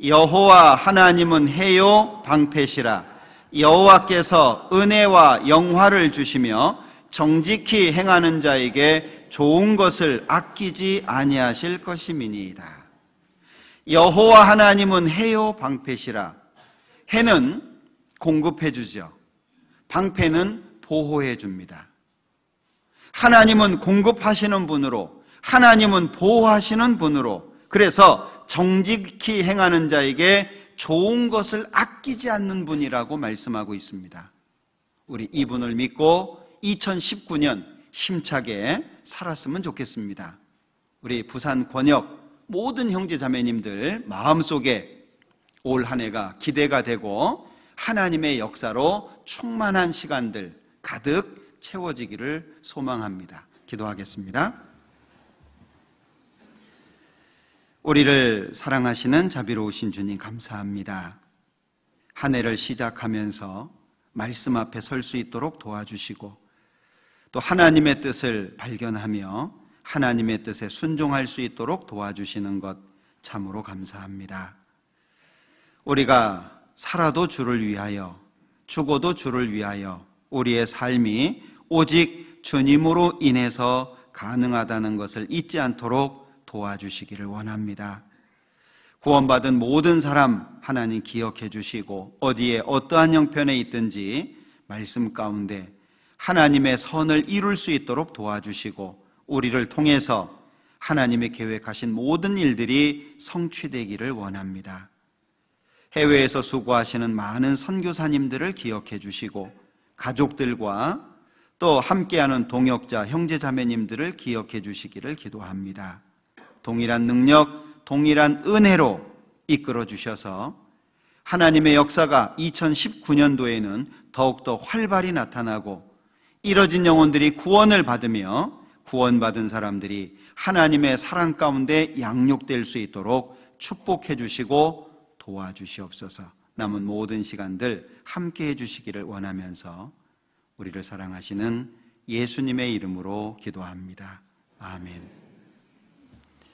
여호와 하나님은 해요 방패시라. 여호와께서 은혜와 영화를 주시며 정직히 행하는 자에게 좋은 것을 아끼지 아니하실 것임이니이다. 여호와 하나님은 해요 방패시라. 해는 공급해 주죠. 방패는 보호해 줍니다. 하나님은 공급하시는 분으로, 하나님은 보호하시는 분으로, 그래서 정직히 행하는 자에게 좋은 것을 아끼지 않는 분이라고 말씀하고 있습니다. 우리 이분을 믿고 2019년 힘차게 살았으면 좋겠습니다. 우리 부산 권역 모든 형제 자매님들 마음속에 올 한 해가 기대가 되고 하나님의 역사로 충만한 시간들 가득 채워지기를 소망합니다. 기도하겠습니다. 우리를 사랑하시는 자비로우신 주님 감사합니다. 한 해를 시작하면서 말씀 앞에 설 수 있도록 도와주시고 또 하나님의 뜻을 발견하며 하나님의 뜻에 순종할 수 있도록 도와주시는 것 참으로 감사합니다. 우리가 살아도 주를 위하여, 죽어도 주를 위하여 우리의 삶이 오직 주님으로 인해서 가능하다는 것을 잊지 않도록 도와주시기를 원합니다. 구원받은 모든 사람 하나님 기억해 주시고 어디에 어떠한 형편에 있든지 말씀 가운데 하나님의 선을 이룰 수 있도록 도와주시고 우리를 통해서 하나님의 계획하신 모든 일들이 성취되기를 원합니다. 해외에서 수고하시는 많은 선교사님들을 기억해 주시고 가족들과 또 함께하는 동역자 형제자매님들을 기억해 주시기를 기도합니다. 동일한 능력, 동일한 은혜로 이끌어 주셔서 하나님의 역사가 2019년도에는 더욱더 활발히 나타나고 잃어진 영혼들이 구원을 받으며 구원받은 사람들이 하나님의 사랑 가운데 양육될 수 있도록 축복해 주시고 도와주시옵소서. 남은 모든 시간들 함께해 주시기를 원하면서 우리를 사랑하시는 예수님의 이름으로 기도합니다. 아멘.